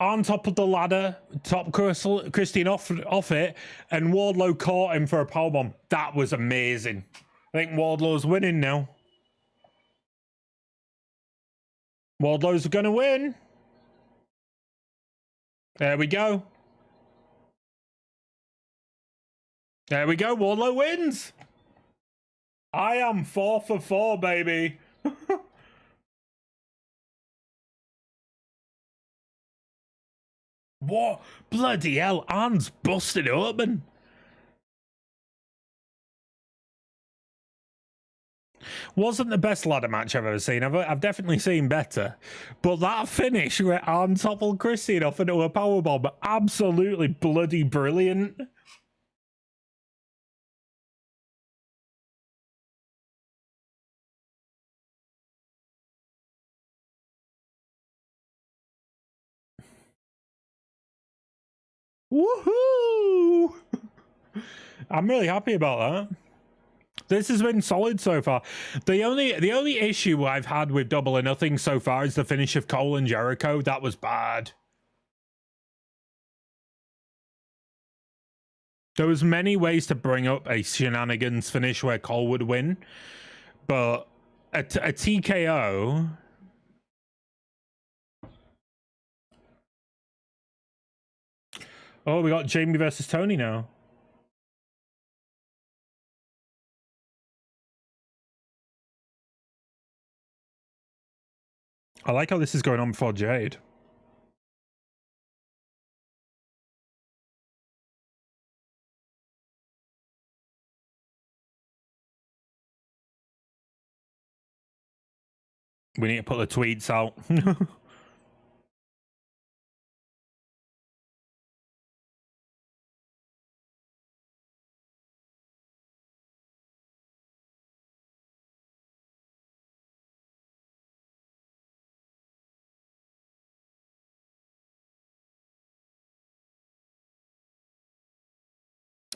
On top of the ladder, top Christian off it, and Wardlow caught him for a powerbomb. That was amazing. I think Wardlow's winning now. Wardlow's gonna win. There we go. There we go. Wardlow wins. I am 4 for 4, baby. What? Bloody hell, Arn's busted open. Wasn't the best ladder match I've ever seen. I've definitely seen better. But that finish where Arn toppled Christian off into a powerbomb, absolutely bloody brilliant. Woohoo! I'm really happy about that. This has been solid so far. The only issue I've had with Double or Nothing so far is the finish of Cole and Jericho. That was bad. There was many ways to bring up a shenanigans finish where Cole would win, but a TKO. Oh, we got Jamie versus Toni now. I like how this is going on before Jade. We need to put the tweets out.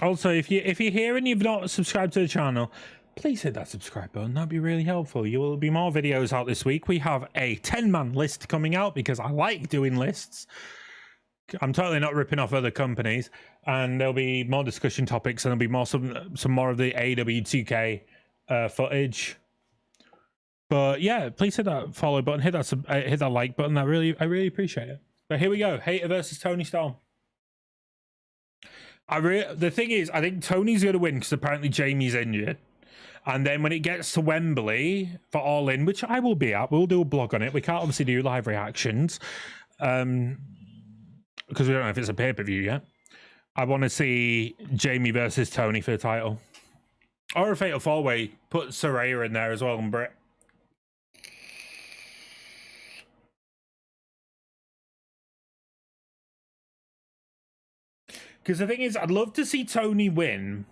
Also, if you're here and you've not subscribed to the channel, please hit that subscribe button. That'd be really helpful. You will be more videos out this week. We have a 10-man list coming out because I like doing lists. I'm totally not ripping off other companies, and there'll be more discussion topics, and there'll be more some more of the AEW 2K footage. But yeah, please hit that follow button, hit that like button. I really appreciate it. But here we go, Hayter versus Toni Storm. The thing is, I think Tony's going to win because apparently Jamie's injured. And then when it gets to Wembley for Allin, which I will be at, we'll do a blog on it. We can't obviously do live reactions because we don't know if it's a pay-per-view yet. I want to see Jamie versus Toni for the title. Or a Fatal 4-Way. Put Saraya in there as well and Britt. Because the thing is, I'd love to see Toni win.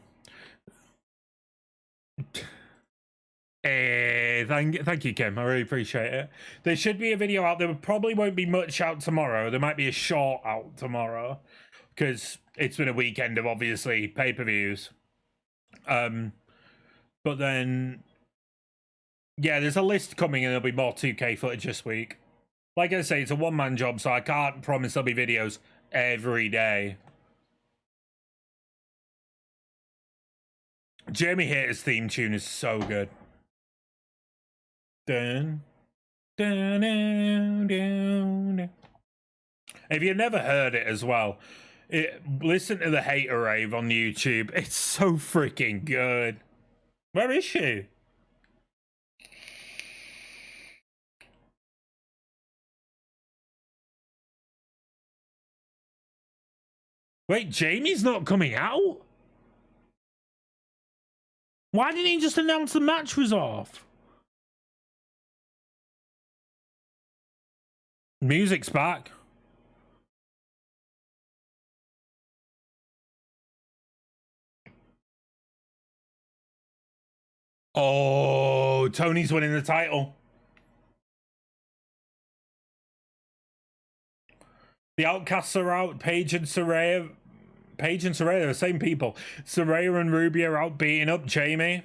Thank you, Kim. I really appreciate it. There should be a video out. There probably won't be much out tomorrow. There might be a short out tomorrow because it's been a weekend of obviously pay-per-views. But then, yeah, there's a list coming and there'll be more 2K footage this week. Like I say, it's a one-man job, so I can't promise there'll be videos every day. Jamie Hayter's theme tune is so good. Dun, dun, dun, dun, dun. If you've never heard it as well, listen to the Hayter rave on YouTube. It's so freaking good. Where is she? Wait, Jamie's not coming out? Why didn't he just announce the match was off? Music's back. Oh, Tony's winning the title. The Outcasts are out. Paige and Saraya are the same people. Saraya and Ruby are out beating up Jamie.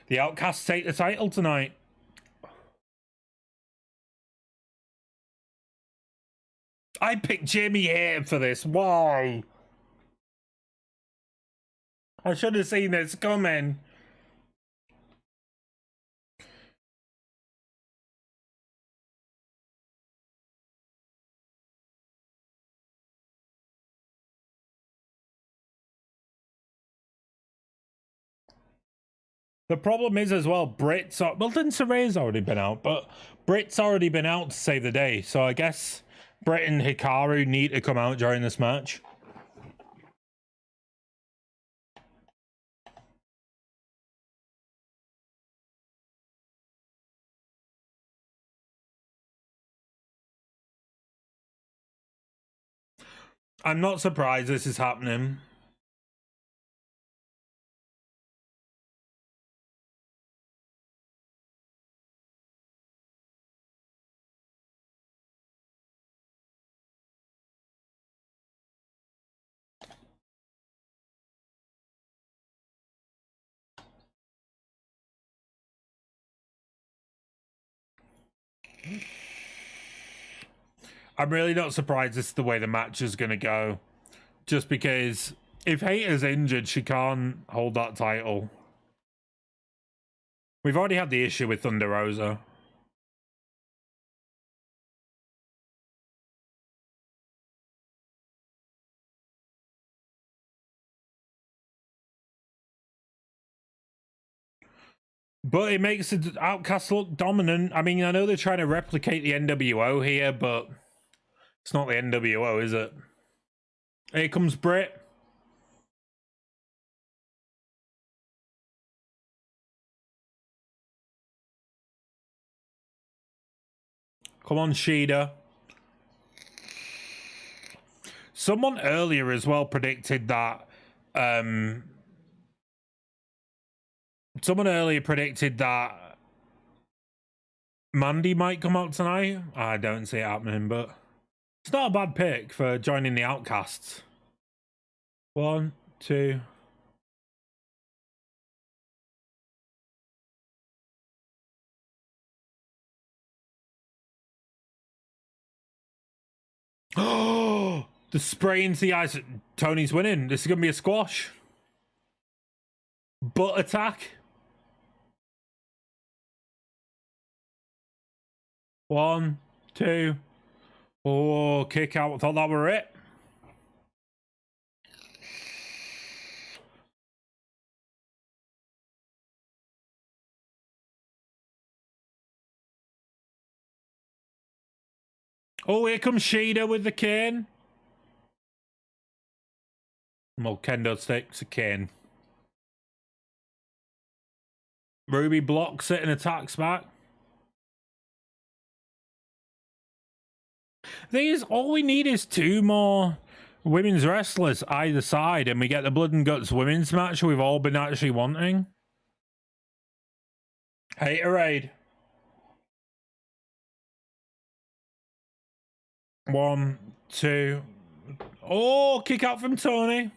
The Outcasts take the title tonight. I picked Jamie Hayter for this. Why? I should have seen this coming. The problem is as well, Britt's... Well, then Saray's already been out, but Britt's already been out to save the day. So I guess Britt and Hikaru need to come out during this match. I'm not surprised this is happening. I'm really not surprised this is the way the match is going to go. Just because if Hayter's injured, she can't hold that title. We've already had the issue with Thunder Rosa. But it makes the Outcast look dominant. I mean, I know they're trying to replicate the NWO here, but it's not the NWO, is it? Here comes Britt. Come on, Shida. Someone earlier as well predicted that... Someone earlier predicted that Mandy might come out tonight. I don't see it happening, but it's not a bad pick for joining the Outcasts. 1, 2. Oh, the spray into the eyes. Tony's winning. This is going to be a squash. Butt attack. 1, 2. Oh, kick out. I thought that were it. Oh, here comes Shida with the cane. Well, kendo sticks a cane. Ruby blocks it and attacks back. The thing is, all we need is 2 more women's wrestlers either side, and we get the Blood and Guts women's match we've all been actually wanting. Haterade. 1, 2. Oh, kick out from Toni.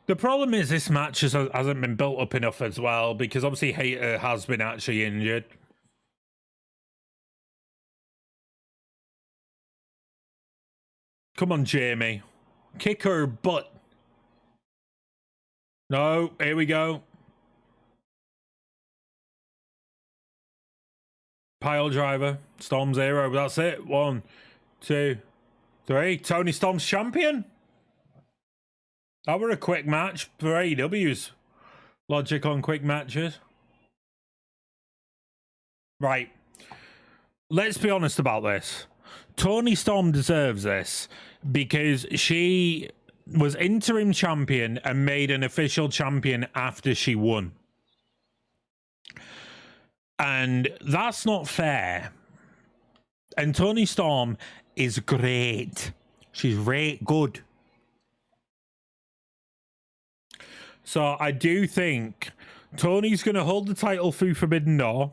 The problem is this match hasn't been built up enough as well, because obviously Hayter has been actually injured. Come on, Jamie. Kick her butt. No, here we go. Pile driver. Storm 0. That's it. 1, 2, 3. Toni Storm's champion. That were a quick match for AEW's logic on quick matches. Right. Let's be honest about this. Toni Storm deserves this because she was interim champion and made an official champion after she won. And that's not fair. And Toni Storm is great. She's great, good. So I do think Tony's going to hold the title through Forbidden Door.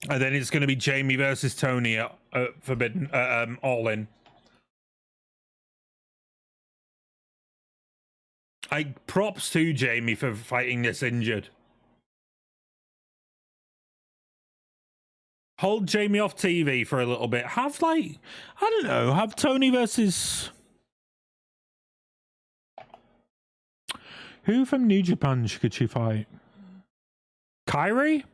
And then it's going to be Jamie versus Toni at Forbidden, Allin. Props to Jamie for fighting this injured. Hold Jamie off TV for a little bit. Have, like, I don't know, have Toni versus... Who from New Japan could she fight? Kairi?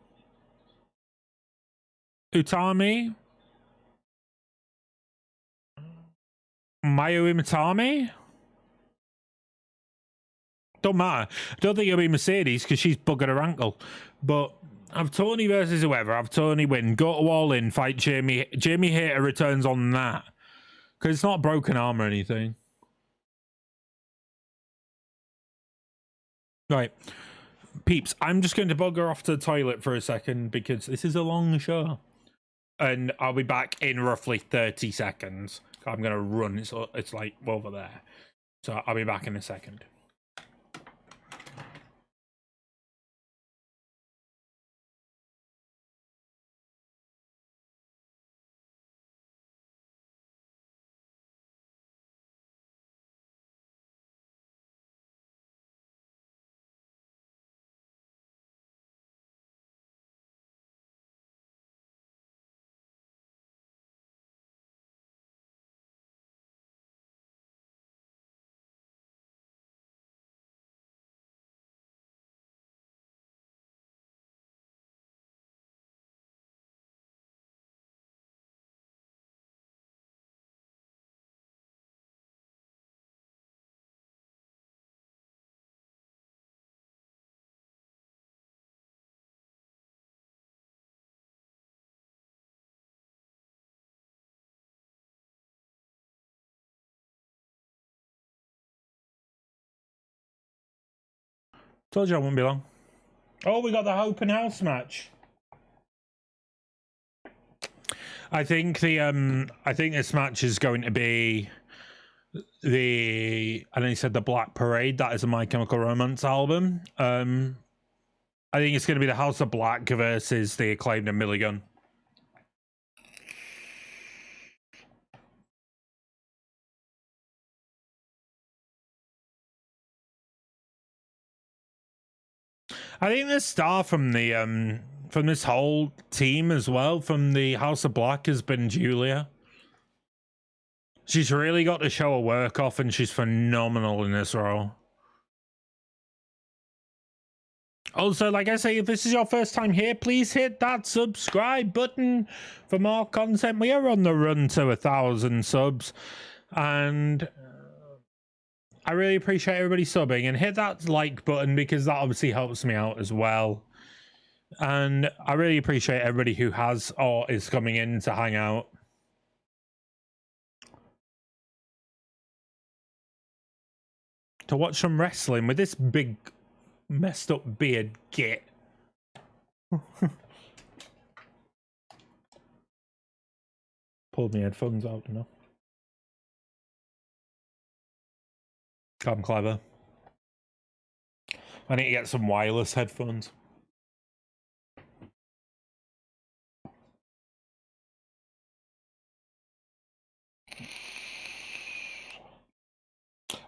Utami? Mayu Imatami? Don't matter. I don't think it'll be Mercedes because she's buggered her ankle. But have Toni versus whoever. Have Toni win. Go to Allin, fight Jamie. Jamie Hayter returns on that. Because it's not broken arm or anything. Right. Peeps, I'm just going to bugger off to the toilet for a second because this is a long show. And I'll be back in roughly 30 seconds. I'm going to run. It's like over there. So I'll be back in a second. Told you I wouldn't be long. Oh, we got the open house match. I think this match is going to be and then he said the Black Parade. That is a My Chemical Romance album. I think it's going to be the House of Black versus the Acclaimed and Milligan. I think the star from this whole team as well, from the House of Black, has been Julia. She's really got to show her work off, and she's phenomenal in this role. Also, like I say, if this is your first time here, please hit that subscribe button for more content. We are on the run to 1,000 subs, and I really appreciate everybody subbing, and hit that like button because that obviously helps me out as well. And I really appreciate everybody who has or is coming in to hang out. To watch some wrestling with this big messed up beard git. Pulled my headphones out, you know. I'm clever. I need to get some wireless headphones.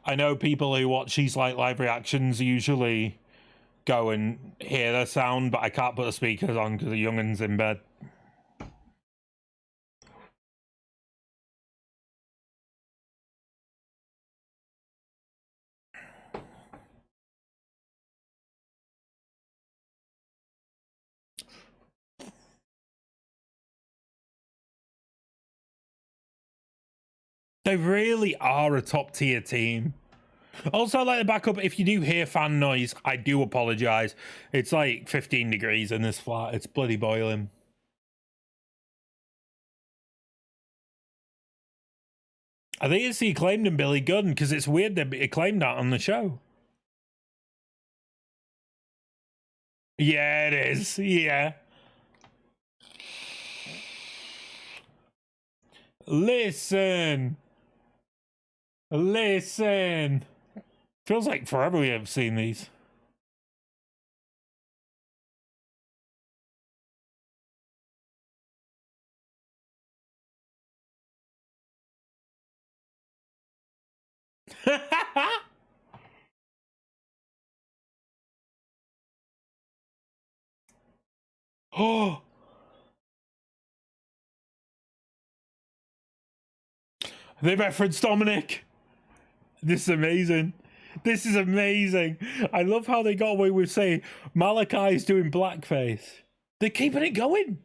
I know people who watch these like live reactions usually go and hear the sound, but I can't put the speakers on because the youngun's in bed. They really are a top tier team. Also, I'd like to back up, if you do hear fan noise, I do apologise. It's like 15 degrees in this flat. It's bloody boiling. I think it's the Acclaimed and Billy Gunn, because it's weird they claimed that on the show. Yeah, it is. Yeah. Listen. Listen. Feels like forever we have seen these. Oh. They referenced Dominic. This is amazing. This is amazing. I love how they got away with saying Malachi's doing blackface. They're keeping it going.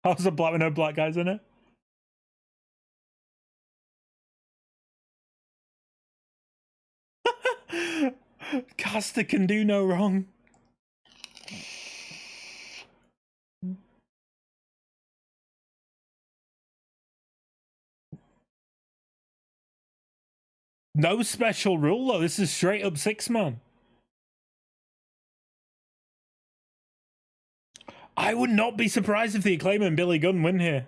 How's the black with no black guys in it? Caster can do no wrong. No special rule though. This is straight up 6-man. I would not be surprised if the Acclaim and Billy Gunn win here.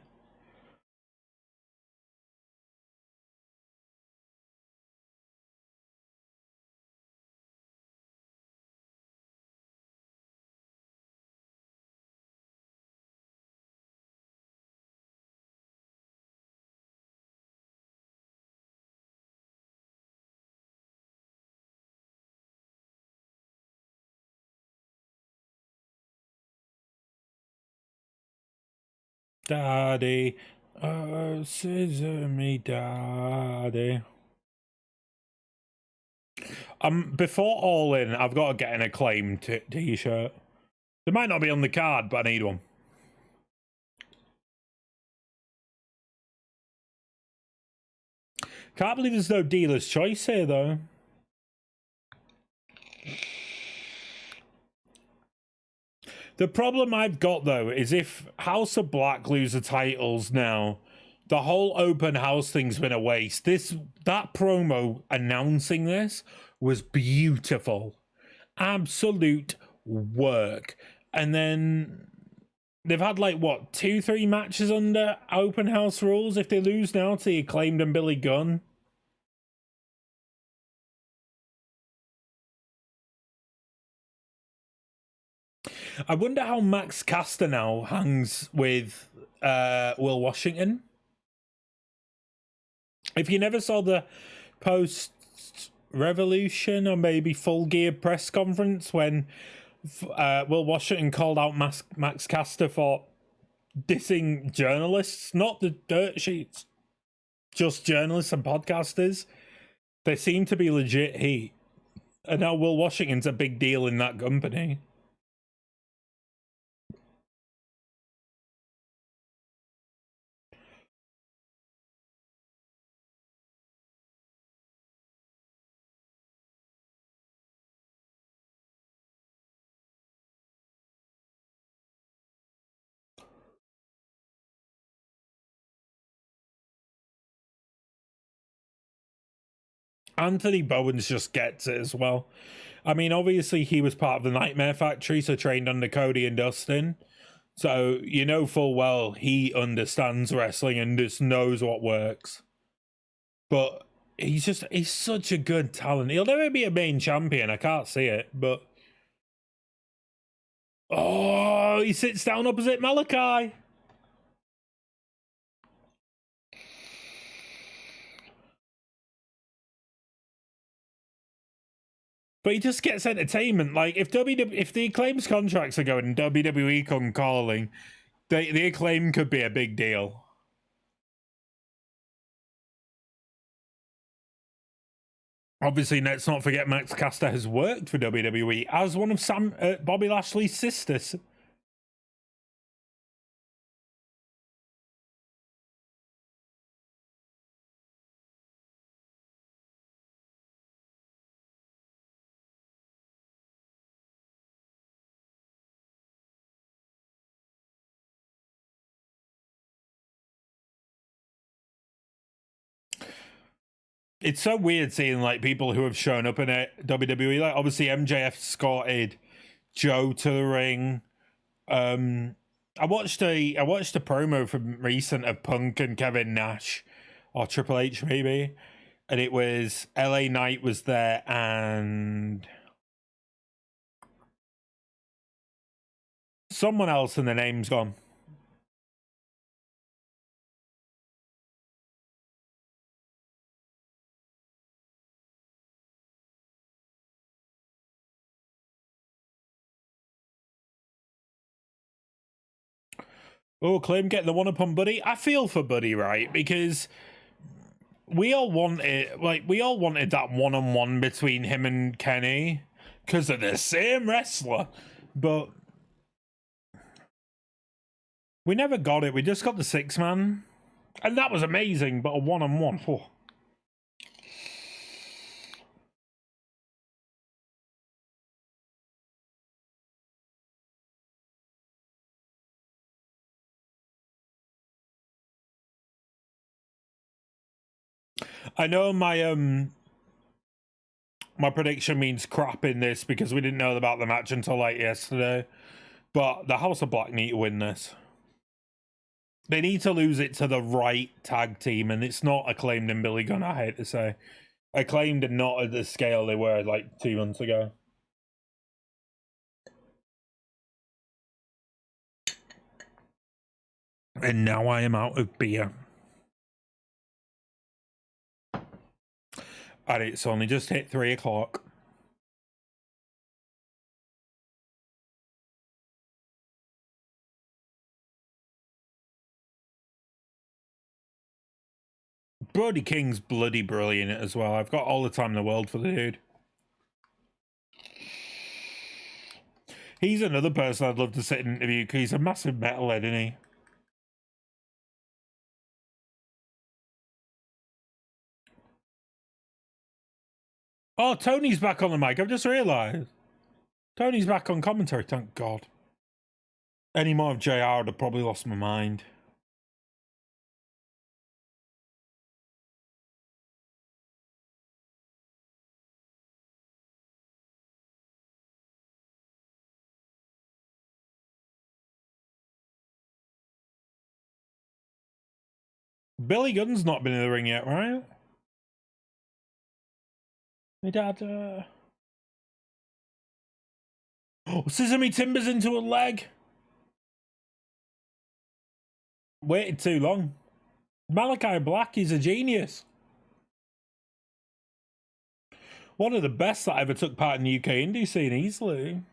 Daddy, scissor me, daddy. Before All In, I've got to get an Acclaim t-shirt. They might not be on the card, but I need one. Can't believe there's no dealer's choice here, though. The problem I've got, though, is if House of Black lose the titles now, the whole open house thing's been a waste. That promo announcing this was beautiful. Absolute work. And then they've had, like, what, 2-3 matches under open house rules? If they lose now to the Acclaimed and Billy Gunn. I wonder how Max Caster now hangs with Will Washington. If you never saw the post-Revolution or maybe Full Gear press conference when Will Washington called out Max Caster for dissing journalists, not the dirt sheets, just journalists and podcasters, they seem to be legit heat. And now Will Washington's a big deal in that company. Anthony Bowens just gets it as well. I mean, obviously he was part of the Nightmare Factory, so trained under Cody and Dustin. So you know full well he understands wrestling and just knows what works. But he's such a good talent. He'll never be a main champion. I can't see it, but oh, he sits down opposite Malachi. But he just gets entertainment. Like if the Acclaim's contracts are going and WWE come calling, the Acclaim could be a big deal. Obviously, let's not forget Max Caster has worked for WWE as one of Bobby Lashley's sisters. It's so weird seeing like people who have shown up in WWE. Like obviously MJF escorted Joe to the ring. I watched a promo from recent of Punk and Kevin Nash, or Triple H maybe, and it was LA Knight was there and someone else, and the name's gone. Oh, Claim getting the one up on Buddy. I feel for Buddy, right? Because we all wanted that one-on-one between him and Kenny because they're the same wrestler. But We never got it. We just got the 6-man. And that was amazing, but a one-on-one. Oh. I know my my prediction means crap in this because we didn't know about the match until like yesterday. But the House of Black need to win this. They need to lose it to the right tag team, and it's not Acclaimed and Billy Gunn, I hate to say. Acclaimed and not at the scale they were like 2 months ago. And now I am out of beer. And it's only just hit 3 o'clock. Brody King's bloody brilliant as well. I've got all the time in the world for the dude. He's another person I'd love to sit and interview because he's a massive metalhead, isn't he? Oh, Tony's back on the mic. I've just realised. Tony's back on commentary, thank God. Any more of JR, I'd have probably lost my mind. Billy Gunn's not been in the ring yet, right? My dad, Oh, Sesame Timbers into a leg. Waited too long. Malachi Black is a genius. One of the best that ever took part in the UK indie scene, easily.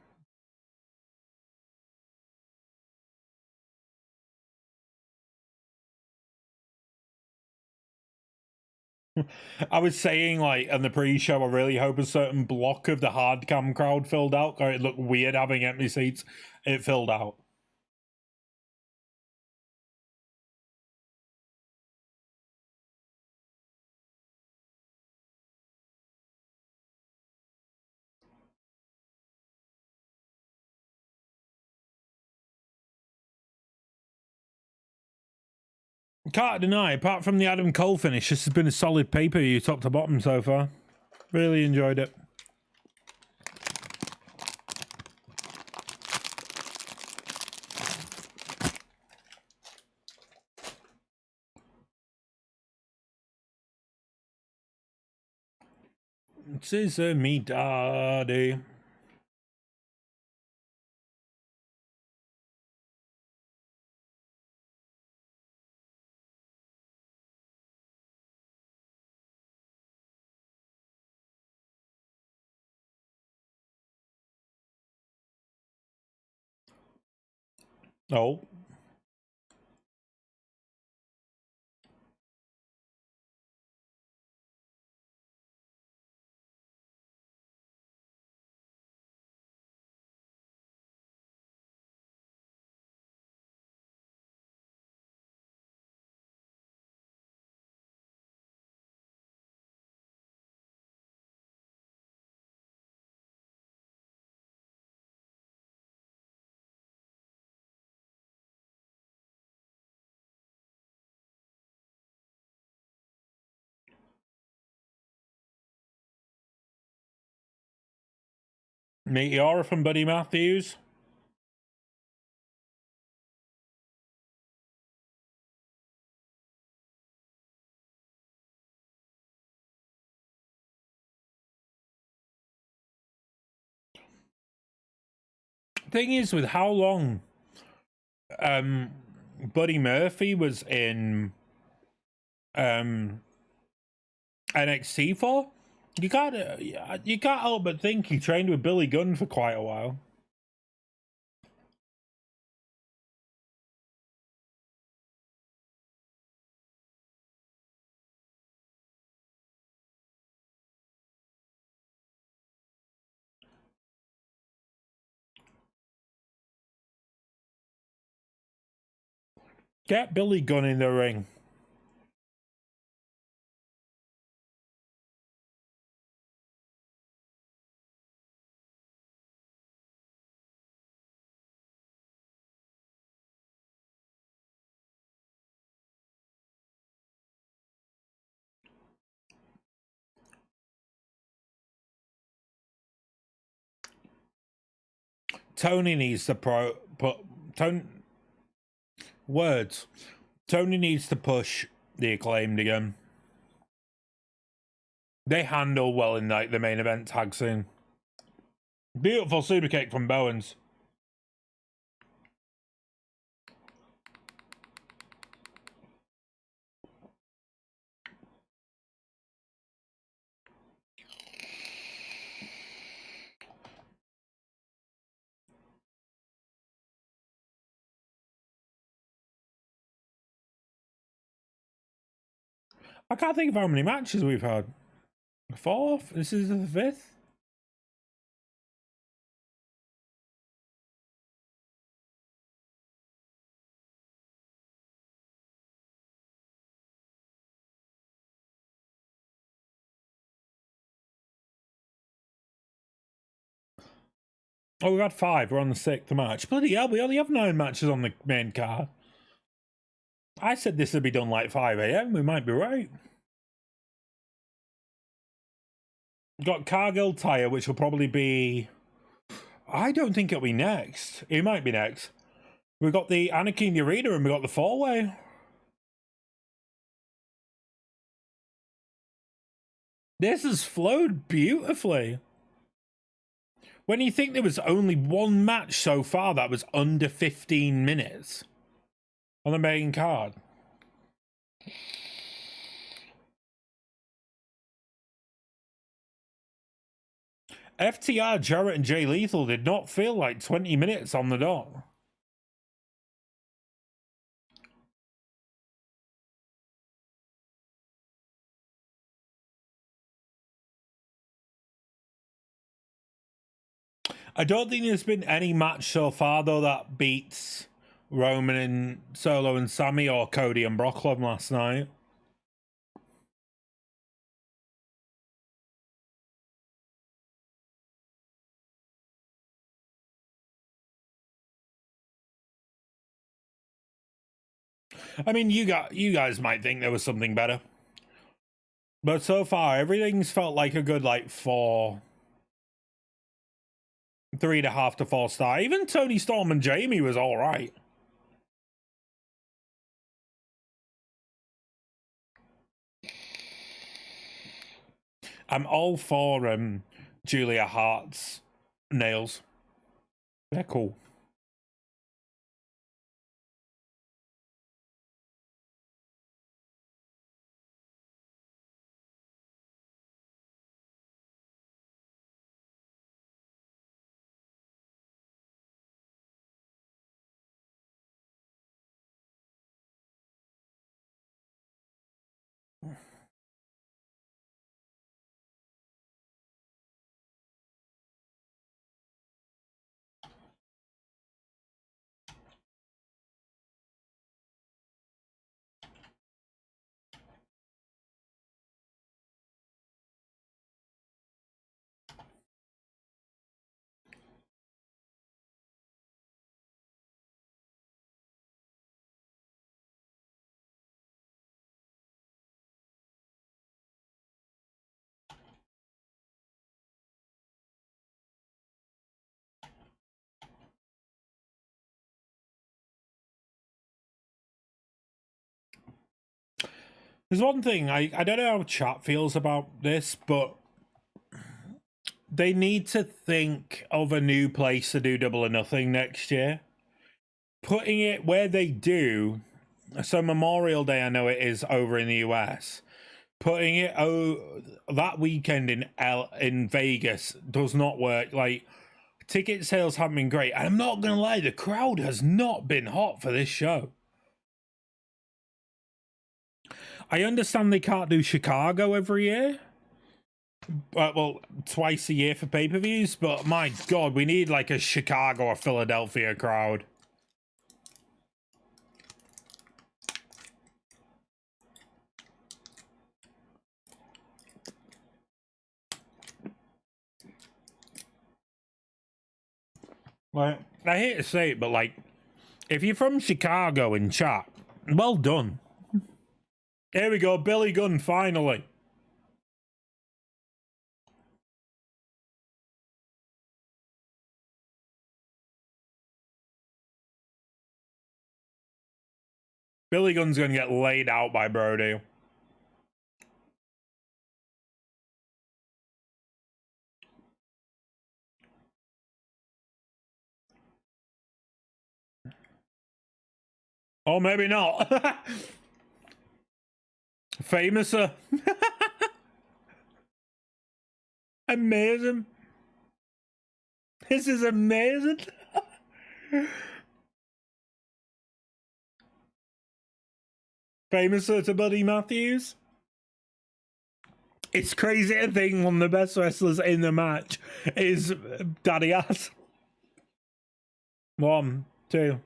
I was saying, like, on the pre-show, I really hope a certain block of the hard cam crowd filled out. It looked weird having empty seats. It filled out. Can't deny, apart from the Adam Cole finish, this has been a solid pay-per-view top to bottom so far. Really enjoyed it. Sesame Daddy. Oh. Meteora from Buddy Matthews. Thing is, with how long Buddy Murphy was in NXT for, you can't help but think he trained with Billy Gunn for quite a while. Get Billy Gunn in the ring. Toni needs to Toni needs to push the Acclaimed again. They handle well in like the main event tag scene. Beautiful super kick from Bowens. I can't think of how many matches we've had. 4th? This is the 5th? Oh, we've had 5. We're on the 6th match. Bloody hell, we only have 9 matches on the main card. I said this would be done like 5 AM. We might be right. Got Cargill, Taya, which will probably be... I don't think it'll be next. It might be next. We've got the Anarchy in the Arena and we got the 4-way. This has flowed beautifully. When you think there was only 1 match so far that was under 15 minutes on the main card. FTR, Jarrett and Jay Lethal did not feel like 20 minutes on the dot. I don't think there's been any match so far, though, that beats Roman and Solo and Sammy or Cody and Brock last night. I mean, you guys might think there was something better. But so far, everything's felt like a good, like, 4... 3.5 to 4 star. Even Toni Storm and Jamie was all right. I'm all for Julia Hart's nails. They're cool. There's one thing, I don't know how chat feels about this, but they need to think of a new place to do Double or Nothing next year. Putting it where they do, so Memorial Day, I know it is over in the US. Putting it that weekend in Vegas does not work. Like, ticket sales haven't been great. And I'm not going to lie, the crowd has not been hot for this show. I understand they can't do Chicago every year. Well, twice a year for pay-per-views, but my God, we need like a Chicago or Philadelphia crowd. Like, I hate to say it, but like, if you're from Chicago in chat, well done. Here we go, Billy Gunn, finally. Billy Gunn's gonna get laid out by Brody. Or maybe not. Famouser. Amazing. This is amazing. Famouser to Buddy Matthews. It's crazy to think one of the best wrestlers in the match is Daddy Ass. 1, 2.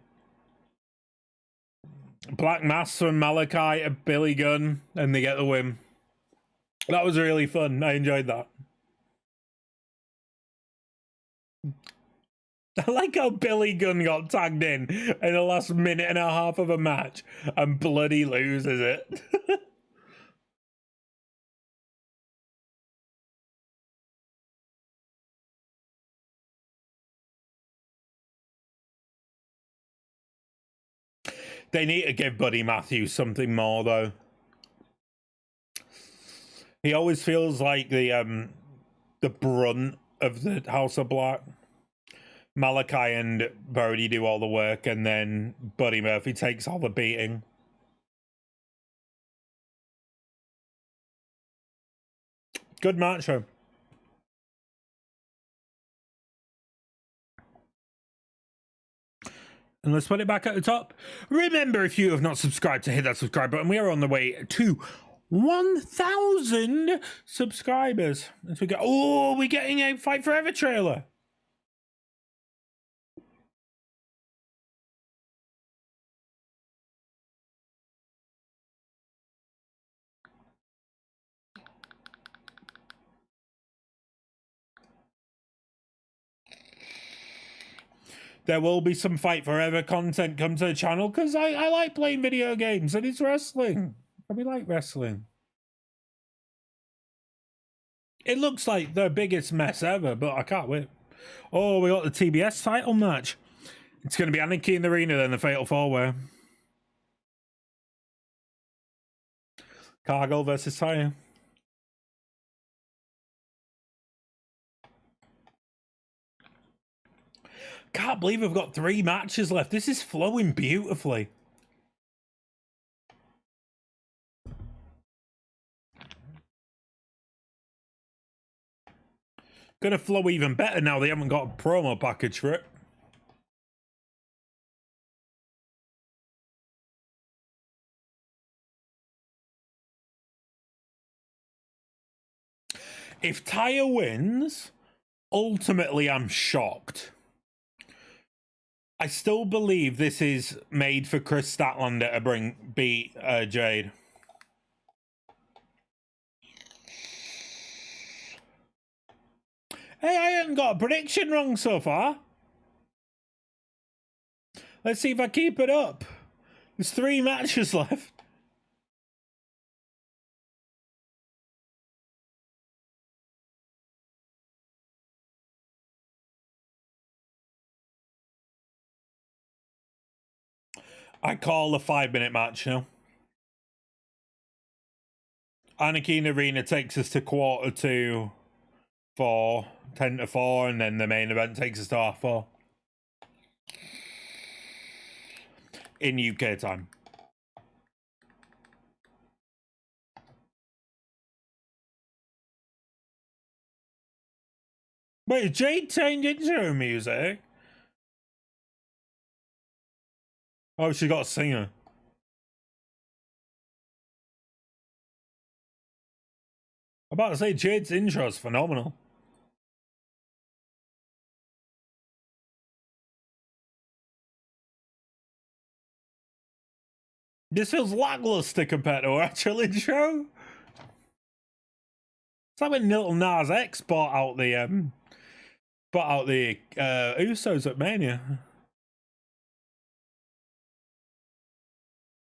Black Mass from Malachi to Billy Gunn, and they get the win. That was really fun. I enjoyed that. I like how Billy Gunn got tagged in the last minute and a half of a match and bloody loses it. They need to give Buddy Matthews something more, though. He always feels like the brunt of the House of Black. Malachi and Brody do all the work, and then Buddy Murphy takes all the beating. Good match, though. And let's put it back at the top. Remember, if you have not subscribed, to hit that subscribe button. We are on the way to 1,000 subscribers. As we go, oh, we're getting a Fight Forever trailer. There will be some Fight Forever content come to the channel because I like playing video games and it's wrestling. And we like wrestling. It looks like the biggest mess ever, but I can't wait. Oh, we got the TBS title match. It's going to be Anarchy in the arena, then the Fatal 4-Way. Cargill versus Taya. Can't believe we've got 3 matches left. This is flowing beautifully. Gonna flow even better now they haven't got a promo package for it. If Taya wins, ultimately I'm shocked. I still believe this is made for Chris Statlander to beat Jade. Hey, I haven't got a prediction wrong so far. Let's see if I keep it up. There's 3 matches left. I call a 5-minute match now. Anarchy in Arena takes us to 3:45 for 10 to 4, and then the main event takes us to 4:30 in UK time. Wait, Jade changed intro music? Oh, she got a singer. I'm about to say Jade's intro is phenomenal. This feels lackluster compared to our actual intro. It's like when Lil Nas X bought out the But out the Usos at Mania.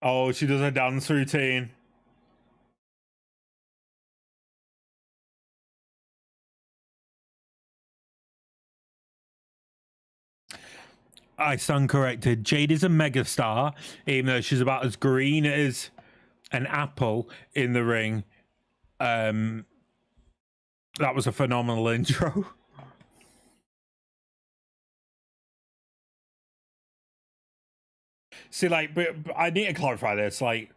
Oh, she does a dance routine. I stand corrected. Jade is a megastar, even though she's about as green as an apple in the ring. That was a phenomenal intro. See, like, but I need to clarify this. Like,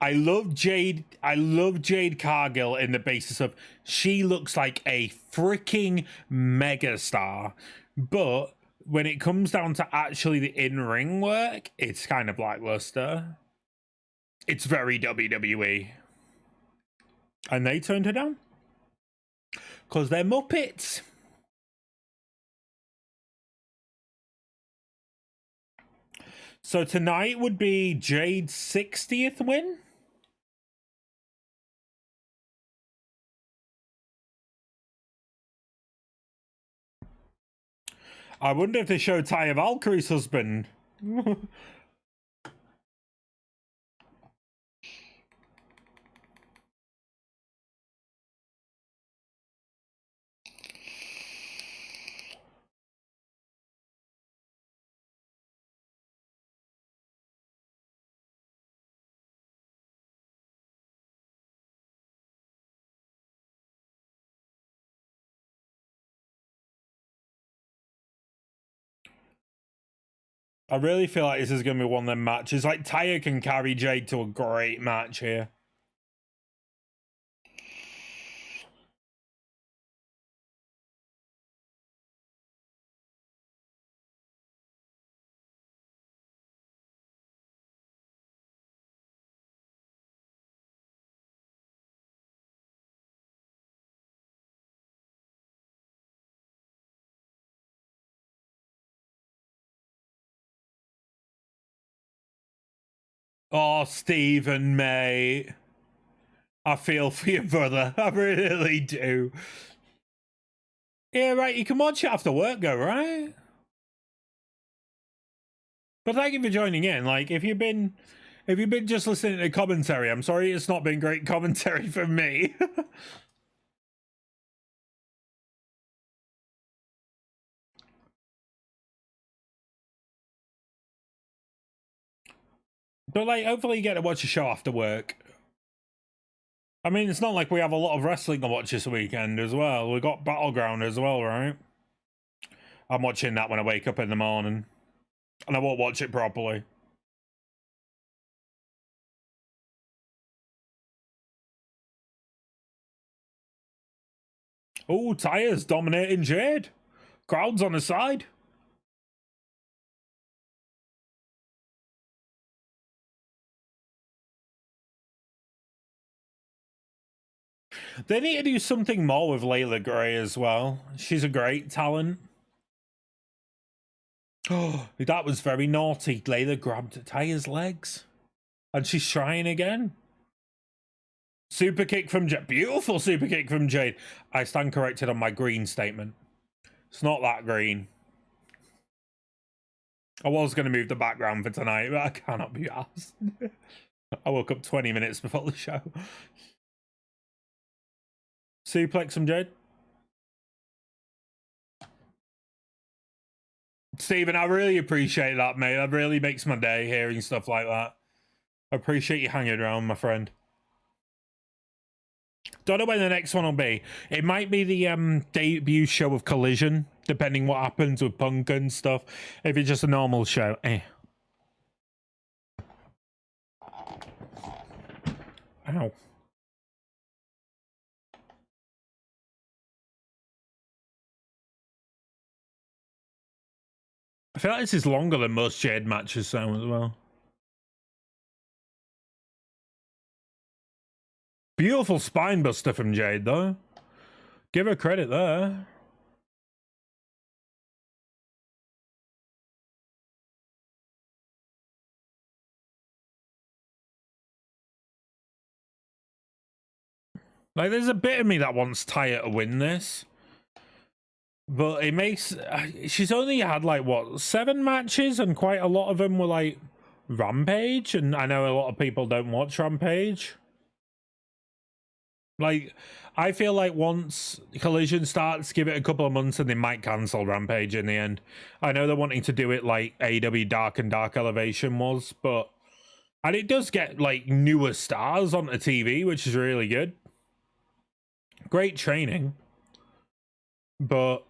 I love Jade. I love Jade Cargill in the basis of she looks like a freaking megastar, but when it comes down to actually the in-ring work, it's kind of lackluster. It's very WWE. And they turned her down? Because they're Muppets. So tonight would be Jade's 60th win? I wonder if they show Taya Valkyrie's husband. I really feel like this is going to be one of them matches. Like, Taya can carry Jade to a great match here. Oh, Stephen, mate. I feel for you, brother. I really do. Yeah, right. You can watch it after work, though, right? But thank you for joining in. Like, if you've been just listening to commentary, I'm sorry it's not been great commentary for me. But like, hopefully you get to watch a show after work. I mean, it's not like we have a lot of wrestling to watch this weekend as well. We got Battleground as well, right? I'm watching that when I wake up in the morning, and I won't watch it properly. Oh, Taya's dominating Jade. Crowd's on the side. They need to do something more with Layla Gray as well. She's a great talent. Oh, that was very naughty. Layla grabbed Taya's legs. And she's trying again. Super kick from Jade. Beautiful super kick from Jade. I stand corrected on my green statement. It's not that green. I was going to move the background for tonight, but I cannot be asked. I woke up 20 minutes before the show. Suplex from Jade. Stephen, I really appreciate that, mate. That really makes my day hearing stuff like that. I appreciate you hanging around, my friend. Don't know when the next one will be. It might be the debut show of Collision, depending what happens with Punk and stuff. If it's just a normal show, Ow. I feel like this is longer than most Jade matches sound as well. Beautiful spine buster from Jade, though. Give her credit there. Like, there's a bit of me that wants Taya to win this. But it makes... she's only had, like, what, 7 matches? And quite a lot of them were, like, Rampage. And I know a lot of people don't watch Rampage. Like, I feel like once Collision starts, give it a couple of months and they might cancel Rampage in the end. I know they're wanting to do it like AEW Dark and Dark Elevation was, but... And it does get, like, newer stars onto TV, which is really good. Great training. But...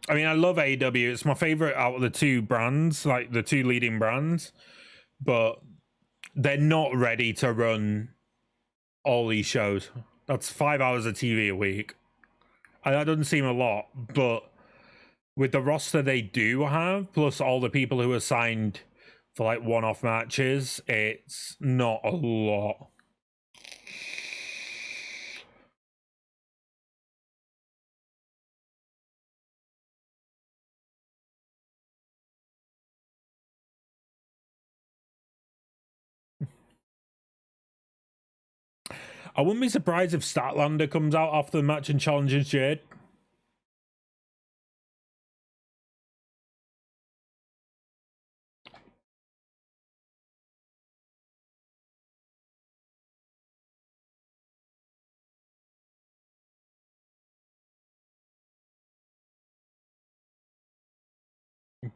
I mean, I love AEW. It's my favorite out of the 2 brands, like the 2 leading brands. But they're not ready to run all these shows. That's 5 hours of TV a week. And that doesn't seem a lot, but with the roster they do have, plus all the people who are signed for like one-off matches, it's not a lot. I wouldn't be surprised if Statlander comes out after the match and challenges Jade.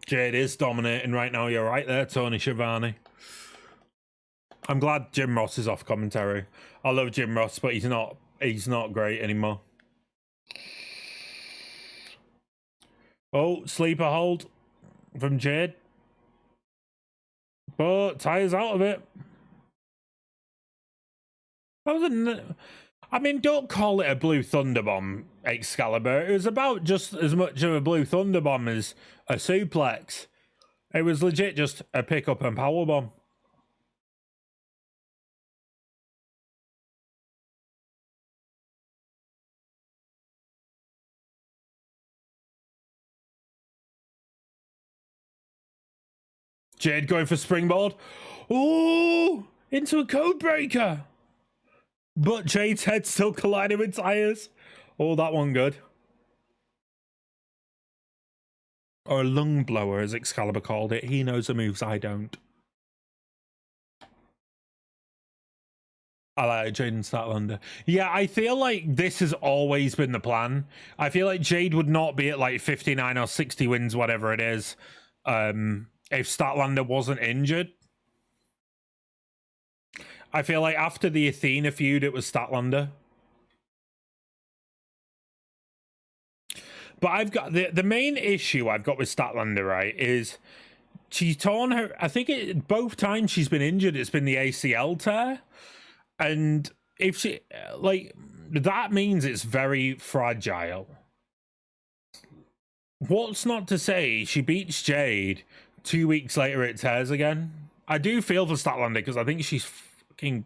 Jade is dominating right now. You're right there, Tony Schiavone. I'm glad Jim Ross is off commentary. I love Jim Ross, but he's not great anymore. Oh, sleeper hold from Jade. But Taya's out of it. I mean, don't call it a Blue Thunder Bomb, Excalibur. It was about just as much of a Blue Thunder Bomb as a suplex. It was legit just a pickup and power bomb. Jade going for springboard. Ooh, into a code breaker. But Jade's head still colliding with Taya's. Oh, that one good. Or a lung blower, as Excalibur called it. He knows the moves, I don't. I like Jade and Statlander. Yeah, I feel like this has always been the plan. I feel like Jade would not be at like 59 or 60 wins, whatever it is, if Statlander wasn't injured. I feel like after the Athena feud, it was Statlander. But I've got the main issue I've got with Statlander, right, is she's torn her. I think both times she's been injured, it's been the ACL tear. And if she, like, that means it's very fragile. What's not to say she beats Jade, 2 weeks later it tears again? I do feel for Statlander because I think she's fucking,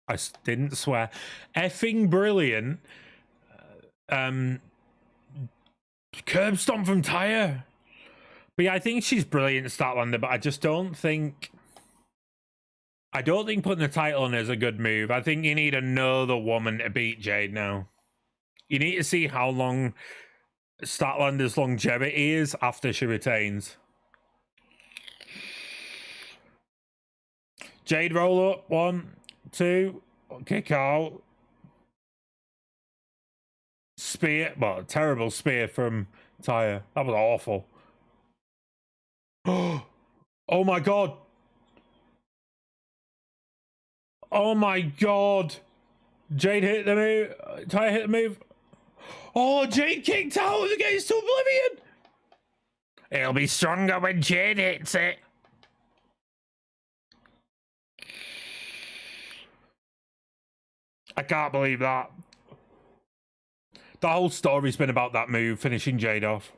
I didn't swear, effing brilliant. Curb stomp from Taya. But yeah, I think she's brilliant, Statlander, but I just don't think... I don't think putting the title on is a good move. I think you need another woman to beat Jade now. You need to see how long Statlander's longevity is after she retains. Jade roll up. 1, 2. Kick out. Spear. Well, terrible spear from Taya. That was awful. Oh my god. Oh my god. Jade hit the move. Taya hit the move. Oh, Jade kicked out against Oblivion. It'll be stronger when Jade hits it. I can't believe that. The whole story's been about that move, finishing Jade off.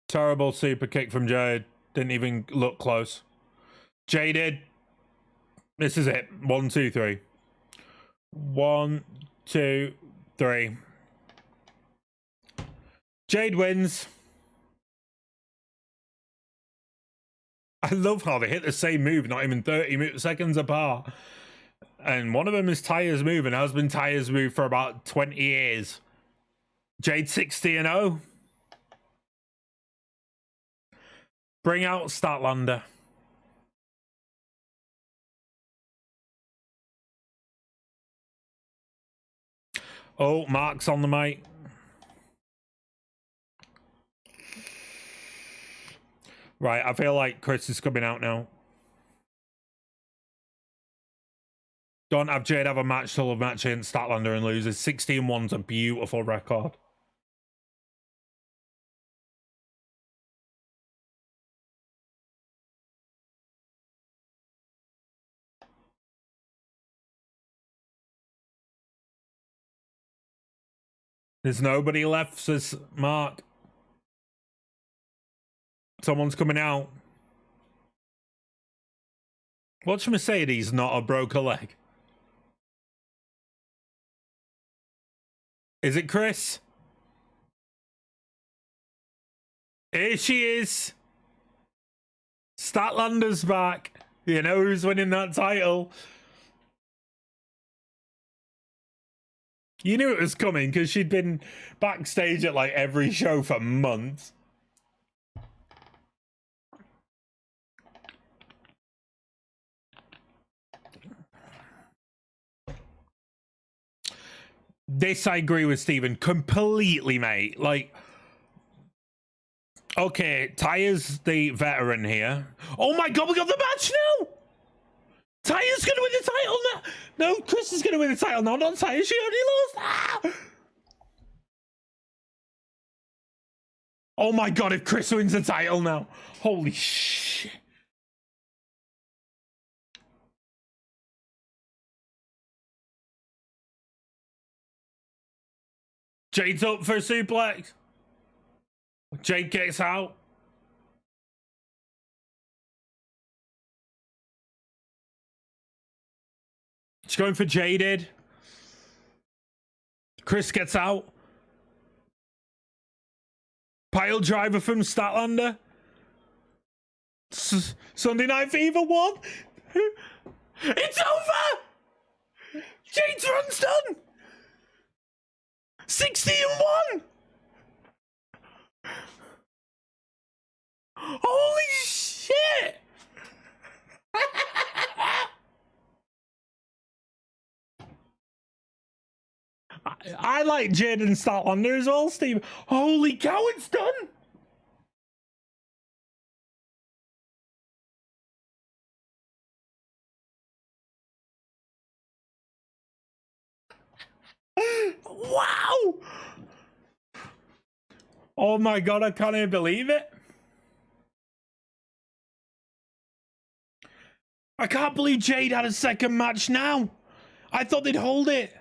Terrible super kick from Jade. Didn't even look close. Jaded. This is it. 1, 2, 3. 1, 2, 3. Jade wins. I love how they hit the same move, not even 30 seconds apart. And one of them is Taya's move, and has been Taya's move for about 20 years. Jade 60-0. Bring out Statlander. Oh, Mark's on the mic. Right, I feel like Chris is coming out now. Don't have Jade have a match till a match against Statlander and loses. 16-1's a beautiful record. There's nobody left, says Mark. Someone's coming out. Watch Mercedes not a broke a leg. Is it Chris? Here she is. Statlander's back. You know who's winning that title. You knew it was coming because she'd been backstage at like every show for months. This I agree with Steven completely, mate. Like, okay, Taya's the veteran here. Oh my god, we got the match now! Taya's gonna win the title now! No, Chris is gonna win the title now, not Taya, she already lost! Ah! Oh my god, if Chris wins the title now. Holy shit. Jade's up for a suplex. Jade gets out. She's going for Jaded. Chris gets out. Pile driver from Statlander. Sunday Night Fever 1. It's over! Jade's run's done! 60-1! Holy shit! I like Jade and Statlander as well, Steve. Holy cow, it's done! Wow! Oh my god, I can't even believe it. I can't believe Jade had a second match now. I thought they'd hold it.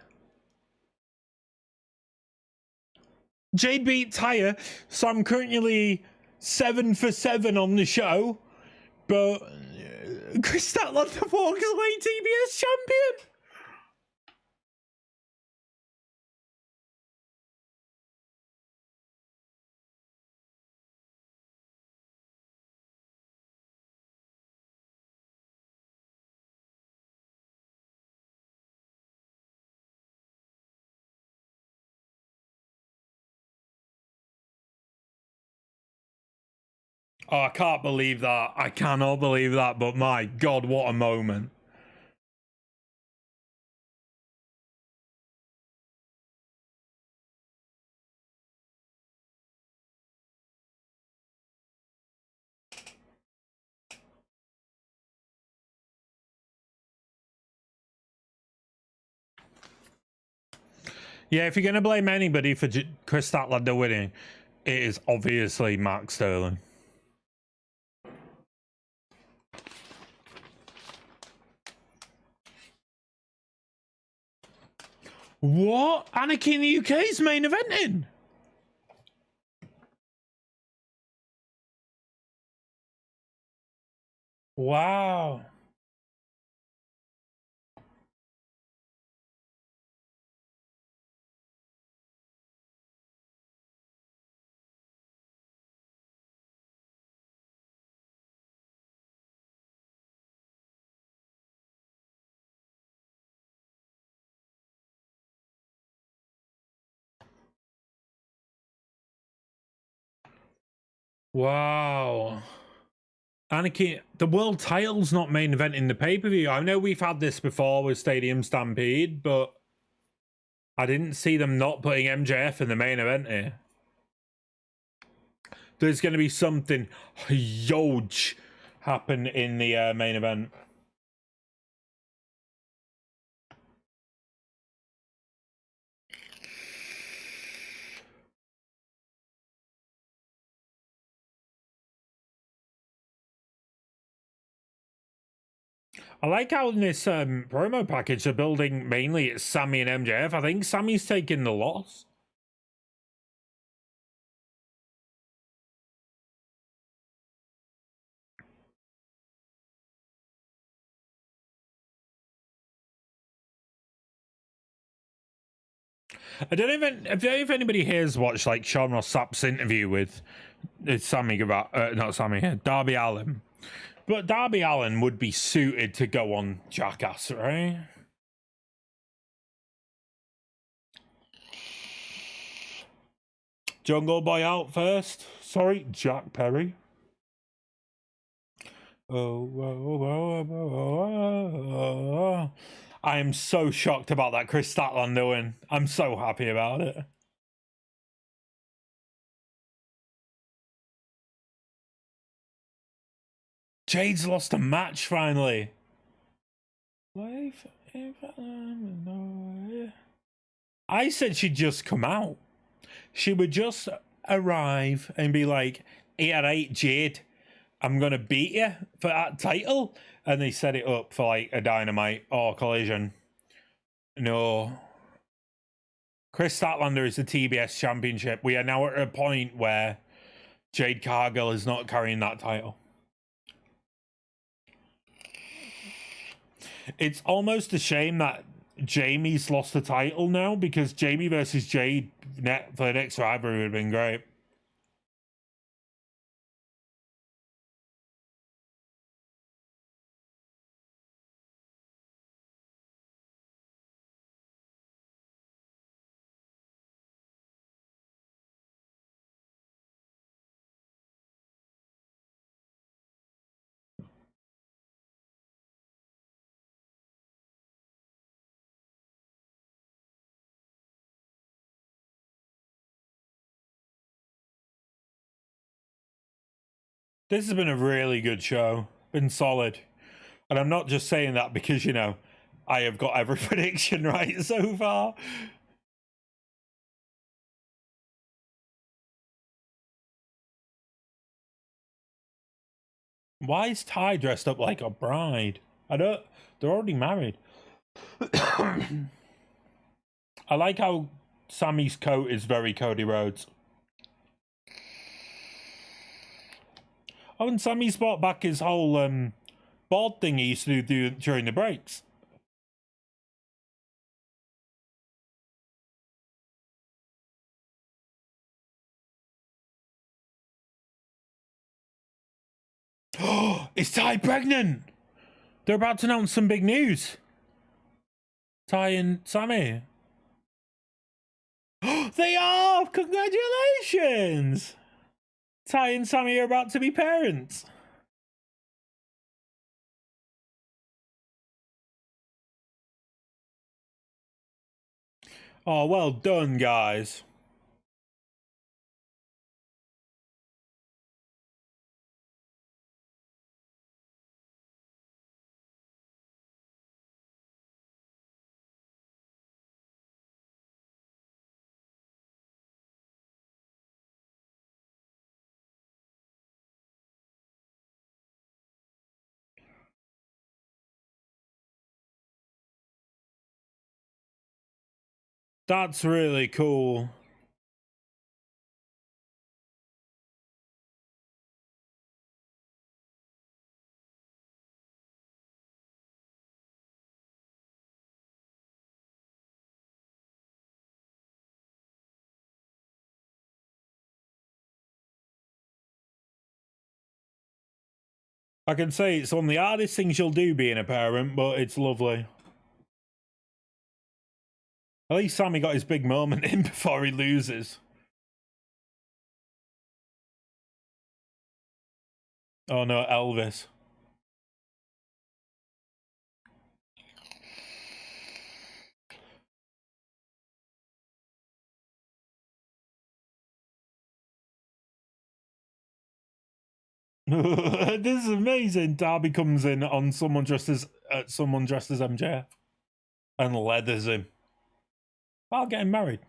Jade beat Taya, so I'm currently 7 for 7 on the show. But Chris Statlander walks away TBS champion. Oh, I can't believe that. I cannot believe that, but my god, what a moment. Yeah, if you're going to blame anybody for Chris Statlander winning, it is obviously Mark Sterling. What? Anarchy in the UK's main eventing? Wow. Wow. Anarchy, the world title's not main event in the pay-per-view. I know we've had this before with Stadium Stampede, but I didn't see them not putting MJF in the main event here. There's going to be something huge happen in the main event. I like how in this promo package they're building mainly it's Sammy and MJF. I think Sammy's taking the loss. I don't know if anybody here has watched like Sean Ross Sapp's interview with Sammy Guevara, not Sammy here, Darby Allin. But Darby Allin would be suited to go on Jackass, right? Jungle Boy out first. Sorry, Jack Perry. Oh. I am so shocked about that Chris Statlander win. I'm so happy about it. Jade's lost a match finally. I said she'd just come out. She would just arrive and be like, "Yeah, right, Jade, I'm gonna beat you for that title." And they set it up for like a Dynamite or Collision. No. Chris Statlander is the TBS Championship. We are now at a point where Jade Cargill is not carrying that title. It's almost a shame that Jamie's lost the title now, because Jamie versus Jade for the next rivalry would have been great. This has been a really good show. Been solid. And I'm not just saying that because, you know, I have got every prediction right so far. Why is Ty dressed up like a bride? They're already married. I like how Sammy's coat is very Cody Rhodes. Oh, and Sammy's brought back his whole board thing he used to do during the breaks. Oh, is Ty pregnant? They're about to announce some big news. Ty and Sammy. They are! Congratulations! Ty and Sammy are about to be parents. Oh, well done, guys. That's really cool. I can say it's one of the hardest things you'll do being a parent, but it's lovely. At least Sammy got his big moment in before he loses. Oh no, Elvis. This is amazing. Darby comes in on someone dressed as MJF and leathers him while getting married.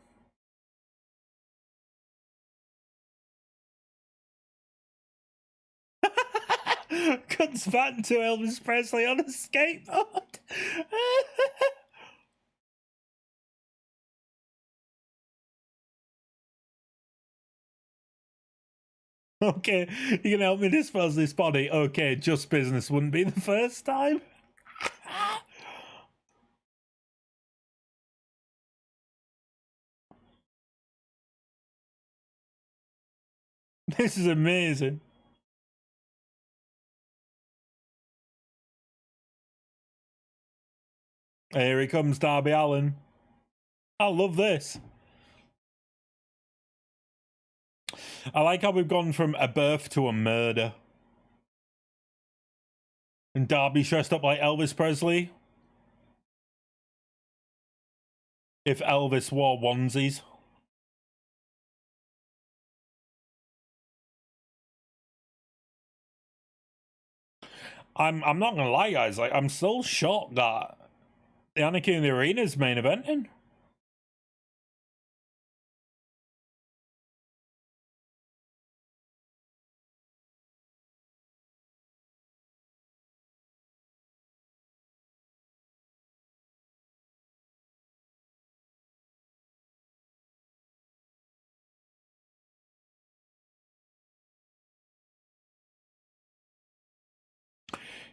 Comes back to Elvis Presley on a skateboard. Okay, you can help me dispose this body. Okay, just business wouldn't be the first time. This is amazing. Here he comes, Darby Allin. I love this. I like how we've gone from a birth to a murder. And Darby dressed up like Elvis Presley. If Elvis wore onesies. I'm not gonna lie, guys. Like, I'm still shocked that the Anarchy in the Arena is main eventing.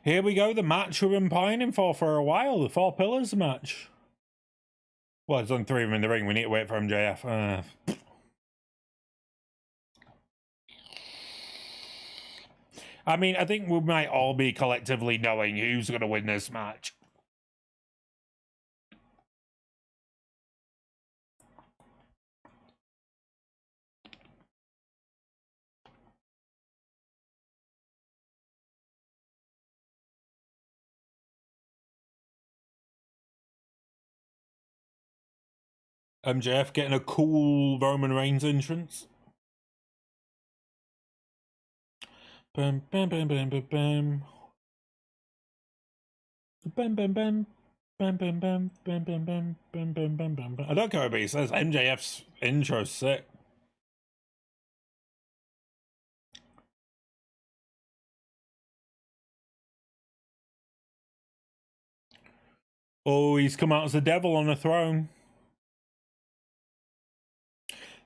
Here we go, the match we've been pining for a while. The Four Pillars match. Well, there's only 3 of them in the ring. We need to wait for MJF. I mean, I think we might all be collectively knowing who's going to win this match. MJF getting a cool Roman Reigns entrance. Bam, bam, bam, bam, bam, bam. Bam, bam, bam. Bam, bam, bam, bam, bam, bam, bam, bam, bam, bam, bam. I don't care what he says. MJF's intro's sick. Oh, he's come out as the devil on a throne.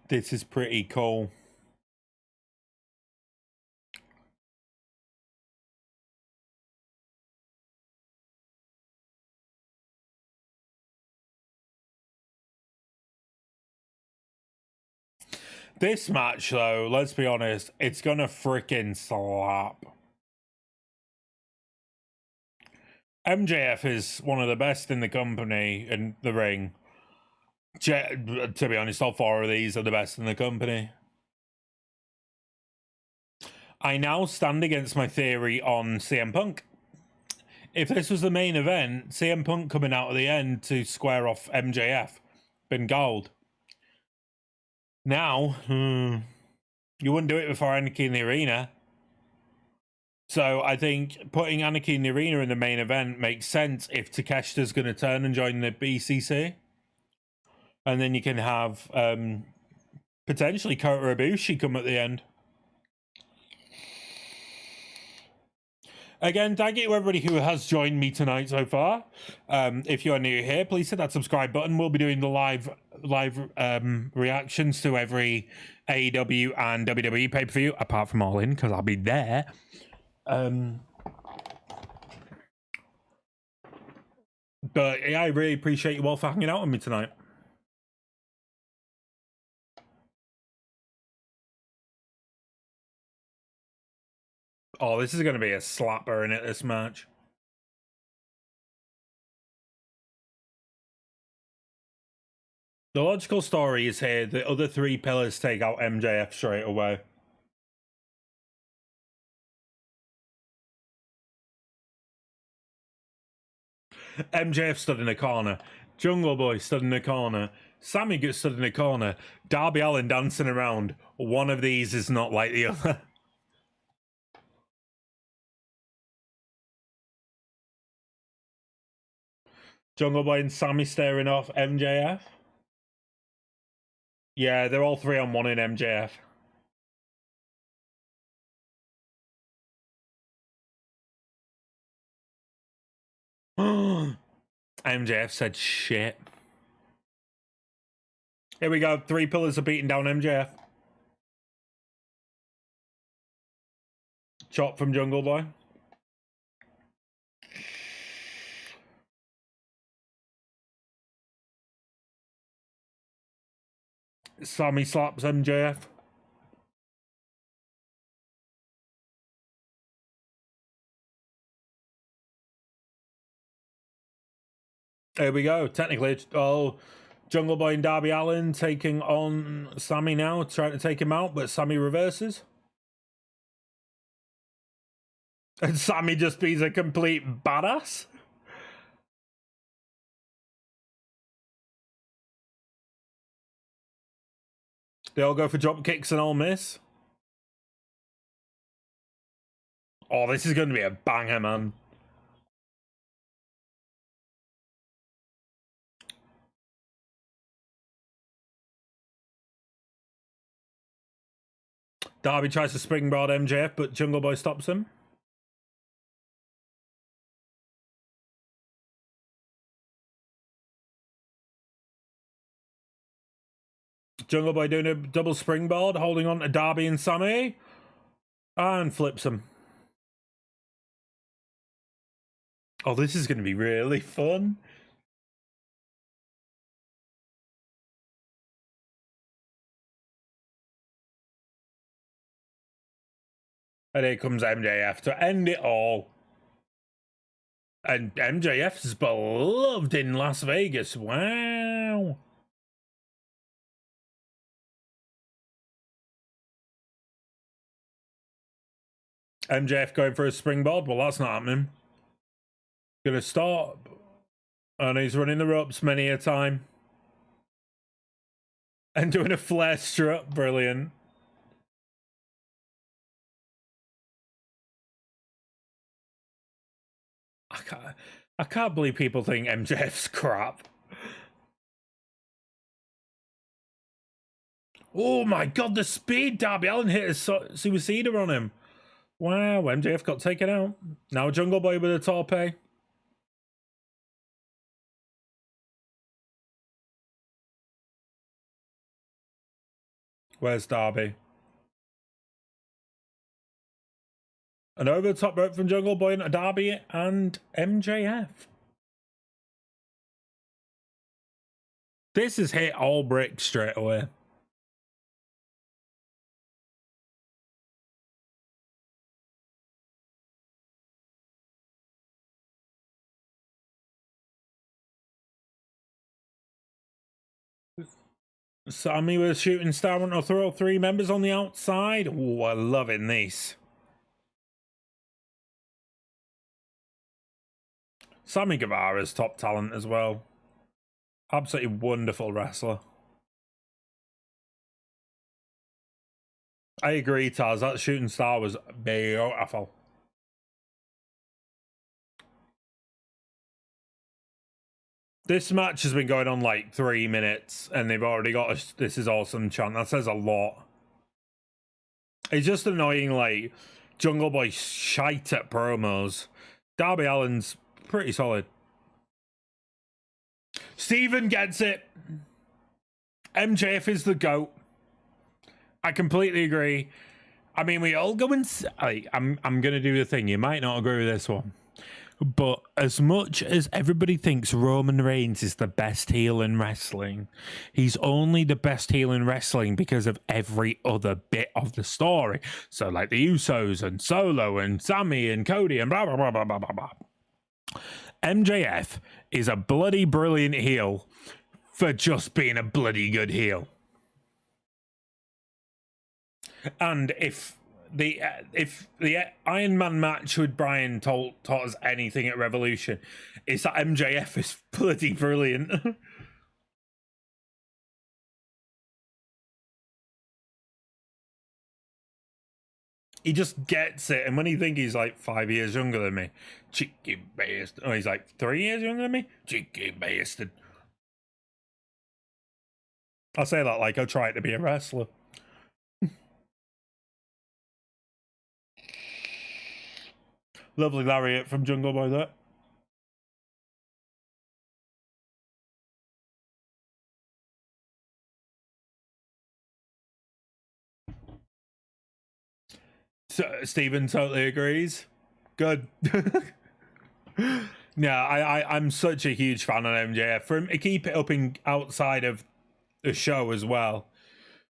This is pretty cool. This match, though, let's be honest, it's gonna freaking slap. MJF is one of the best in the company in the ring. To be honest, all 4 of these are the best in the company. I now stand against my theory on CM Punk. If this was the main event, CM Punk coming out at the end to square off MJF, been gold. Now, you wouldn't do it before Anarchy in the Arena. So I think putting Anarchy in the Arena in the main event makes sense if Takeshita's going to turn and join the BCC. And then you can have potentially Kota Ibushi come at the end. Again, thank you to everybody who has joined me tonight so far. If you're new here, please hit that subscribe button. We'll be doing the live reactions to every AEW and WWE pay-per-view, apart from Allin, because I'll be there. But yeah, I really appreciate you all for hanging out with me tonight. Oh, this is going to be a slapper in it, this match. The logical story is here. The other 3 pillars take out MJF straight away. MJF stood in a corner. Jungle Boy stood in a corner. Sammy gets stood in a corner. Darby Allin dancing around. One of these is not like the other. Jungle Boy and Sammy staring off MJF. Yeah, they're all 3-on-1 in MJF. MJF said shit. Here we go. 3 pillars are beating down MJF. Chop from Jungle Boy. Sammy slaps MJF. There we go. Technically, Jungle Boy and Darby Allin taking on Sammy now, trying to take him out, but Sammy reverses. And Sammy just being a complete badass. They all go for drop kicks and all miss. Oh, this is going to be a banger, man. Darby tries to springboard MJF, but Jungle Boy stops him. Jungle Boy doing a double springboard, holding on to Darby and Sammy. And flips him. Oh, this is going to be really fun. And here comes MJF to end it all. And MJF's beloved in Las Vegas. Wow. MJF going for a springboard. Well, that's not happening. Gonna stop. And he's running the ropes many a time. And doing a flare strut. Brilliant. I can't believe people think MJF's crap. Oh my god, the speed! Darby Allin hit a suicida on him. Wow, MJF got taken out. Now Jungle Boy with a torpe. Where's Darby? And over the top rope from Jungle Boy and Darby and MJF. This is hit all bricks straight away. Sammy with a shooting star and to throw 3 members on the outside. Oh, I'm loving this. Sammy Guevara's top talent as well. Absolutely wonderful wrestler. I agree, Taz. That shooting star was beautiful. This match has been going on like 3 minutes, and they've already got a "This is awesome" chant. That says a lot. It's just annoying, like, Jungle Boy shite at promos. Darby Allin's pretty solid. Steven gets it. MJF is the GOAT. I completely agree. I mean, we all go and... I'm going to do the thing. You might not agree with this one. But as much as everybody thinks Roman Reigns is the best heel in wrestling, he's only the best heel in wrestling because of every other bit of the story. So like the Usos and Solo and Sammy and Cody and blah, blah, blah, blah, blah, blah, blah. MJF is a bloody brilliant heel for just being a bloody good heel. And if if the Iron Man match with Bryan taught us anything at Revolution, it's that MJF is bloody brilliant. He just gets it, and when you think he's like 5 years younger than me, cheeky bastard. Oh, he's like 3 years younger than me, cheeky bastard. I say that like I tried to be a wrestler. Lovely lariat from Jungle Boy there. So, Stephen totally agrees. Good. Yeah, I'm such a huge fan of MJF. For him to keep it up in outside of the show as well.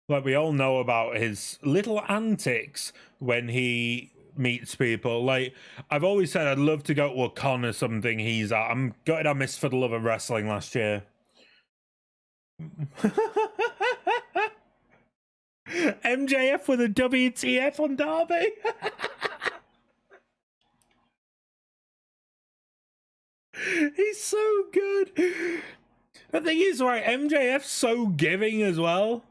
Like, we all know about his little antics when he meets people. Like, I've always said I'd love to go to a con or something he's at. I'm gutted I missed For the Love of Wrestling last year. MJF with a WTF on Darby. He's so good. The thing is, right, MJF's so giving as well.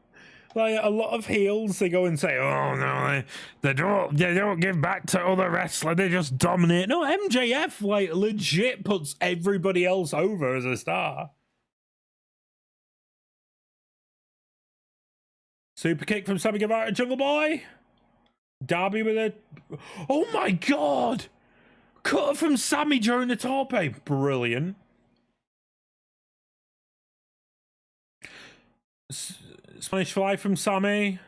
Like, a lot of heels, they go and say, oh no, they don't give back to other wrestlers, they just dominate. No, MJF, like, legit puts everybody else over as a star. Super kick from Sammy Guevara, Jungle Boy. Darby with a... Oh my god! Cut from Sammy during the torpe. Brilliant. Spanish fly from Sammy.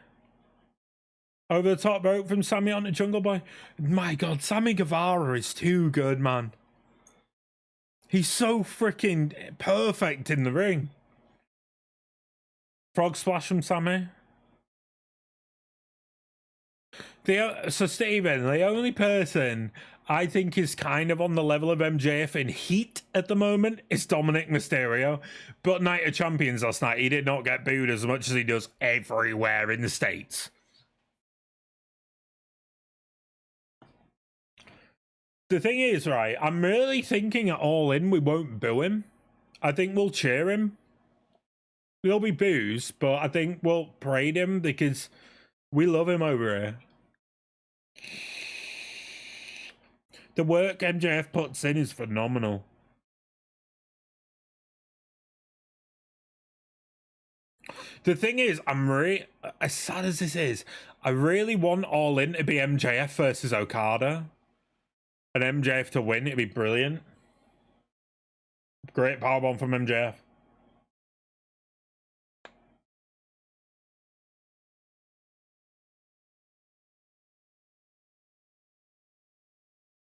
Over the top rope from Sammy onto Jungle Boy. My god, Sammy Guevara is too good, man. He's so freaking perfect in the ring. Frog splash from Sammy. So, Steven, the only person I think is kind of on the level of MJF in heat at the moment is Dominic Mysterio. But Night of Champions last night, he did not get booed as much as he does everywhere in the States. The thing is, right, I'm really thinking at All In we won't boo him. I think we'll cheer him. There'll be boos, but I think we'll parade him because we love him over here. The work MJF puts in is phenomenal. The thing is, as sad as this is, I really want All In to be MJF versus Okada. And MJF to win, it'd be brilliant. Great powerbomb from MJF.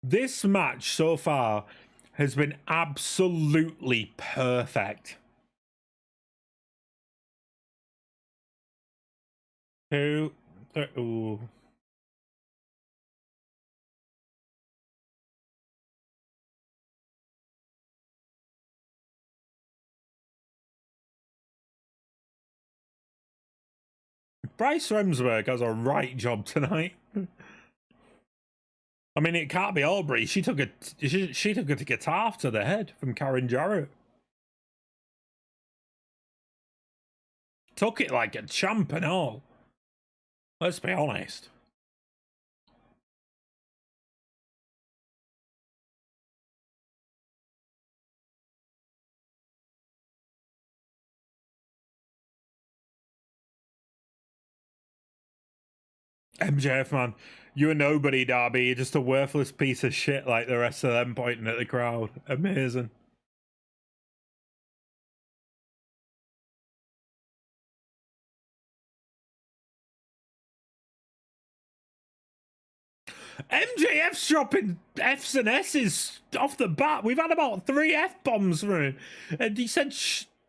This match so far has been absolutely perfect. Ooh. Bryce Remsburg has a right job tonight. I mean, it can't be Aubrey. She took a guitar to the head from Karen Jarrett. Took it like a champ and all. Let's be honest. MJF, man. You're nobody, Darby. You're just a worthless piece of shit like the rest of them pointing at the crowd. Amazing. MJF's dropping F's and S's off the bat. We've had about 3 F-bombs from him. And he said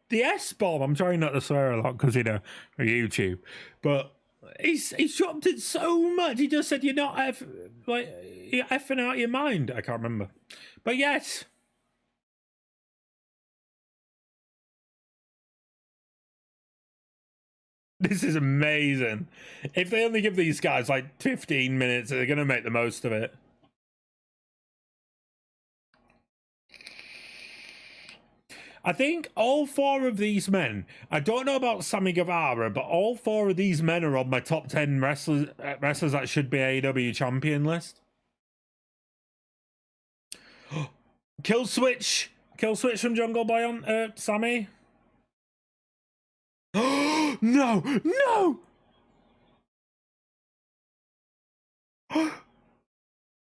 the S-bomb. I'm trying not to swear a lot because, you know, for YouTube. But he's dropped it so much. He just said, you're not you're effing out your mind. I can't remember. But yes. This is amazing. If they only give these guys like 15 minutes, they're going to make the most of it. I think all four of these men, I don't know about Sammy Guevara, but all four of these men are on my top 10 wrestlers that should be AEW champion list. Kill switch from Jungle Boy on Sammy. No!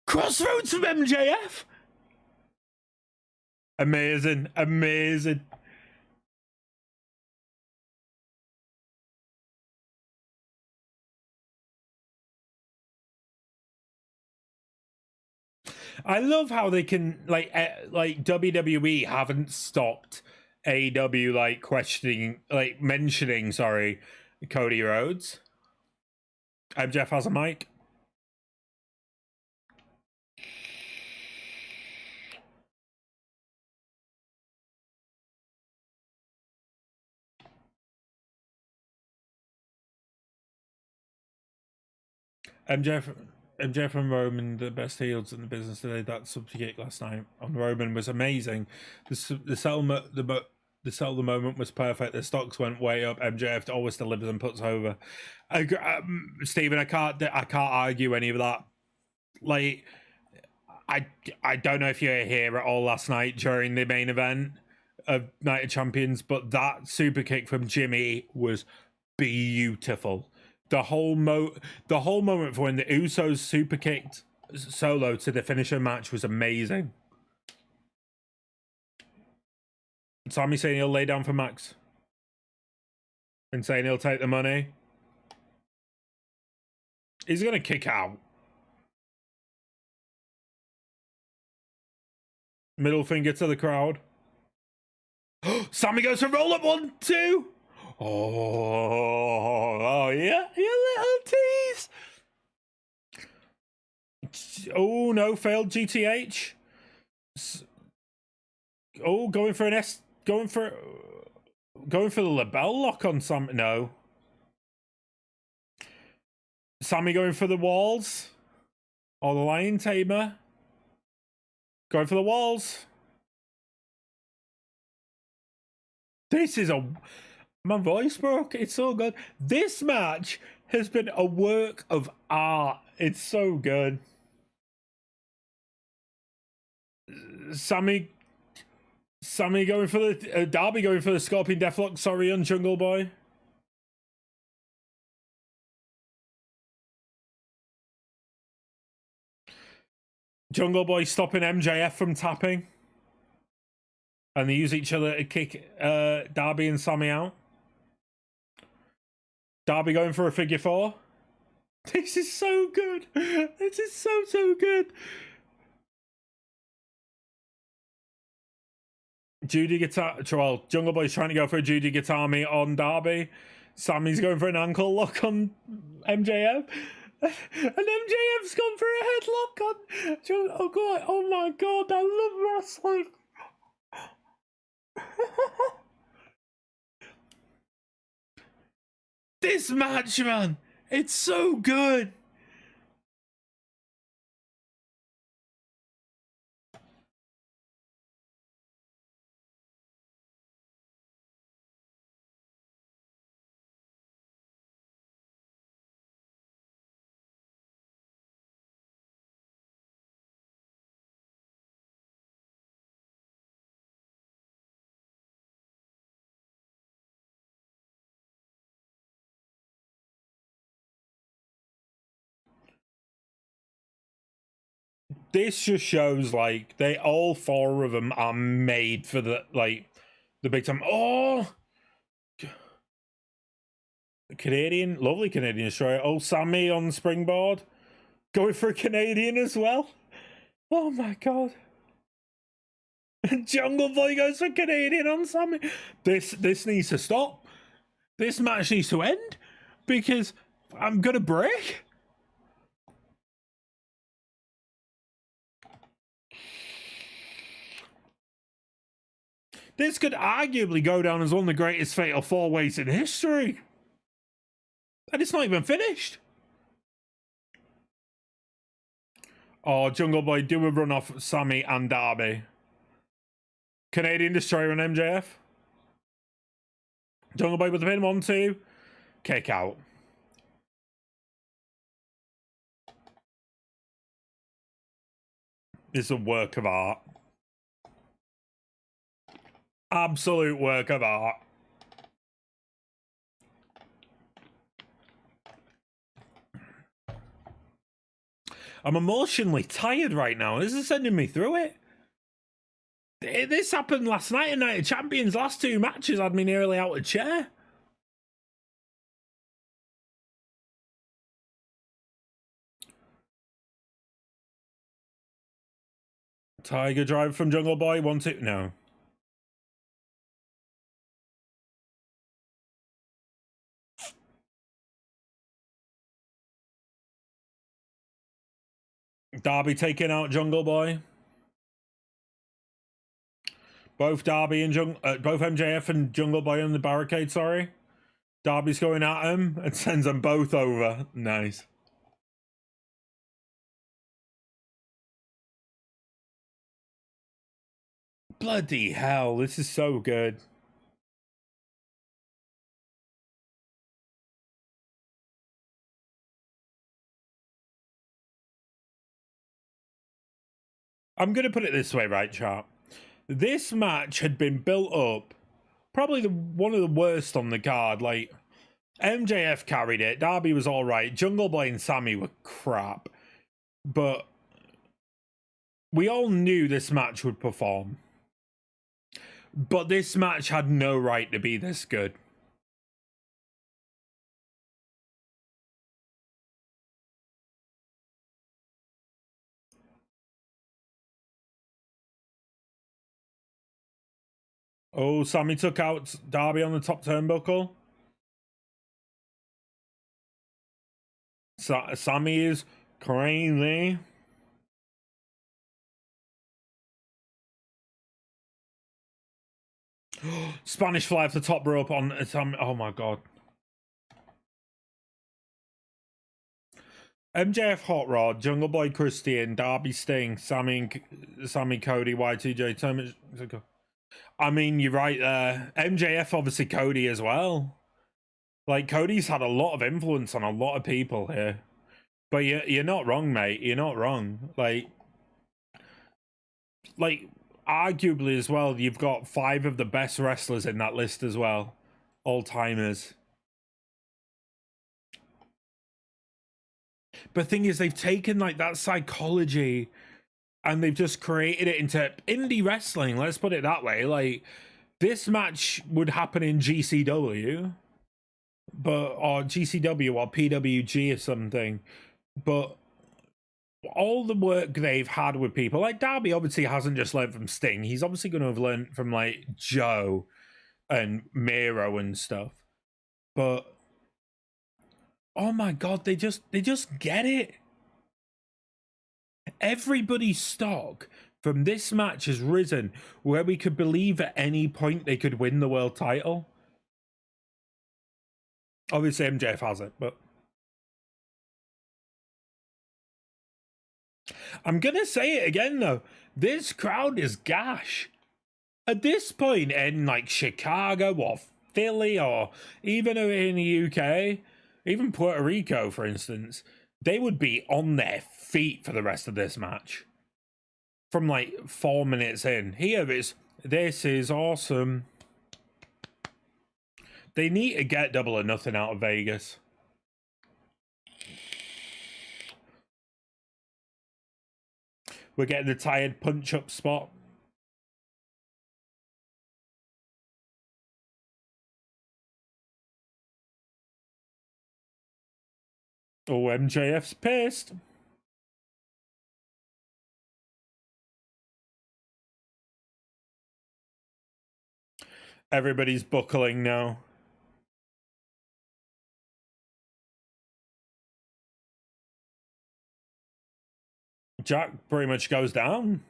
Crossroads from MJF. Amazing. I love how they can like WWE haven't stopped AEW mentioning Cody Rhodes. Jeff has a mic. MJF and Roman, the best heels in the business today. That subjugate last night on Roman was amazing. The settlement moment was perfect. The stocks went way up. MJF always delivers and puts over. Stephen, I can't argue any of that. Like, I don't know if you were here at all last night during the main event of Night of Champions, but that super kick from Jimmy was beautiful. The whole moment for when the Usos super kicked Solo to the finisher match was amazing. Sammy saying he'll lay down for Max and saying he'll take the money. He's gonna kick out. Middle finger to the crowd. Sammy goes for roll up 1, 2. Oh yeah, you little tease. Oh no, failed GTH. Oh, going for the label lock on Sam. No. Sammy going for the walls. Or the lion tamer. Going for the walls. This is my voice broke. It's so good. This match has been a work of art. It's so good. Sammy going for the Darby going for the Scorpion Deathlock. Sorry, on Jungle Boy. Jungle Boy stopping MJF from tapping. And they use each other to kick Darby and Sammy out. Darby going for a figure 4. This is so good. This is so good. Judy guitar. Well, Jungle Boy's trying to go for a Judy guitar meet on Darby. Sammy's going for an ankle lock on MJF. And MJF's gone for a headlock on. Oh god! Oh my god! I love wrestling. This match, man, it's so good. This just shows like all 4 of them are made for the big time. Oh, Canadian, lovely Canadian destroyer. Oh, Sammy on springboard, going for a Canadian as well. Oh my god. Jungle Boy goes for Canadian on Sammy. This needs to stop. This match needs to end because I'm gonna break. This could arguably go down as one of the greatest fatal 4-ways in history. And it's not even finished. Oh, Jungle Boy, do a run off Sammy and Darby. Canadian Destroyer and MJF. Jungle Boy with the pin, 1, 2. Kick out. It's a work of art. Absolute work of art. I'm emotionally tired right now. This is sending me through it. This happened last night in Night of Champions. Last 2 matches had me nearly out of chair. Tiger drive from Jungle Boy. 1, 2. No. Darby taking out Jungle Boy. Both Darby and both MJF and Jungle Boy on the barricade, sorry. Darby's going at him and sends them both over. Nice. Bloody hell, this is so good. I'm going to put it this way, right, chat? This match had been built up, probably one of the worst on the card. Like, MJF carried it, Darby was alright, Jungle Boy and Sammy were crap. But we all knew this match would perform. But this match had no right to be this good. Oh, Sammy took out Darby on the top turnbuckle. Sammy is crazy. Spanish fly off the top rope on Sammy. Oh my god. MJF Hot Rod, Jungle Boy Christian, Darby Sting, Sammy Cody, Y2J. I mean, you're right there. MJF, obviously Cody as well. Like, Cody's had a lot of influence on a lot of people here. But you're not wrong, mate. You're not wrong. Like, arguably as well, you've got 5 of the best wrestlers in that list as well. All-timers. But the thing is, they've taken, like, that psychology and they've just created it into indie wrestling. Let's put it that way. Like, this match would happen in GCW. Or GCW or PWG or something. But all the work they've had with people, like Darby obviously hasn't just learned from Sting. He's obviously going to have learned from like Joe and Miro and stuff. But oh my god, they just get it. Everybody's stock from this match has risen where we could believe at any point they could win the world title. Obviously MJF has it, but I'm gonna say it again though. This crowd is gash. At this point in like Chicago or Philly or even in the UK, even Puerto Rico, for instance, they would be on their feet for the rest of this match. From like 4 minutes in. Here is, this is awesome. They need to get Double or Nothing out of Vegas. We're getting the tired punch-up spot. Oh, MJF's pissed. Everybody's buckling now. Jack pretty much goes down.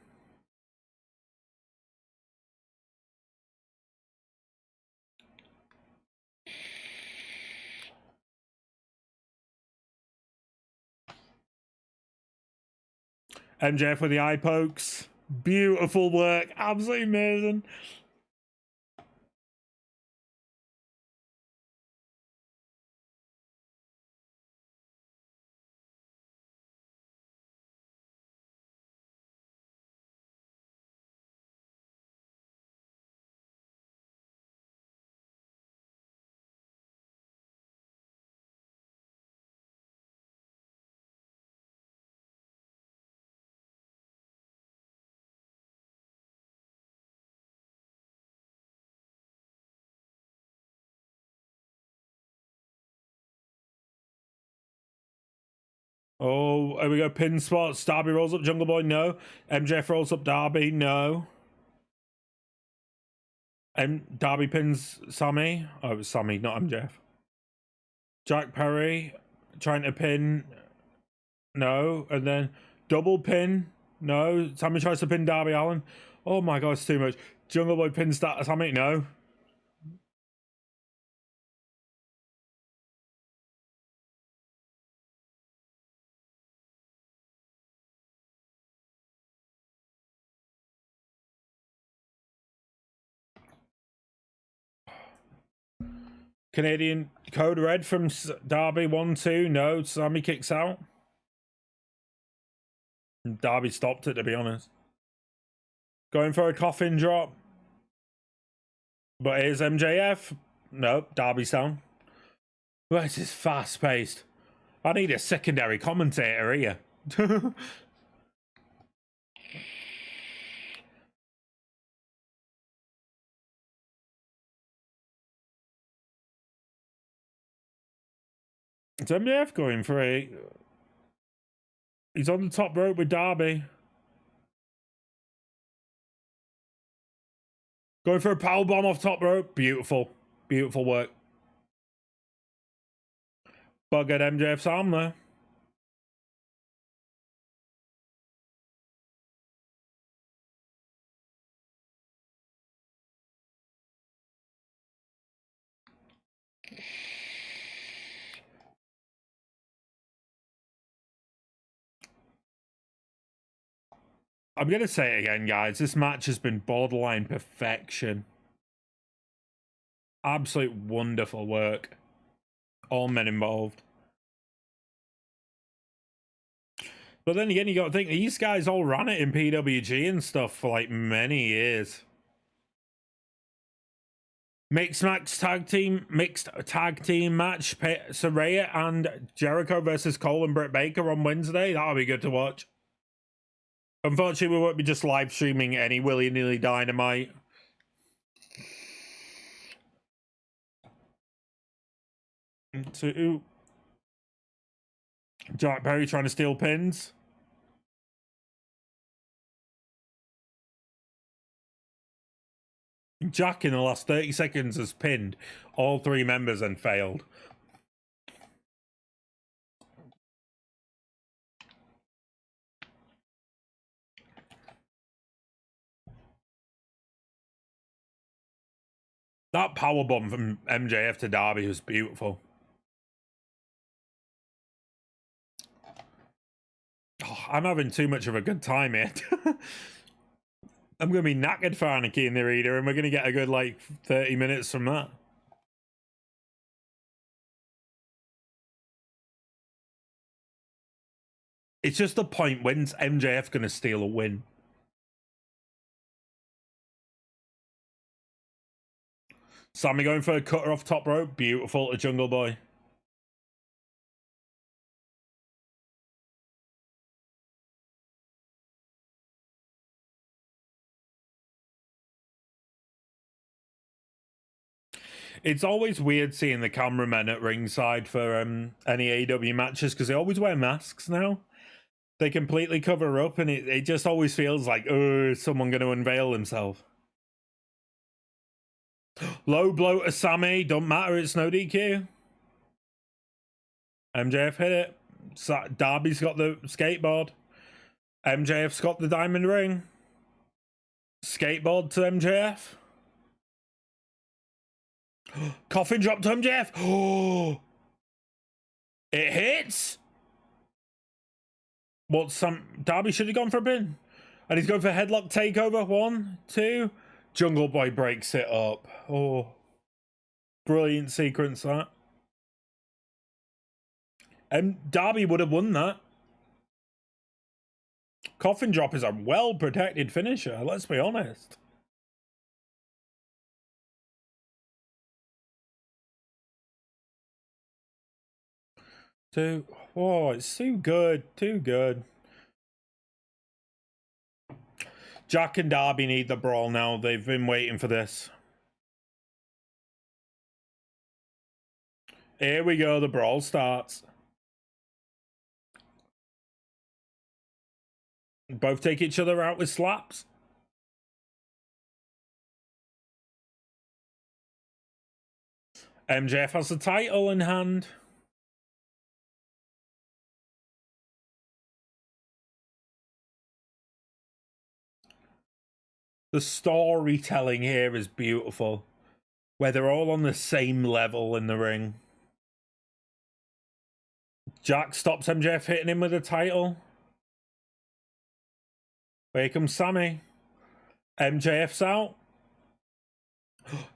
MJF with the eye pokes. Beautiful work. Absolutely amazing. Oh, here we go. Pin spots. Darby rolls up Jungle Boy. No. MJF rolls up Darby. No. Darby pins Sammy. Oh, it was Sammy, not MJF. Jack Perry trying to pin. No. And then double pin. No. Sammy tries to pin Darby Allin. Oh my god, it's too much. Jungle Boy pins Sammy. No. Canadian code red from Darby 1-2. No. Sammy kicks out. Darby stopped it, to be honest. Going for a coffin drop. But here's MJF. Nope, Darby's down. Well, this is fast paced. I need a secondary commentator here. It's MJF going for a. He's on the top rope with Darby. Going for a powerbomb off top rope. Beautiful. Beautiful work. Buggered MJF's arm there. I'm going to say it again, guys. This match has been borderline perfection. Absolute wonderful work. All men involved. But then again, you got to think, these guys all ran it in PWG and stuff for like many years. Mixed tag team match. Saraya and Jericho versus Cole and Britt Baker on Wednesday. That'll be good to watch. Unfortunately, we won't be just live streaming any willy-nilly Dynamite. Two. Jack Perry trying to steal pins. Jack in the last 30 seconds has pinned all three members and failed. That powerbomb from MJF to Darby was beautiful. Oh, I'm having too much of a good time here. I'm going to be knackered for Anarchy in the Arena, and we're going to get a good, like, 30 minutes from that. It's just the point, when's MJF going to steal a win? Sammy going for a cutter off top rope. Beautiful to Jungle Boy. It's always weird seeing the cameramen at ringside for any AEW matches because they always wear masks now. They completely cover up, and it just always feels like, oh, is someone going to unveil himself? Low blow to Sammy. Don't matter, it's no DQ. MJF hit it. Darby's got the skateboard. MJF's got the diamond ring. Skateboard to MJF. Coffin drop to MJF. Oh, it hits. Darby should have gone for a pin. And he's going for a headlock takeover. 1, 2. Jungle Boy breaks it up. Oh. Brilliant sequence, that. And Darby would have won that. Coffin drop is a well-protected finisher, let's be honest. Oh, it's too good. Too good. Jack and Darby need the brawl now. They've been waiting for this. Here we go. The brawl starts. Both take each other out with slaps. MJF has the title in hand. The storytelling here is beautiful, where they're all on the same level in the ring. Jack stops MJF hitting him with the title. Here comes Sammy. MJF's out.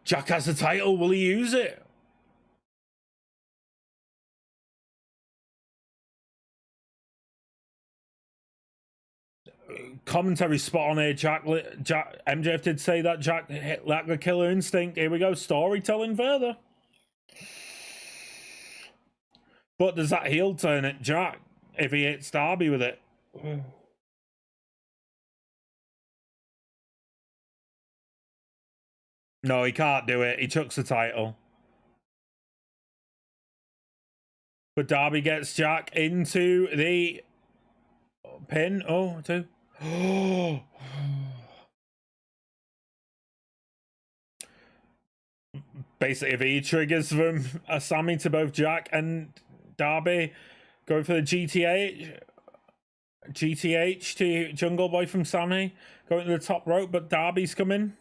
Jack has the title. Will he use it? Commentary spot on here. MJF did say that Jack lacked the killer instinct. Here we go. Storytelling further. But does that heel turn at Jack if he hits Darby with it? No, he can't do it. He chucks the title. But Darby gets Jack into the pin. Oh, 2. Oh. Basically, if he triggers from a Sammy to both Jack and Darby, going for the GTH to Jungle Boy from Sammy, going to the top rope, but Darby's coming.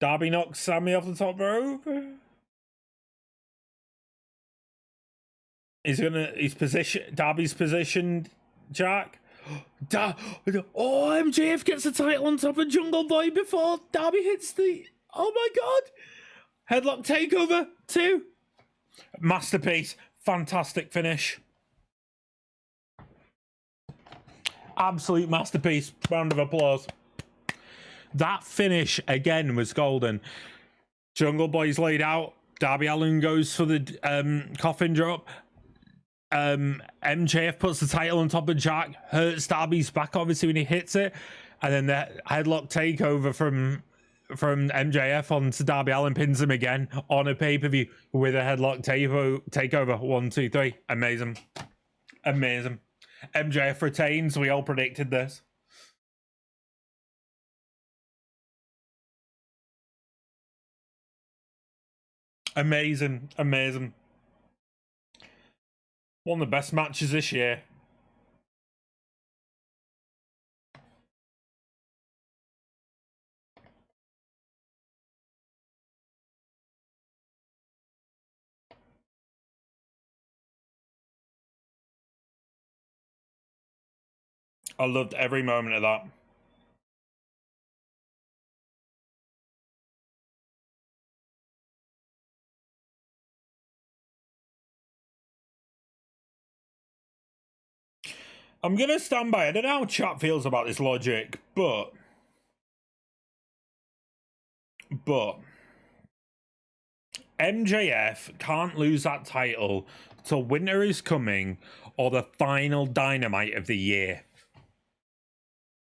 Darby knocks Sammy off the top rope. Darby's positioned Jack. Oh, MJF gets the title on top of Jungle Boy before Darby hits the... Oh my god! Headlock takeover 2. Masterpiece. Fantastic finish. Absolute masterpiece. Round of applause. That finish again was golden. Jungle Boy's laid out. Darby Allin goes for the coffin drop. MJF puts the title on top of Jack, hurts Darby's back obviously when he hits it, and then the headlock takeover from MJF onto Darby Allin, pins him again on a pay-per-view with a headlock takeover. 1, 2, 3. Amazing. MJF retains. We all predicted this. Amazing. One of the best matches this year. I loved every moment of that. I'm going to stand by. I don't know how chat feels about this logic, but MJF can't lose that title till winter is coming or the final Dynamite of the year.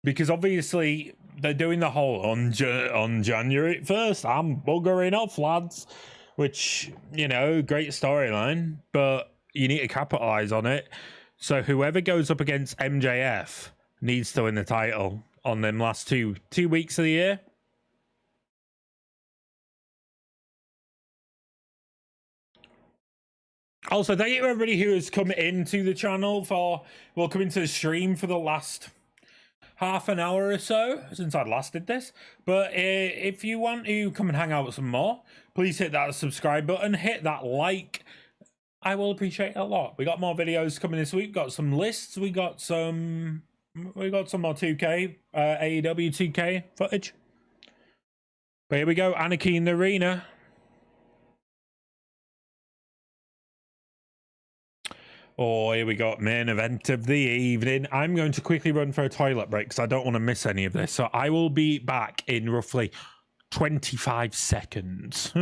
Because obviously they're doing the whole on January 1st, I'm buggering off, lads. Which, you know, great storyline, but you need to capitalize on it. So whoever goes up against MJF needs to win the title on them last two weeks of the year. Also, thank you to everybody who has come into the channel come into the stream for the last half an hour or so since I last did this. But if you want to come and hang out with some more, please hit that subscribe button, hit that like I will appreciate it a lot. We got more videos coming this week. Got some lists. We got some more 2K, AEW 2K footage. But here we go, Anarchy in the arena. Oh, here we go, main event of the evening. I'm going to quickly run for a toilet break because I don't want to miss any of this. So I will be back in roughly 25 seconds.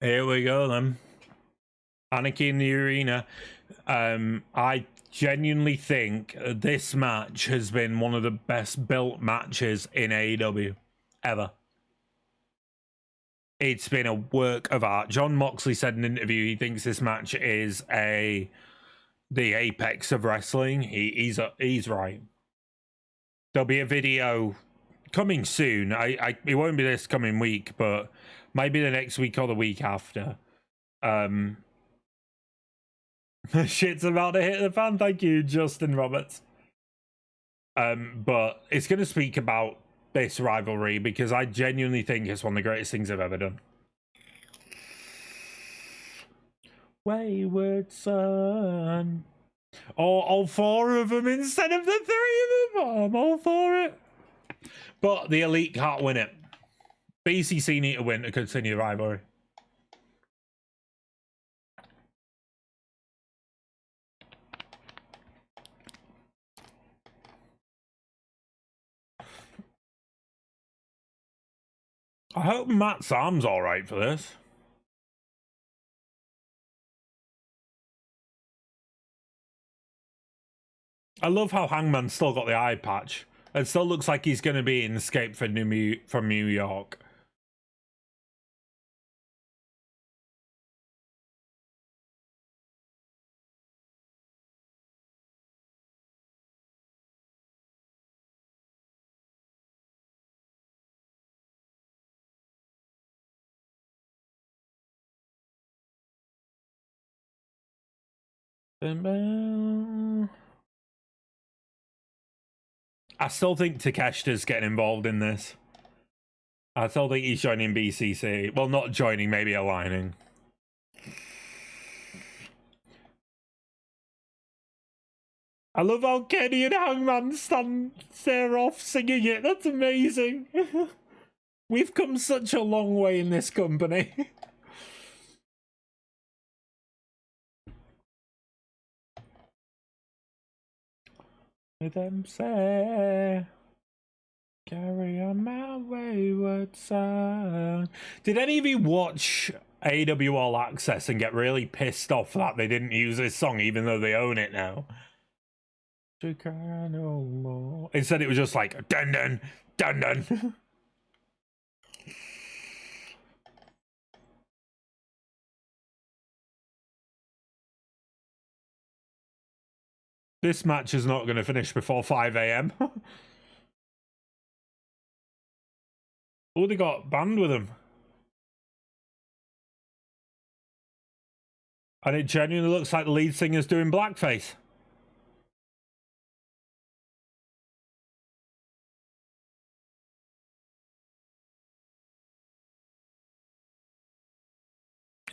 Here we go then. Anarchy in the arena. I genuinely think this match has been one of the best built matches in AEW ever. It's been a work of art. John Moxley said in an interview he thinks this match is the apex of wrestling. He's right. There'll be a video coming soon. It won't be this coming week, but maybe the next week or the week after. Shit's about to hit the fan. Thank you, Justin Roberts. But it's going to speak about this rivalry because I genuinely think it's one of the greatest things I've ever done. Wayward Son. Oh, all four of them instead of the three of them. I'm all for it. But the Elite can't win it. BCC need to win to continue the rivalry. I hope Matt's arm's alright for this. I love how Hangman's still got the eye patch. It still looks like he's going to be in Escape from New York. I still think Takeshita's getting involved in this. I still think he's joining BCC. Well, not joining, maybe aligning. I love how Kenny and Hangman stand there off singing it. That's amazing. We've come such a long way in this company. With them say, carry on my wayward son. Did any of you watch AEW All Access and get really pissed off that they didn't use this song even though they own it now? To cry no more. Instead it was just like dun dun dun dun. This match is not going to finish before 5 a.m. Oh, they got banned with them. And it genuinely looks like the lead singer's doing blackface.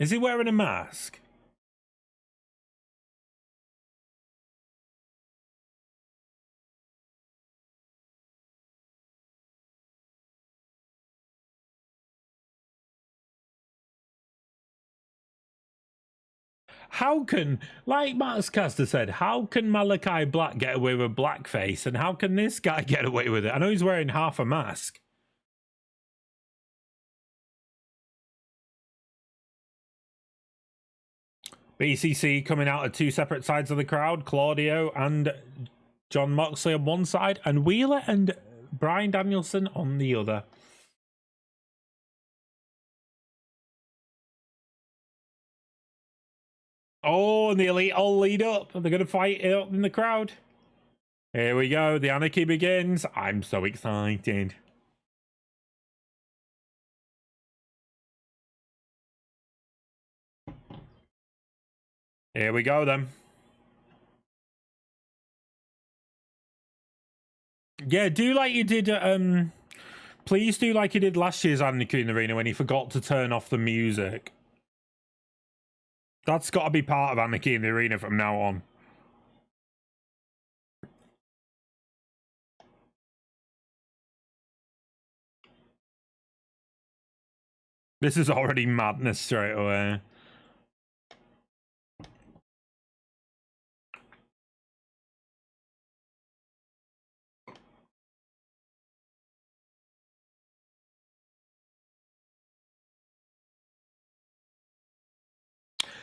Is he wearing a mask? how can, like Max Caster said, how can Malachi Black get away with blackface, and how can this guy get away with it? I know he's wearing half a mask. BCC coming out of two separate sides of the crowd, Claudio and John Moxley on one side, and Wheeler and Bryan Danielson on the other. Oh, and the Elite all lead up. They're going to fight it up in the crowd. Here we go. The Anarchy begins. I'm so excited. Here we go, then. Yeah, do like you did. Please do like you did last year's Anarchy in the Arena when he forgot to turn off the music. That's got to be part of Anarchy in the Arena from now on. This is already madness straight away.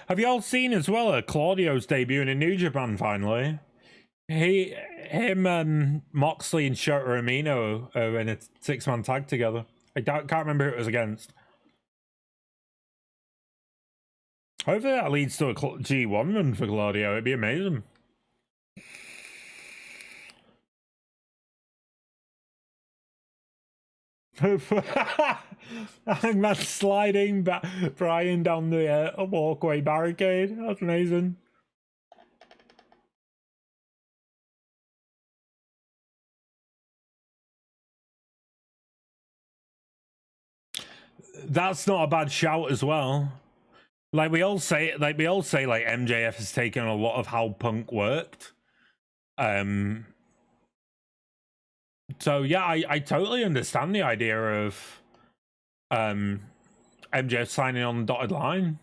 Have you all seen as well Claudio's debut in New Japan finally? Him, Moxley and Shota Umino are in a 6-man tag together. I can't remember who it was against. Hopefully that leads to a G1 run for Claudio. It'd be amazing. Hangman sliding Brian down the walkway barricade. That's amazing. That's not a bad shout as well. Like we all say, like MJF has taken a lot of how Punk worked. So yeah, I totally understand the idea of MJF signing on the dotted line.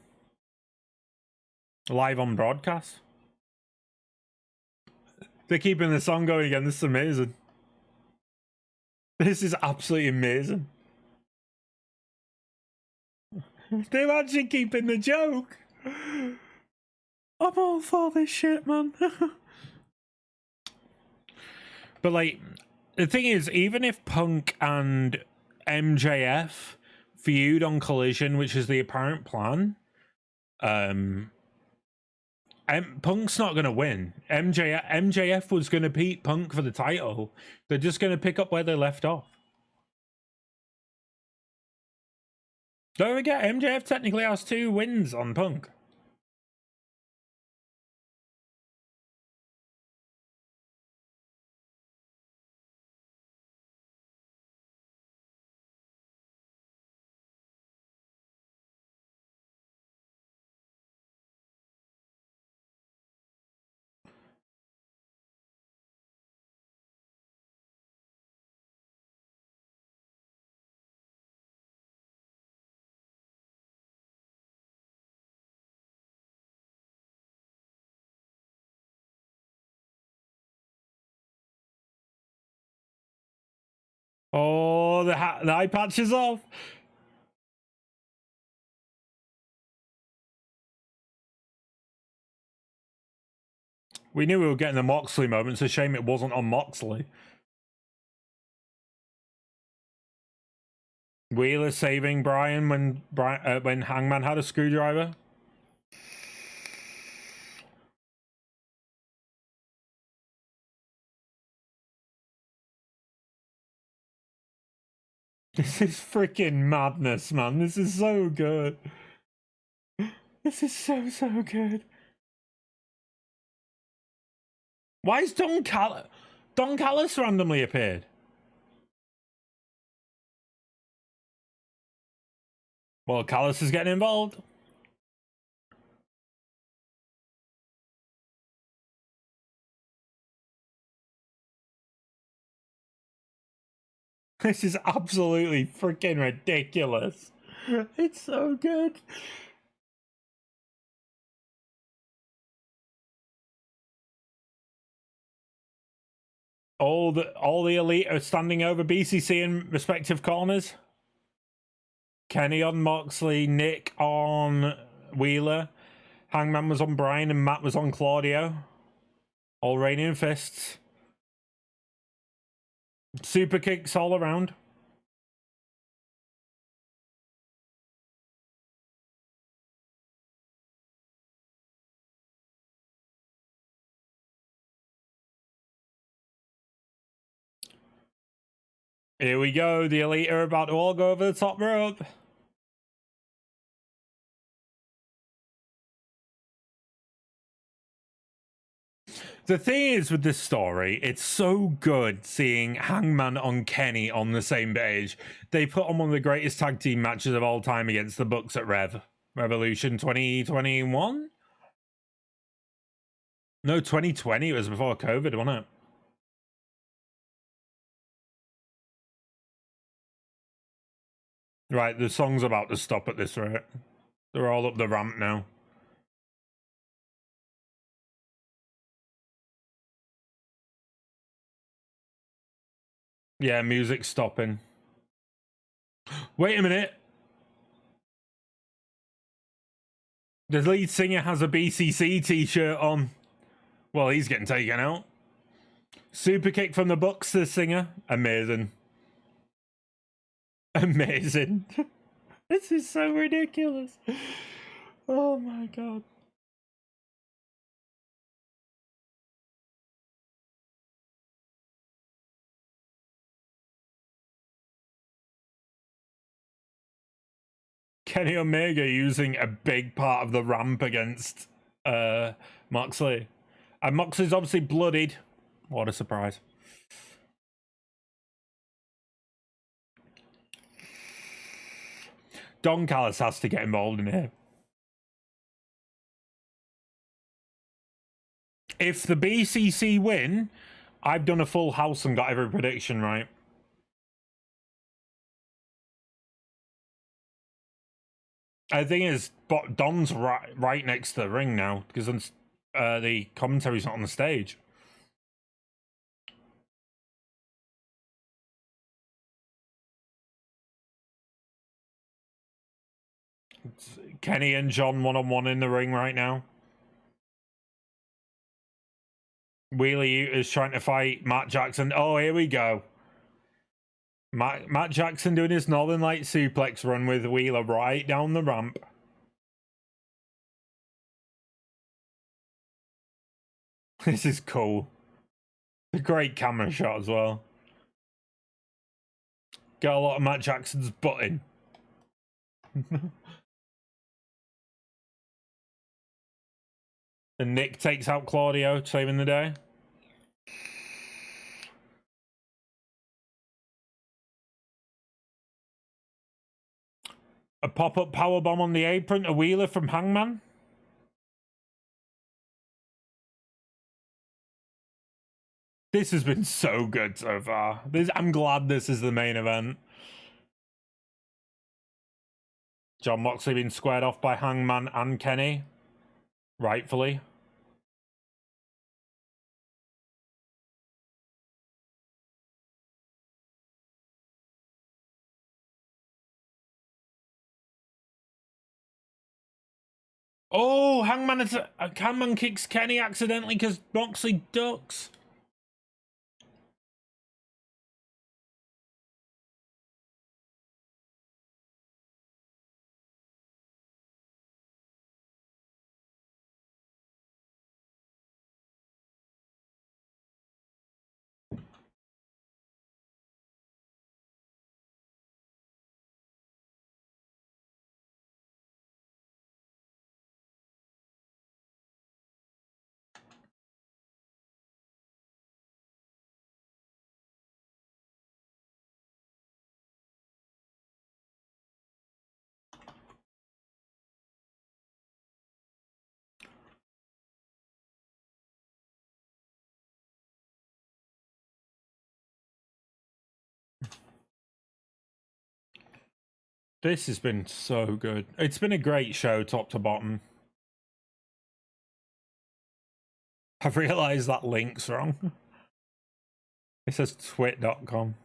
Live on broadcast. They're keeping the song going again. This is amazing. This is absolutely amazing. They're actually keeping the joke. I'm all for this shit, man. But like, the thing is, even if Punk and MJF feud on Collision, which is the apparent plan, Punk's not going to win. MJF was going to beat Punk for the title. They're just going to pick up where they left off. Don't forget, MJF technically has 2 wins on Punk. Oh, the eye patch is off. We knew we were getting the Moxley moment. It's a shame it wasn't on Moxley. Wheeler saving Brian when Hangman had a screwdriver. This is freaking madness, man. This is so good. This is so good. Why is Don Callis randomly appeared? Well, Callis is getting involved. This is absolutely freaking ridiculous. It's so good. All the elite are standing over BCC in respective corners. Kenny on Moxley, Nick on Wheeler, Hangman was on Brian, and Matt was on Claudio. All raining fists. Super kicks all around. Here we go. The elite are about to all go over the top rope. The thing is with this story, it's so good seeing Hangman on Kenny on the same page. They put on one of the greatest tag team matches of all time against the Bucks at Revolution 2021? No, 2020. It was before COVID, wasn't it? Right, the song's about to stop at this rate. They're all up the ramp now. Yeah, music's stopping. Wait a minute. The lead singer has a BCC t-shirt on. Well, he's getting taken out. Super kick from the Bucks, the singer. Amazing. Amazing. This is so ridiculous. Oh my god. Kenny Omega using a big part of the ramp against Moxley. And Moxley's obviously bloodied. What a surprise. Don Callis has to get involved in here. If the BCC win, I've done a full house and got every prediction right. The thing is, Don's right next to the ring now because the commentary's not on the stage. It's Kenny and John one-on-one in the ring right now. Wheeler is trying to fight Matt Jackson. Oh, here we go. Matt Jackson doing his Northern Light suplex run with Wheeler right down the ramp. This is cool. A great camera shot as well. Got a lot of Matt Jackson's butt in. And Nick takes out Claudio, saving the day. A pop-up powerbomb on the apron, a Wheeler from Hangman. This has been so good so far. I'm glad this is the main event. John Moxley being squared off by Hangman and Kenny. Rightfully. Oh, Hangman kicks Kenny accidentally because Moxley ducks. This has been so good. It's been a great show, top to bottom. I've realised that link's wrong. It says twit.com.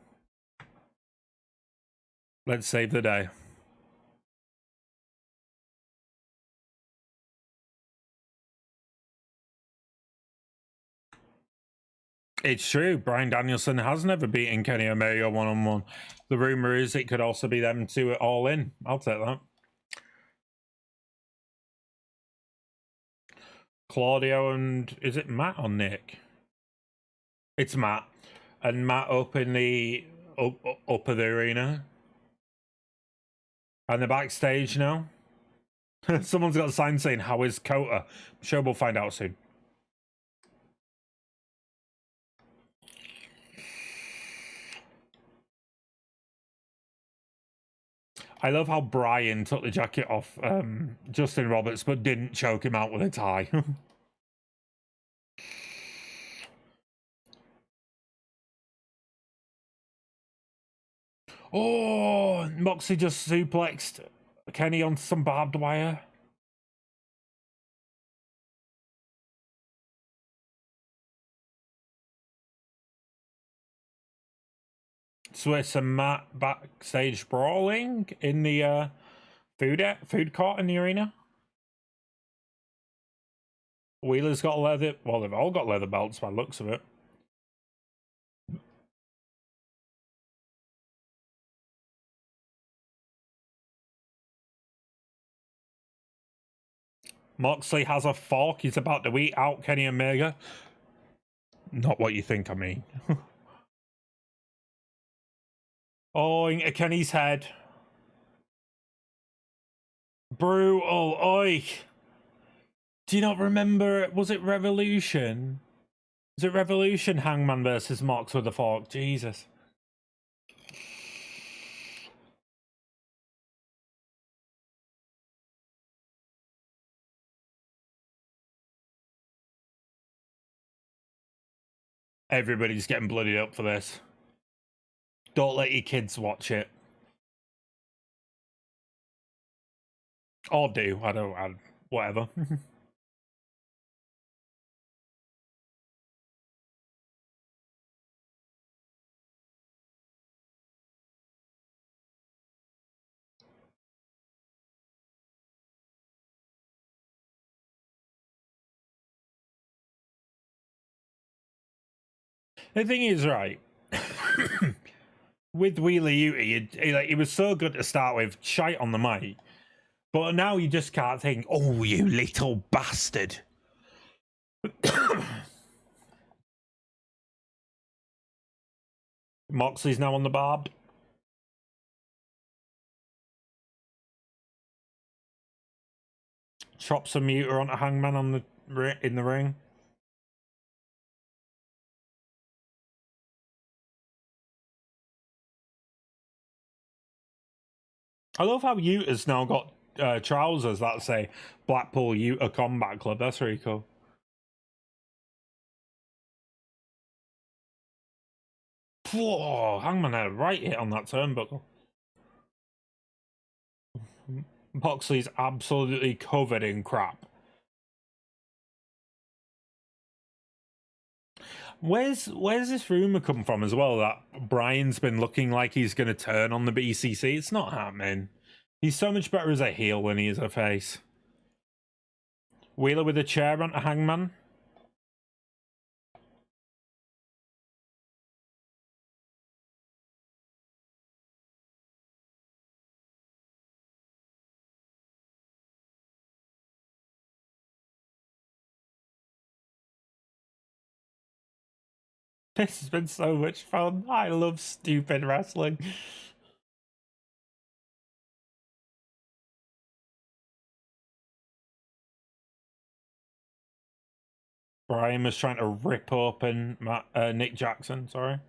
Let's save the day. It's true. Bryan Danielson has never beaten Kenny Omega one-on-one. The rumor is it could also be them two at All In. I'll take that. Claudio and is it Matt or Nick? It's Matt. And Matt up in the up of the arena. And the backstage now. Someone's got a sign saying, "How is Kota?" I'm sure we'll find out soon. I love how Brian took the jacket off Justin Roberts, but didn't choke him out with a tie. Oh, Moxley just suplexed Kenny on some barbed wire. Swiss and Matt backstage brawling in the food court in the arena. Wheeler's got leather. Well, they've all got leather belts by the looks of it. Moxley has a fork. He's about to eat out Kenny Omega. Not what you think, I mean. Oh, into Kenny's head. Brutal. Oi. Do you not remember? Was it Revolution? Was it Revolution Hangman versus Mox with a fork? Jesus. Everybody's getting bloodied up for this. Don't let your kids watch it. Or do. Whatever. The thing is, right, with Wheeler Yuta, he was so good to start with, shite on the mic, but now you just can't think, oh, you little bastard. Moxley's now on the barb. Chops a muter onto Hangman on in the ring. I love how Utah's now got trousers that say Blackpool Utah Combat Club. That's really cool. Whoa, Hangman had a right hit on that turnbuckle. Moxley's absolutely covered in crap. Where's this rumor come from as well that Brian's been looking like he's going to turn on the BCC? It's not happening. He's so much better as a heel than he is a face. Wheeler with a chair onto Hangman. This has been so much fun. I love stupid wrestling. Brian was trying to rip open Nick Jackson, sorry.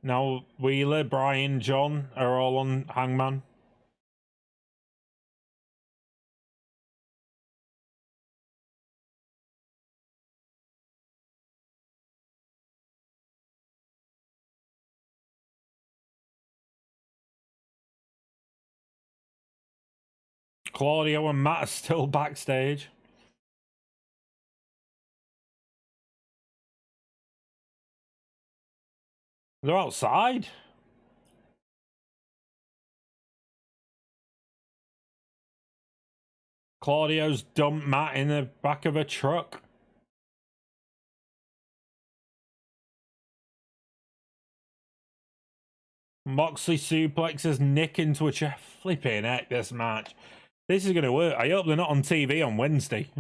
Now Wheeler, Brian, John are all on Hangman. Claudio and Matt are still backstage. They're outside. Claudio's dumped Matt in the back of a truck. Moxley suplexes Nick into a chair. Flipping heck, this match. This is going to work. I hope they're not on TV on Wednesday.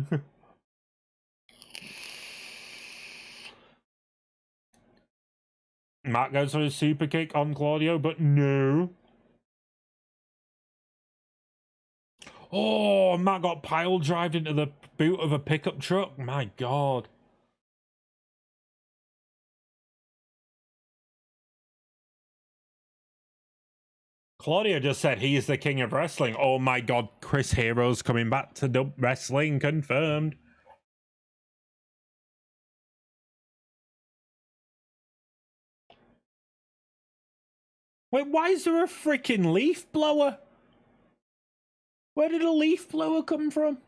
Matt goes for a super kick on Claudio, but no. Oh, Matt got pile drived into the boot of a pickup truck. My God. Claudio just said he is the king of wrestling. Oh my God, Chris Hero's coming back to the wrestling, confirmed. Wait, why is there a freaking leaf blower? Where did a leaf blower come from?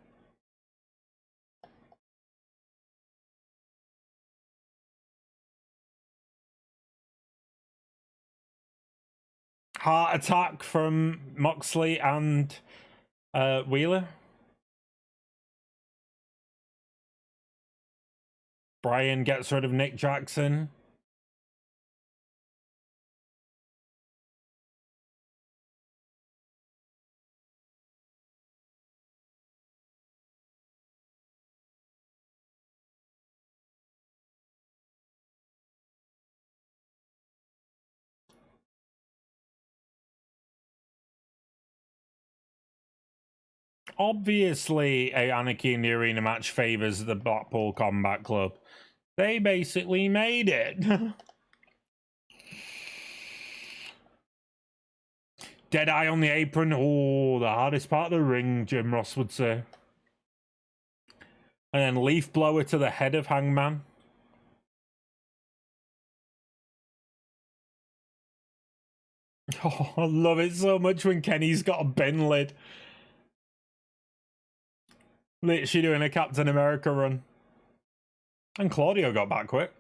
Heart attack from Moxley and Wheeler. Brian gets rid of Nick Jackson. Obviously, a Anarchy in the Arena match favors the Blackpool Combat Club. They basically made it. Deadeye on the apron. Oh, the hardest part of the ring, Jim Ross would say. And then leaf blower to the head of Hangman. Oh, I love it so much when Kenny's got a bin lid. Literally doing a Captain America run. And Claudio got back quick.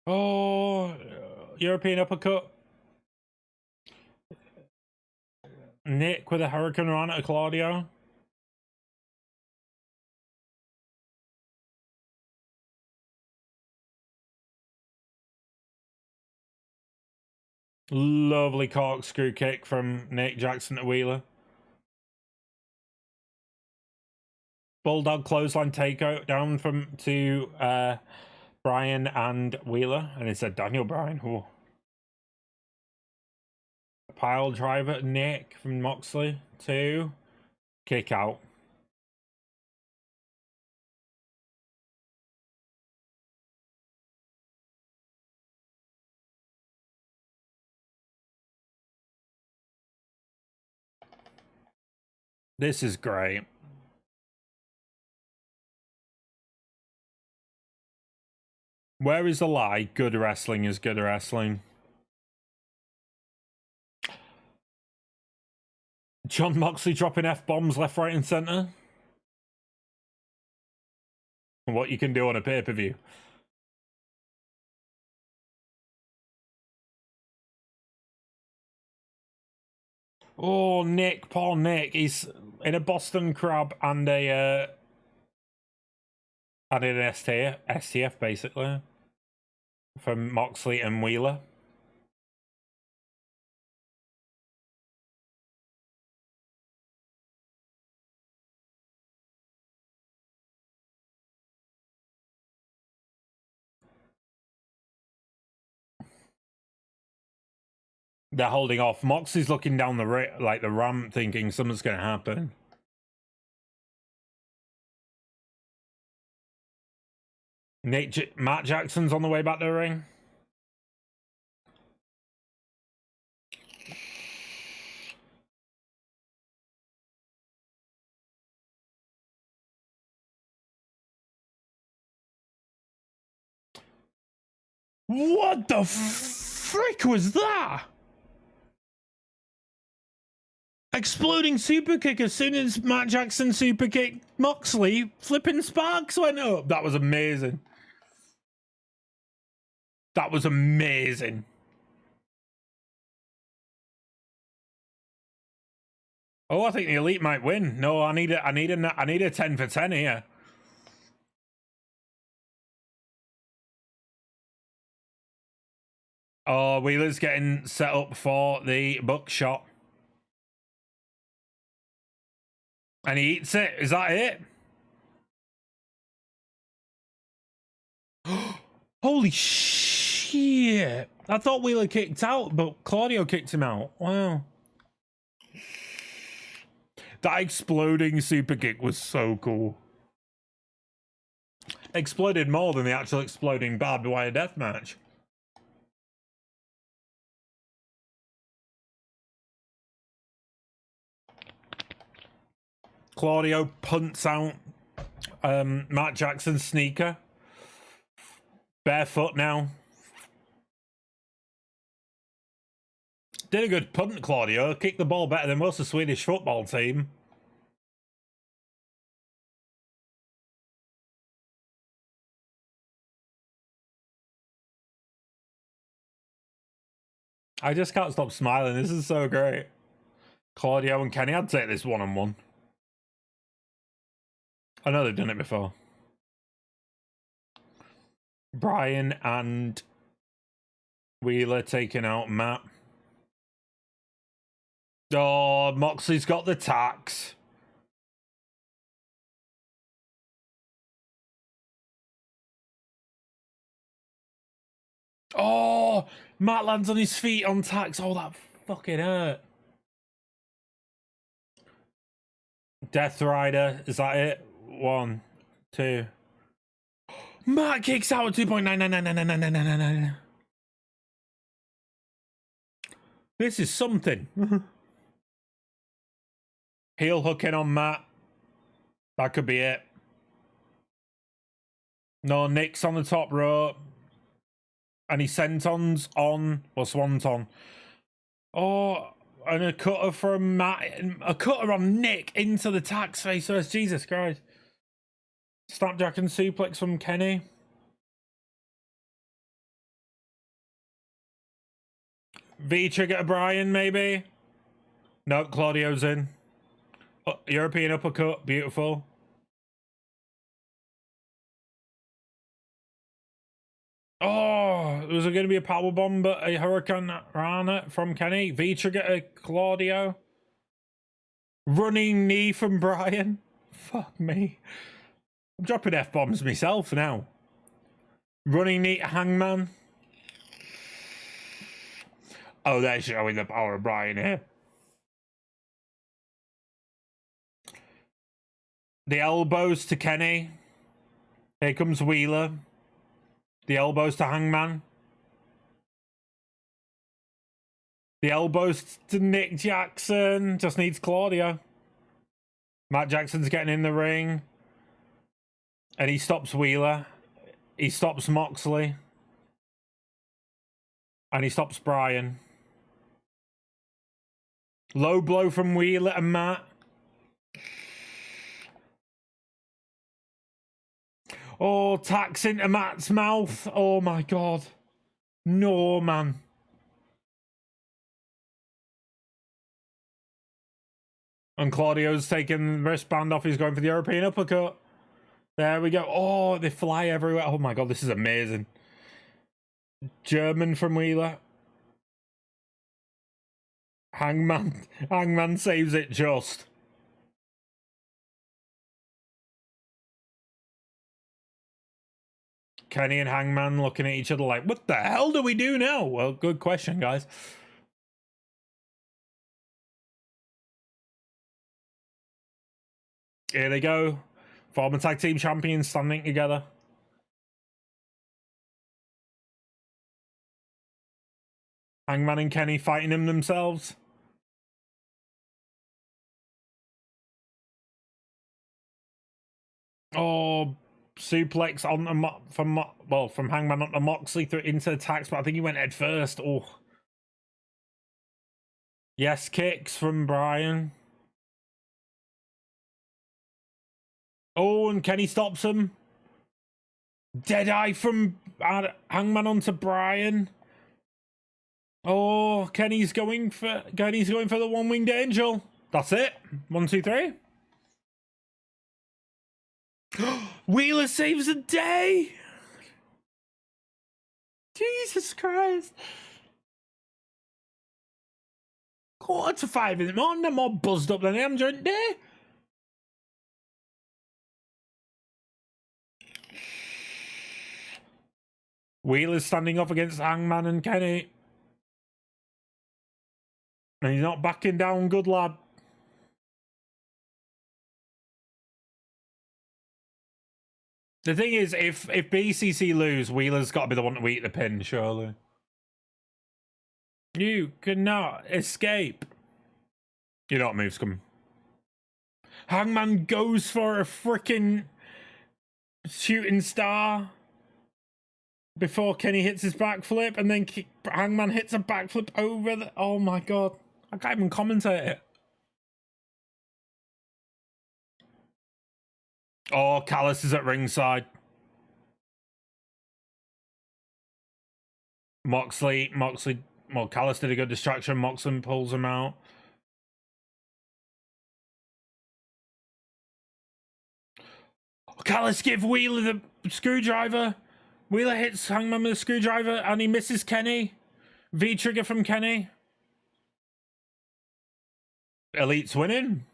Oh, European uppercut. Nick with a Hurricane Run at Claudio. Lovely corkscrew kick from Nick Jackson to Wheeler. Bulldog clothesline takeout down to Brian and Wheeler. And it said Daniel Bryan. Ooh. Pile driver Nick from Moxley. 2. Kick out. This is great. Where is the lie? Good wrestling is good wrestling. John Moxley dropping F-bombs left, right, and center. What you can do on a pay-per-view. Oh, Nick, poor Nick. He's in a Boston Crab and an STF basically from Moxley and Wheeler. They're holding off. Moxley's looking down the ramp, thinking something's going to happen. Matt Jackson's on the way back to the ring. What the frick was that? Exploding super kick as soon as Matt Jackson super kicked Moxley. Flipping sparks went up. That was amazing. That was amazing. Oh, I think the Elite might win. No, I need a 10 for 10 here. Oh, Wheeler's getting set up for the buckshot. And he eats it. Is that it? Holy shit. I thought Wheeler kicked out, but Claudio kicked him out. Wow. That exploding super kick was so cool. Exploded more than the actual exploding barbed wire death match. Claudio punts out Matt Jackson's sneaker. Barefoot now. Did a good punt, Claudio. Kicked the ball better than most of the Swedish football team. I just can't stop smiling. This is so great. Claudio and Kenny, I'd take this one-on-one. I know they've done it before. Brian and Wheeler taking out Matt. Oh, Moxley's got the tax. Oh, Matt lands on his feet on tax. Oh, that fucking hurt. Death Rider, is that it? 1, 2. Matt kicks out at 2.999999999. This is something. Heel hooking on Matt. That could be it. No, Nick's on the top rope. And he sentons on, or swanton. Oh, and a cutter from Matt, a cutter on Nick into the tax face first. Jesus Christ. Snapjack and suplex from Kenny. V-trigger to Brian, maybe? No, Claudio's in. Oh, European uppercut, beautiful. Oh, was there going to be a powerbomb, but a Hurricane Rana from Kenny? V-trigger to Claudio. Running knee from Brian. Fuck me. I'm dropping F-bombs myself now. Running knee to Hangman. Oh, they're showing the power of Brian here. The elbows to Kenny. Here comes Wheeler. The elbows to Hangman. The elbows to Nick Jackson. Just needs Claudio. Matt Jackson's getting in the ring. And he stops Wheeler. He stops Moxley. And he stops Brian. Low blow from Wheeler and Matt. Oh, tax into Matt's mouth. Oh my God. No, man. And Claudio's taking the wristband off. He's going for the European uppercut. There we go. Oh, they fly everywhere. Oh my God, this is amazing. German from Wheeler. Hangman saves it just. Kenny and Hangman looking at each other like, what the hell do we do now? Well, good question, guys. Here they go. Former tag team champions standing together. Hangman and Kenny fighting them themselves. Oh, suplex on from Hangman onto Moxley through into the tax, but I think he went head first. Oh, Yes, kicks from Brian. Oh, and Kenny stops him. Deadeye from Hangman onto Brian. Oh, Kenny's going for the one-winged angel. That's it. 1, 2, 3. Wheeler saves the day. Jesus Christ. 4:45 in the morning. They're more buzzed up than I am during the day. Wheeler's standing up against Hangman and Kenny. And he's not backing down, good lad. The thing is, if BCC lose, Wheeler's got to be the one to eat the pin, surely. You cannot escape. You know what move's coming. Hangman goes for a freaking shooting star before Kenny hits his backflip, and then Hangman hits a backflip over the... Oh my god. I can't even commentate it. Oh, Callis is at ringside. Moxley, well, Callis did a good distraction. Moxley pulls him out. Callis give Wheeler the screwdriver. Wheeler hits Hangman with a screwdriver and he misses Kenny. V-trigger from Kenny. Elite's winning.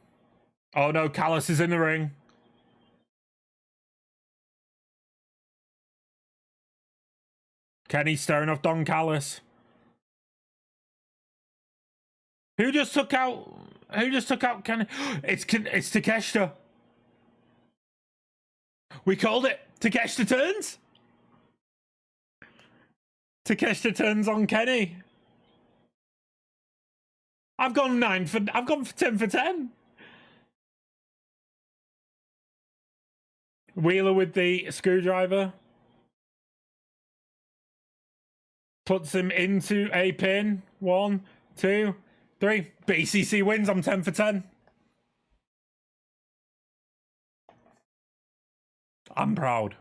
Oh no, Callis is in the ring. Kenny staring off Don Callis. Who just took out Kenny? It's Takeshita. We called it. Takeshita turns. Takeshita turns on Kenny. I've gone 10 for 10. Wheeler with the screwdriver. Puts him into a pin. 1, 2, 3. BCC wins. I'm 10 for 10. I'm proud.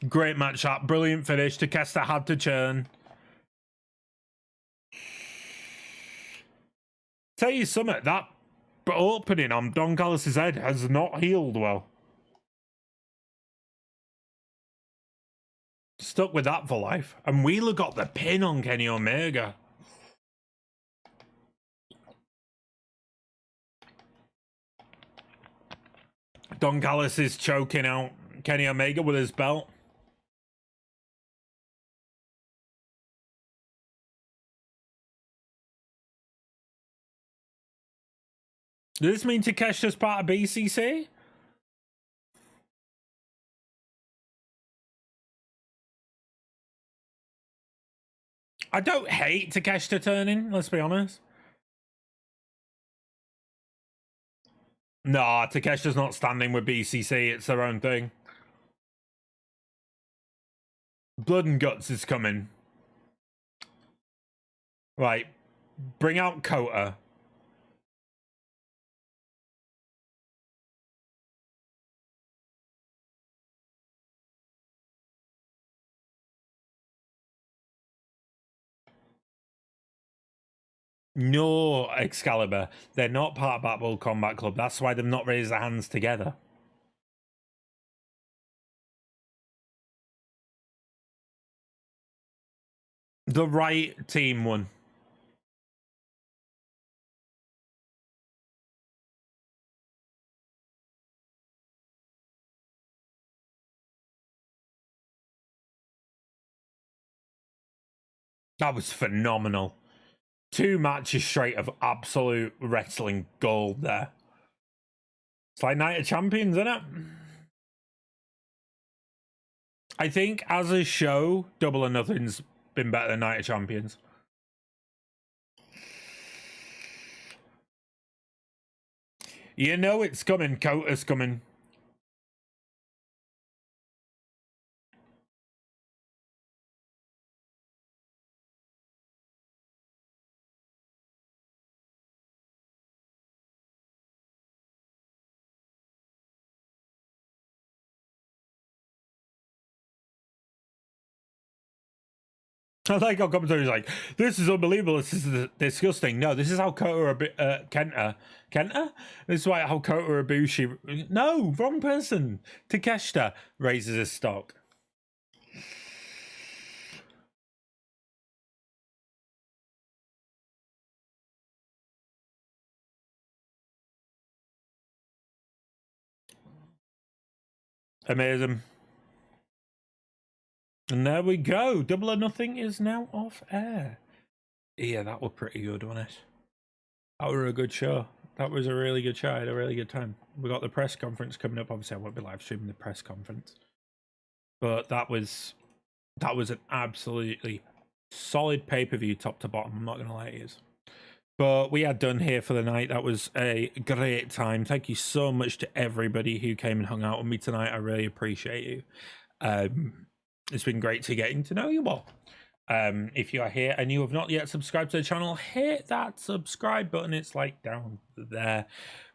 Great matchup. Brilliant finish. Takeshita had to churn. Tell you something, that opening on Don Callis' head has not healed well. Stuck with that for life. And Wheeler got the pin on Kenny Omega. Don Callis is choking out Kenny Omega with his belt. Does this mean Takeshita's part of BCC? I don't hate Takeshita turning, let's be honest. Nah, Takeshita's not standing with BCC, it's their own thing. Blood and Guts is coming. Right, bring out Kota. No, Excalibur. They're not part of Blackpool Combat Club. That's why they've not raised their hands together. The right team won. That was phenomenal. 2 matches straight of absolute wrestling gold there. It's like Night of Champions, isn't it? I think as a show, Double or Nothing's been better than Night of Champions. You know it's coming. Kota's coming. I like how commentary's like, this is unbelievable, this is disgusting. No, this is how Kenta? This is how Kota Ibushi... No, wrong person. Takeshita raises his stock. Amazing. And there we go. Double or Nothing is now off air. Yeah, that was pretty good, wasn't it? That was a good show. That was a really good show. I had a really good time. We got the press conference coming up. Obviously, I won't be live streaming the press conference. But that was an absolutely solid pay-per-view top to bottom. I'm not going to lie to you. But we are done here for the night. That was a great time. Thank you so much to everybody who came and hung out with me tonight. I really appreciate you. It's been great to getting to know you all. If you are here and you have not yet subscribed to the channel, hit that subscribe button. It's like down there.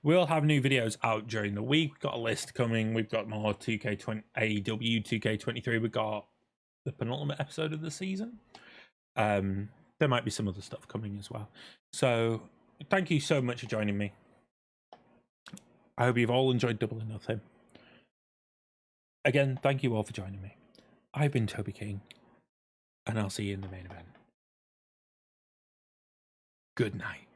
We'll have new videos out during the week. We've got a list coming. We've got more 2K20 AEW 2K23. We've got the penultimate episode of the season. There might be some other stuff coming as well. So thank you so much for joining me. I hope you've all enjoyed Double or Nothing. Again, thank you all for joining me. I've been Toby King, and I'll see you in the main event. Good night.